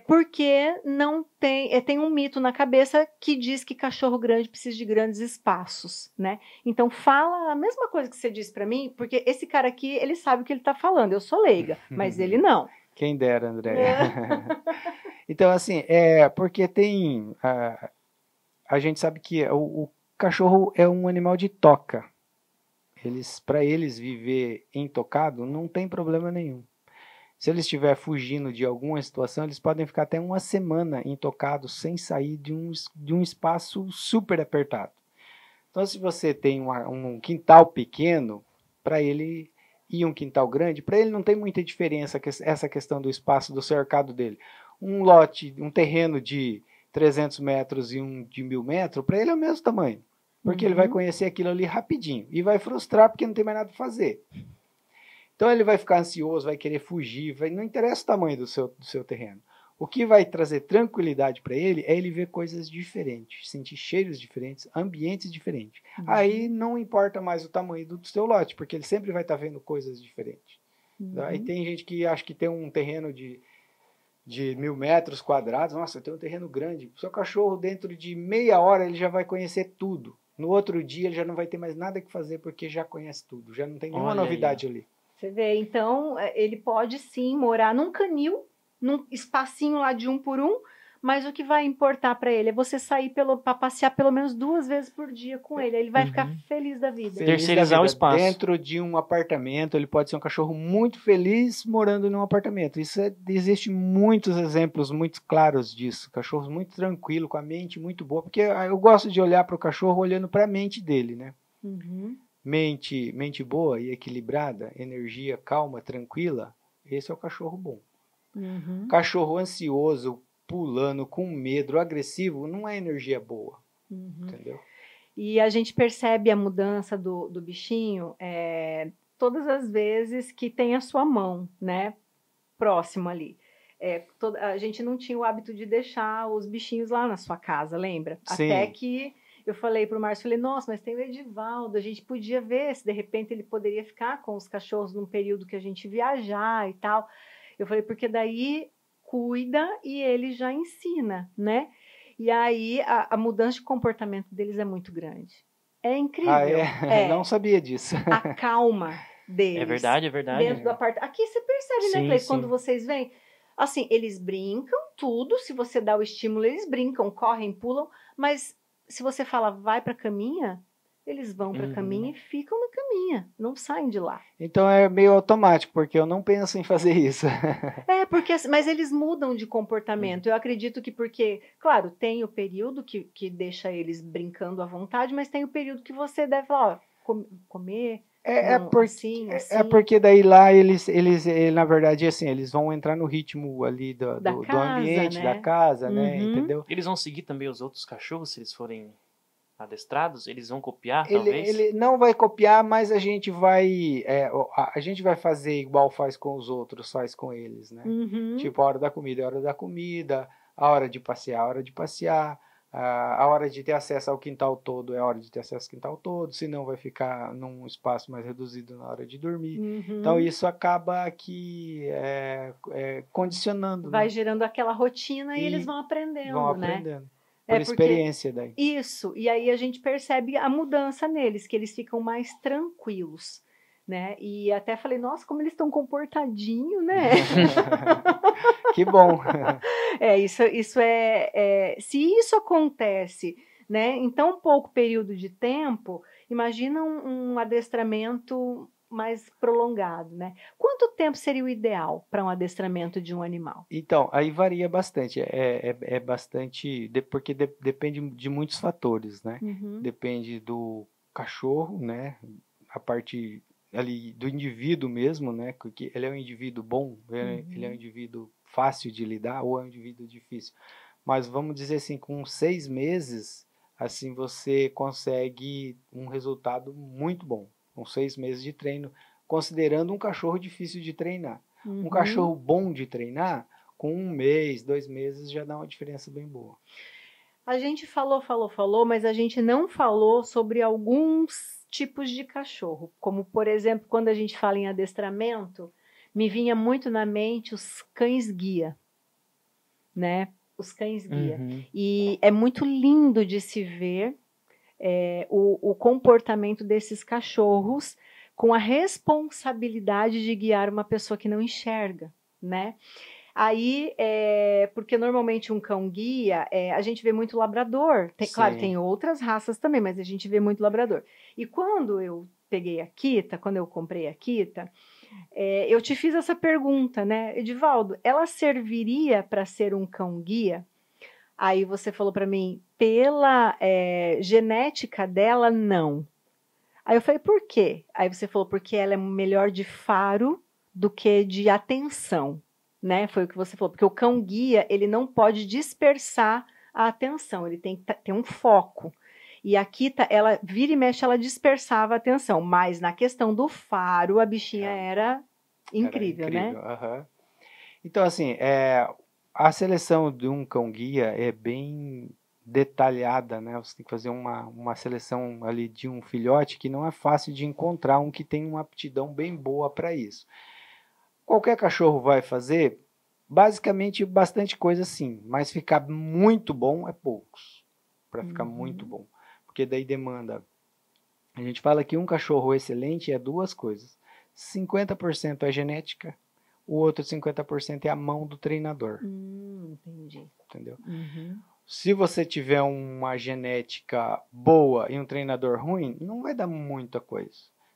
Porque não tem um mito na cabeça que diz que cachorro grande precisa de grandes espaços, né? Então fala a mesma coisa que você disse para mim, porque esse cara aqui, ele sabe o que ele tá falando. Eu sou leiga, mas ele não. Quem dera, André. Então, assim, porque tem... A gente sabe que o cachorro é um animal de toca. Para eles viver intocado, não tem problema nenhum. Se ele estiver fugindo de alguma situação, eles podem ficar até 1 semana intocados, sem sair de um espaço super apertado. Então, se você tem um quintal pequeno, para ele, e um quintal grande, para ele não tem muita diferença essa questão do espaço do cercado dele. Um lote, um terreno de 300 metros e um de 1.000 metros, para ele é o mesmo tamanho. Porque ele vai conhecer aquilo ali rapidinho. E vai frustrar porque não tem mais nada para fazer. Então ele vai ficar ansioso, vai querer fugir, não interessa o tamanho do seu terreno. O que vai trazer tranquilidade para ele é ele ver coisas diferentes, sentir cheiros diferentes, ambientes diferentes. Aí não importa mais o tamanho do seu lote, porque ele sempre vai estar vendo coisas diferentes. Aí tem gente que acha que tem um terreno de 1.000 metros quadrados, nossa, tem um terreno grande. O seu cachorro, dentro de meia hora, ele já vai conhecer tudo. No outro dia, ele já não vai ter mais nada que fazer, porque já conhece tudo, já não tem nenhuma novidade ali. Você vê, então, ele pode sim morar num canil, num espacinho lá de 1 por 1, mas o que vai importar para ele é você sair para passear pelo menos 2 vezes por dia com ele. Ele vai ficar feliz da vida. Terceirizar o espaço. Dentro de um apartamento, ele pode ser um cachorro muito feliz morando num apartamento. Existe muitos exemplos muito claros disso. Cachorros muito tranquilos, com a mente muito boa, porque eu gosto de olhar para o cachorro olhando para a mente dele, né? Mente boa e equilibrada, energia calma, tranquila, esse é o cachorro bom. Cachorro ansioso, pulando, com medo, agressivo, não é energia boa. Entendeu? E a gente percebe a mudança do bichinho todas as vezes que tem a sua mão, né, próximo ali. A gente não tinha o hábito de deixar os bichinhos lá na sua casa, lembra? Sim. Até que eu falei pro Márcio, falei, nossa, mas tem o Edivaldo, a gente podia ver se de repente ele poderia ficar com os cachorros num período que a gente viajar e tal. Eu falei, porque daí cuida e ele já ensina, né? E aí a mudança de comportamento deles é muito grande. É incrível. Não sabia disso. A calma deles. É verdade. Dentro do apartamento. Aqui você percebe, né, Cleiton, quando vocês vêm? Assim, eles brincam tudo, se você dá o estímulo, eles brincam, correm, pulam, mas se você fala, vai pra caminha, eles vão pra caminha e ficam na caminha, não saem de lá. Então é meio automático, porque eu não penso em fazer isso. Mas eles mudam de comportamento. Eu acredito que porque, claro, tem o período que deixa eles brincando à vontade, mas tem o período que você deve falar, comer... porque daí lá eles na verdade, assim, eles vão entrar no ritmo ali do ambiente, né? Da casa, né? Entendeu? Eles vão seguir também os outros cachorros, se eles forem adestrados? Eles vão copiar, talvez? Ele não vai copiar, mas a gente vai fazer igual faz com os outros, faz com eles, né? Tipo, a hora da comida é a hora da comida, a hora de passear é a hora de passear, a hora de ter acesso ao quintal todo é a hora de ter acesso ao quintal todo, senão vai ficar num espaço mais reduzido na hora de dormir. Então isso acaba que condicionando. Vai gerando aquela rotina e eles vão aprendendo, né? Por experiência daí. Isso, e aí a gente percebe a mudança neles, que eles ficam mais tranquilos, né? E até falei, nossa, como eles estão comportadinhos, né? Que bom. Se isso acontece, né, em tão pouco período de tempo, imagina um adestramento mais prolongado, né? Quanto tempo seria o ideal para um adestramento de um animal? Então, aí varia bastante. É bastante. Porque depende de muitos fatores, né? Uhum. Depende do cachorro, né? A parte ali do indivíduo mesmo, né? Porque ele é um indivíduo bom, ele é um indivíduo fácil de lidar ou é um indivíduo difícil. Mas vamos dizer assim, com 6 meses, assim você consegue um resultado muito bom. Com 6 meses de treino, considerando um cachorro difícil de treinar. Um cachorro bom de treinar, com 1 mês, 2 meses, já dá uma diferença bem boa. A gente falou, mas a gente não falou sobre alguns tipos de cachorro. Como, por exemplo, quando a gente fala em adestramento, me vinha muito na mente os cães-guia, né? Os cães-guia. E é muito lindo de se ver o comportamento desses cachorros com a responsabilidade de guiar uma pessoa que não enxerga, né? Aí, porque normalmente um cão-guia, a gente vê muito labrador. Claro, tem outras raças também, mas a gente vê muito labrador. E quando eu peguei a Kita, quando eu comprei a Kita, eu te fiz essa pergunta, né? Edivaldo, ela serviria para ser um cão-guia? Aí você falou para mim, pela genética dela, não. Aí eu falei, por quê? Aí você falou, porque ela é melhor de faro do que de atenção, né? Foi o que você falou, porque o cão-guia, ele não pode dispersar a atenção, ele tem que ter um foco. E a Kita, ela vira e mexe, ela dispersava a atenção, mas na questão do faro, a bichinha era incrível, né? Então, assim, a seleção de um cão-guia é bem detalhada, né? Você tem que fazer uma seleção ali de um filhote que não é fácil de encontrar um que tem uma aptidão bem boa para isso. Qualquer cachorro vai fazer, basicamente, bastante coisa sim, mas ficar muito bom é poucos, para ficar muito bom, porque daí demanda. A gente fala que um cachorro excelente é 2 coisas, 50% é genética, o outro 50% é a mão do treinador. Entendi. Entendeu? Se você tiver uma genética boa e um treinador ruim, não vai dar muita coisa.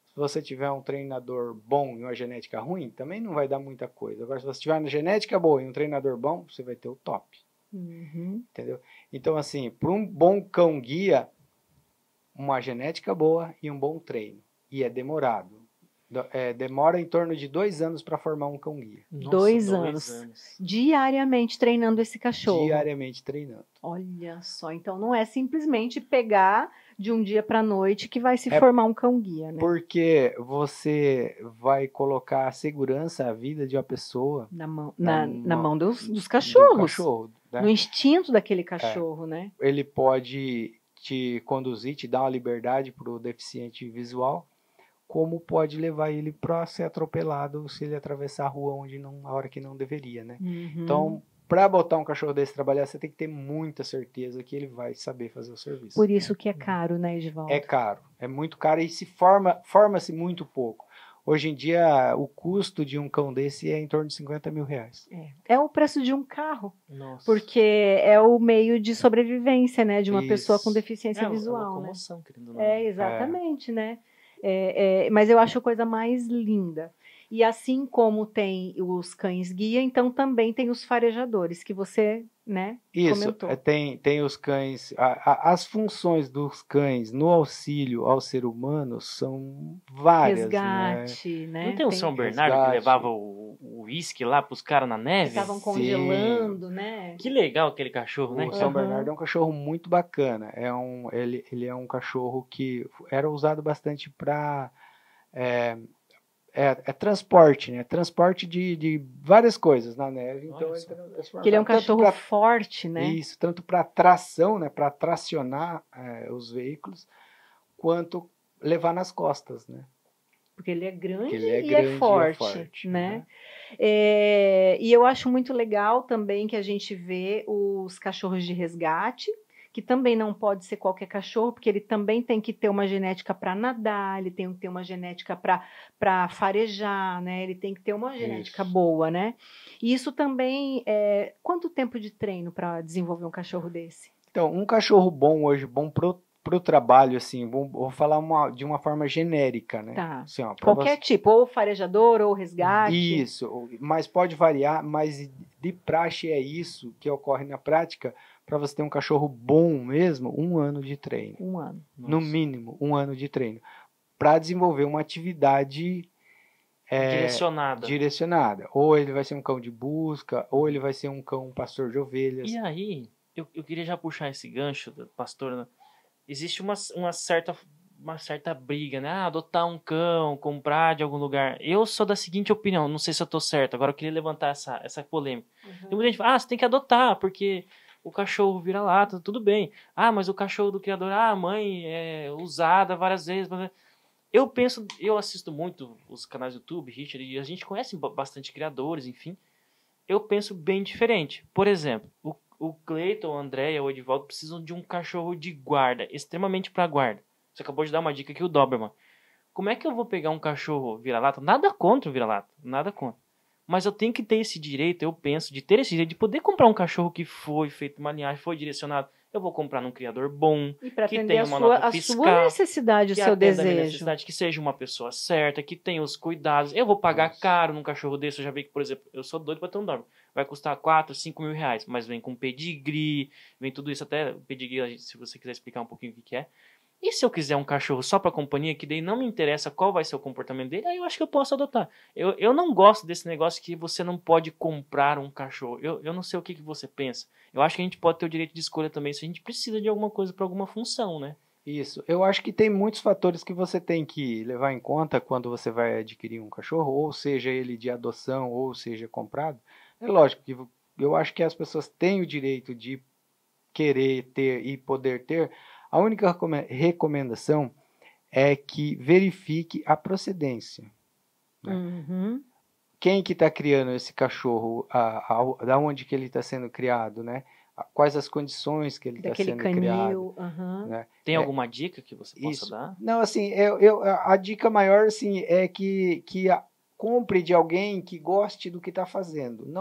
Se você tiver um treinador bom e uma genética ruim, também não vai dar muita coisa. Agora, se você tiver uma genética boa e um treinador bom, você vai ter o top. Entendeu? Então, assim, para um bom cão-guia, uma genética boa e um bom treino. E é demorado. Demora em torno de 2 anos para formar um cão-guia. 2 anos. Diariamente treinando esse cachorro. Diariamente treinando. Olha só, então não é simplesmente pegar de um dia para a noite que vai se formar um cão-guia, né? Porque você vai colocar a segurança, a vida de uma pessoa na mão dos cachorros. Do cachorro, né? No instinto daquele cachorro, né? Ele pode te conduzir, te dar uma liberdade para o deficiente visual, como pode levar ele para ser atropelado se ele atravessar a rua a hora que não deveria, né? Então, para botar um cachorro desse trabalhar, você tem que ter muita certeza que ele vai saber fazer o serviço. Por isso que é caro, né, Edivaldo? É caro, é muito caro e forma-se muito pouco. Hoje em dia, o custo de um cão desse é em torno de 50 mil reais. É o preço de um carro. Nossa. Porque é o meio de sobrevivência, né, de uma pessoa com deficiência visual, a locomoção, né? Querendo ou não. Exatamente, né? Mas eu acho a coisa mais linda. E assim como tem os cães-guia, então também tem os farejadores, que você, né, comentou. Tem os cães. As funções dos cães no auxílio ao ser humano são várias. Resgate, né? Não tem o São Bernardo que levava o uísque lá pros caras na neve? Que estavam congelando, né? Que legal aquele cachorro, né? O São Bernardo é um cachorro muito bacana. Ele é um cachorro que era usado bastante para transporte, né? Transporte de várias coisas na neve. Então ele é um cachorro forte, né? Isso, tanto para tração, né? Para tracionar os veículos, quanto levar nas costas, né? Porque ele é grande, e é forte, né? E eu acho muito legal também que a gente vê os cachorros de resgate, que também não pode ser qualquer cachorro, porque ele também tem que ter uma genética para nadar, ele tem que ter uma genética para farejar, né? Ele tem que ter uma genética boa, né? E isso também, quanto tempo de treino para desenvolver um cachorro desse? Então, um cachorro bom hoje, bom pro trabalho, assim, vou falar de uma forma genérica, né? Tá. Assim, ó, qualquer tipo, ou farejador, ou resgate. Isso, mas pode variar, mas de praxe é isso que ocorre na prática. Para você ter um cachorro bom mesmo, 1 ano de treino. 1 ano. No mínimo, 1 ano de treino. Para desenvolver uma atividade direcionada. Ou ele vai ser um cão de busca, ou ele vai ser um cão pastor de ovelhas. E aí, eu queria já puxar esse gancho, pastor, né? Existe uma certa briga, né? Adotar um cão, comprar de algum lugar. Eu sou da seguinte opinião, não sei se eu tô certo, agora eu queria levantar essa polêmica. Tem muita gente que fala, você tem que adotar, porque o cachorro vira lata, tudo bem. Mas o cachorro do criador, a mãe é usada várias vezes. Eu assisto muito os canais do YouTube, Richard, e a gente conhece bastante criadores, enfim. Eu penso bem diferente. Por exemplo, o Cleiton, a Andréia, o Edivaldo precisam de um cachorro de guarda, extremamente para guarda. Você acabou de dar uma dica aqui, o Doberman. Como é que eu vou pegar um cachorro vira-lata? Nada contra o vira-lata, nada contra. Mas eu tenho que ter esse direito, eu penso, de ter esse direito de poder comprar um cachorro que foi feito uma linhagem, foi direcionado. Eu vou comprar num criador bom, que tenha uma nota fiscal, a sua necessidade, o seu desejo. Minha necessidade, que seja uma pessoa certa, que tenha os cuidados. Eu vou pagar caro num cachorro desse. Eu já vi que, por exemplo, eu sou doido para ter um Doberman. Vai custar 4, 5 mil reais, mas vem com pedigree, vem tudo isso, até pedigree, se você quiser explicar um pouquinho o que é. E se eu quiser um cachorro só para companhia, que daí não me interessa qual vai ser o comportamento dele, aí eu acho que eu posso adotar. Eu não gosto desse negócio que você não pode comprar um cachorro. Eu não sei o que você pensa. Eu acho que a gente pode ter o direito de escolha também se a gente precisa de alguma coisa para alguma função, né? Isso. Eu acho que tem muitos fatores que você tem que levar em conta quando você vai adquirir um cachorro, ou seja ele de adoção, ou seja comprado. É lógico que eu acho que as pessoas têm o direito de querer ter e poder ter. A única recomendação é que verifique a procedência. Né? Uhum. Quem que está criando esse cachorro, da onde que ele está sendo criado, né? Quais as condições que ele está sendo criado. Né? Tem alguma dica que você possa dar? Não, assim, a dica maior assim, é que compre de alguém que goste do que está fazendo,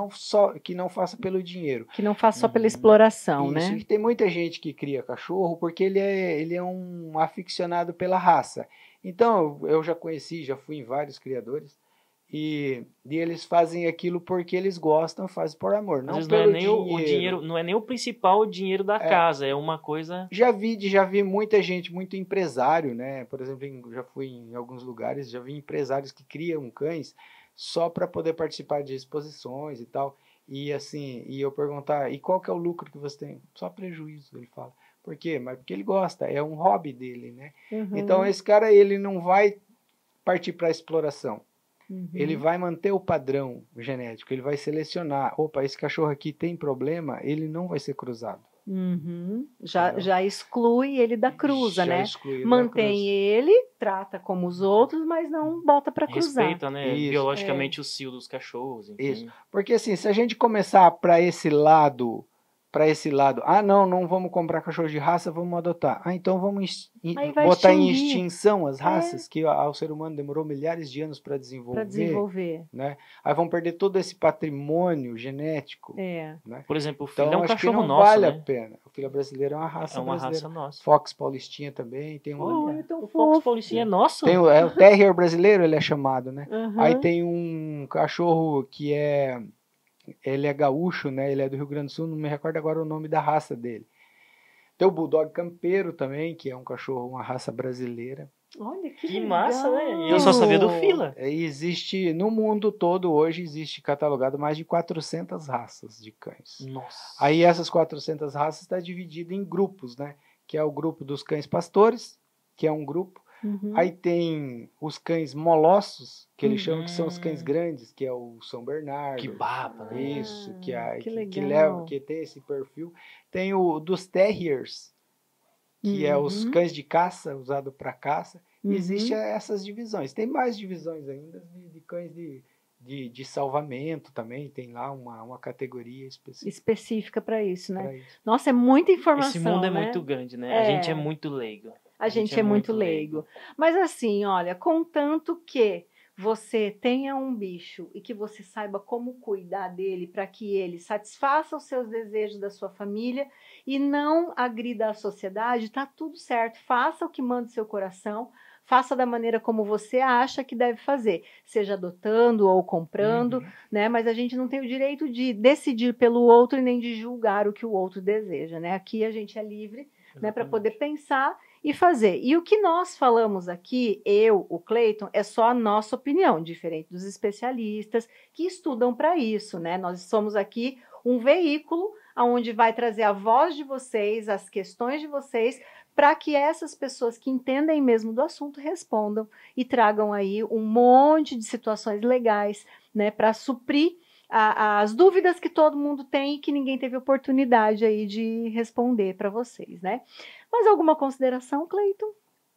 que não faça pelo dinheiro. Que não faça só pela exploração, Isso. né? E tem muita gente que cria cachorro porque ele é um aficionado pela raça. Então, eu já fui em vários criadores, e eles fazem aquilo porque eles gostam, fazem por amor, não pelo não é nem dinheiro. o dinheiro. Não é nem o principal dinheiro da casa, é uma coisa... Já vi muita gente, muito empresário, né? Por exemplo, já fui em alguns lugares, já vi empresários que criam cães só para poder participar de exposições e tal. E assim, eu perguntar, e qual que é o lucro que você tem? Só prejuízo, ele fala. Por quê? Mas porque ele gosta, é um hobby dele, né? Uhum. Então esse cara, ele não vai partir para a exploração. Uhum. Ele vai manter o padrão genético, ele vai selecionar. Opa, esse cachorro aqui tem problema, ele não vai ser cruzado. Uhum. Já exclui ele da cruza, né? Mantém ele, trata como os outros, mas não bota para cruzar. Respeita, né? Isso. Biologicamente o cio dos cachorros. Enfim. Isso. Porque assim, se a gente começar para esse lado, não vamos comprar cachorro de raça, vamos adotar. Então vamos botar em extinção as raças que o ser humano demorou milhares de anos para desenvolver. Né? Aí vamos perder todo esse patrimônio genético. Né? Por exemplo, o filho é um acho cachorro que não nosso, vale né? a pena. O filho brasileiro é uma raça brasileira. Raça nossa. Fox Paulistinha também. Tem o Fox Paulistinha é nosso? Tem o Terrier brasileiro, ele é chamado, né? Aí tem um cachorro que ele é gaúcho, né? Ele é do Rio Grande do Sul, não me recordo agora o nome da raça dele. Tem o Bulldog Campeiro também, que é um cachorro, uma raça brasileira. Olha que massa, né? Eu só sabia do fila. Existe, no mundo todo hoje, existe catalogado mais de 400 raças de cães. Nossa. Aí essas 400 raças está dividida em grupos, né? Que é o grupo dos cães pastores, que é um grupo. Aí tem os cães molossos, que eles chamam que são os cães grandes, que é o São Bernardo. Que baba, né? Isso, legal. que tem esse perfil. Tem o dos terriers, que é os cães de caça, usado para caça. Existem essas divisões. Tem mais divisões ainda de cães de de salvamento também, tem lá uma categoria específica para isso, né? Nossa, é muita informação, esse mundo é né? muito grande, né? A gente é muito leigo. A gente é muito leigo. Mas assim, olha, contanto que você tenha um bicho e que você saiba como cuidar dele para que ele satisfaça os seus desejos da sua família e não agrida a sociedade, tá tudo certo. Faça o que manda o seu coração, faça da maneira como você acha que deve fazer, seja adotando ou comprando, né? Mas a gente não tem o direito de decidir pelo outro e nem de julgar o que o outro deseja, né? Aqui a gente é livre, né, para poder pensar e fazer. E o que nós falamos aqui, eu, o Cleiton, é só a nossa opinião, diferente dos especialistas que estudam para isso, né? Nós somos aqui um veículo onde vai trazer a voz de vocês, as questões de vocês, para que essas pessoas que entendem mesmo do assunto respondam e tragam aí um monte de situações legais, né, para suprir as dúvidas que todo mundo tem e que ninguém teve oportunidade aí de responder para vocês, né? Mais alguma consideração, Cleiton?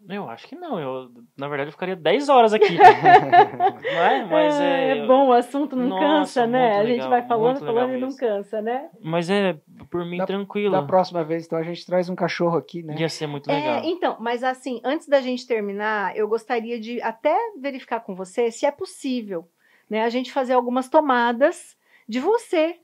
Eu acho que não. Na verdade, eu ficaria 10 horas aqui. Não é? Mas é bom, o assunto não cansa, né? A gente vai falando e não cansa, né? Mas por mim, tranquilo. Da próxima vez, então, a gente traz um cachorro aqui, né? Ia ser muito legal. Então, mas assim, antes da gente terminar, eu gostaria de até verificar com você se é possível, né, a gente fazer algumas tomadas de você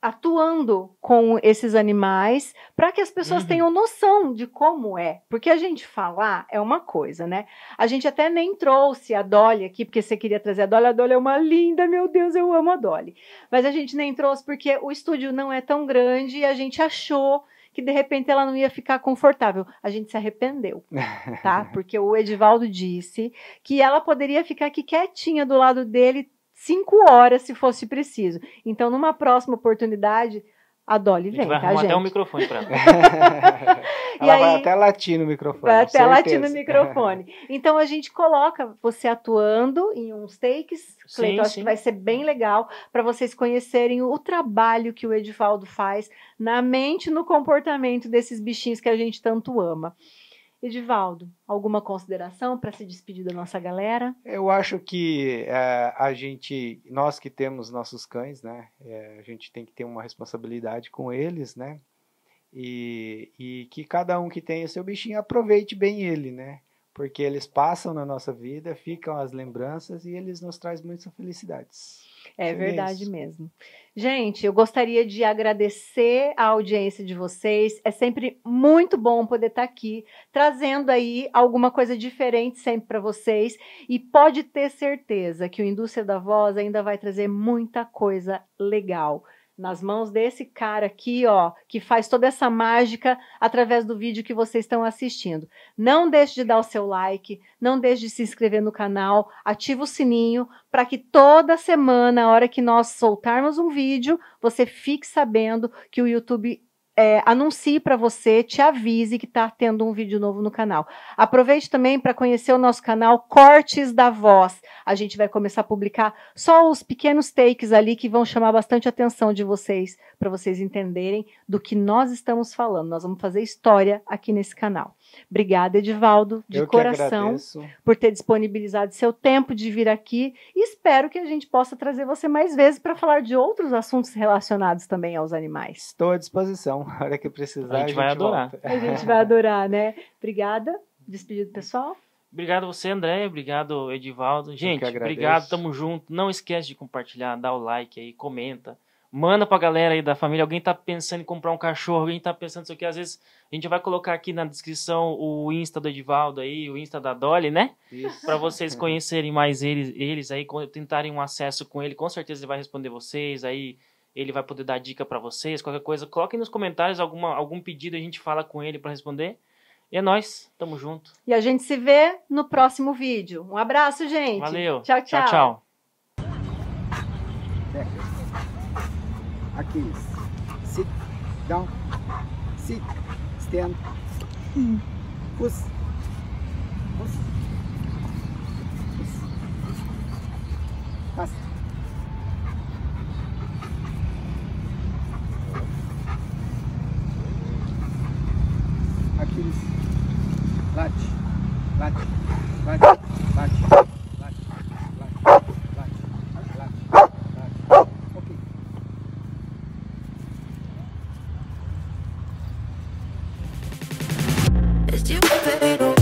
atuando com esses animais para que as pessoas tenham noção de como é. Porque a gente falar é uma coisa, né? A gente até nem trouxe a Dolly aqui, porque você queria trazer a Dolly. A Dolly é uma linda, meu Deus, eu amo a Dolly. Mas a gente nem trouxe porque o estúdio não é tão grande e a gente achou que de repente ela não ia ficar confortável. A gente se arrependeu, tá? Porque o Edivaldo disse que ela poderia ficar aqui quietinha do lado dele 5 horas, se fosse preciso. Então, numa próxima oportunidade, a Dolly vem, vai arrumar até um microfone para ela. Ela vai até latir no microfone. Vai até latir no microfone. Então, a gente coloca você atuando em uns takes. Cleiton, acho que vai ser bem legal para vocês conhecerem o trabalho que o Edivaldo faz na mente e no comportamento desses bichinhos que a gente tanto ama. Edivaldo, alguma consideração para se despedir da nossa galera? Eu acho que nós que temos nossos cães, né, a gente tem que ter uma responsabilidade com eles, né, e que cada um que tenha seu bichinho aproveite bem ele, né, porque eles passam na nossa vida, ficam as lembranças e eles nos trazem muitas felicidades. É verdade mesmo. Gente, eu gostaria de agradecer a audiência de vocês. É sempre muito bom poder estar aqui, trazendo aí alguma coisa diferente sempre para vocês. E pode ter certeza que o Indústria da Voz ainda vai trazer muita coisa legal nas mãos desse cara aqui, ó, que faz toda essa mágica através do vídeo que vocês estão assistindo. Não deixe de dar o seu like, não deixe de se inscrever no canal, ativa o sininho para que toda semana, a hora que nós soltarmos um vídeo, você fique sabendo que o YouTube anuncie para você, te avise que está tendo um vídeo novo no canal. Aproveite também para conhecer o nosso canal Cortes da Voz. A gente vai começar a publicar só os pequenos takes ali que vão chamar bastante a atenção de vocês, para vocês entenderem do que nós estamos falando. Nós vamos fazer história aqui nesse canal. Obrigada, Edivaldo, de coração, por ter disponibilizado seu tempo de vir aqui. E espero que a gente possa trazer você mais vezes para falar de outros assuntos relacionados também aos animais. Estou à disposição. A hora que precisar, a gente vai adorar. Volta. A gente vai adorar, né? Obrigada. Despedido, pessoal. Obrigado você, André. Obrigado, Edivaldo. Gente, obrigado. Tamo junto. Não esquece de compartilhar, dá o like aí, comenta. Manda pra galera aí da família. Alguém tá pensando em comprar um cachorro, alguém tá pensando isso aqui. Às vezes a gente vai colocar aqui na descrição o Insta do Edivaldo aí, o Insta da Dolly, né? Isso. Pra vocês conhecerem mais eles aí, tentarem um acesso com ele. Com certeza ele vai responder vocês aí. Ele vai poder dar dica pra vocês, qualquer coisa. Coloquem nos comentários algum pedido, a gente fala com ele pra responder. E é nóis, tamo junto. E a gente se vê no próximo vídeo. Um abraço, gente. Valeu. Tchau, tchau. Tchau, tchau. Aqui. Sit. Down. Sit. Stand. Push. Push. Push. Pass. Aquiles. Late. Late. Late. Late. Late. Late. Late. Late. It's you, baby.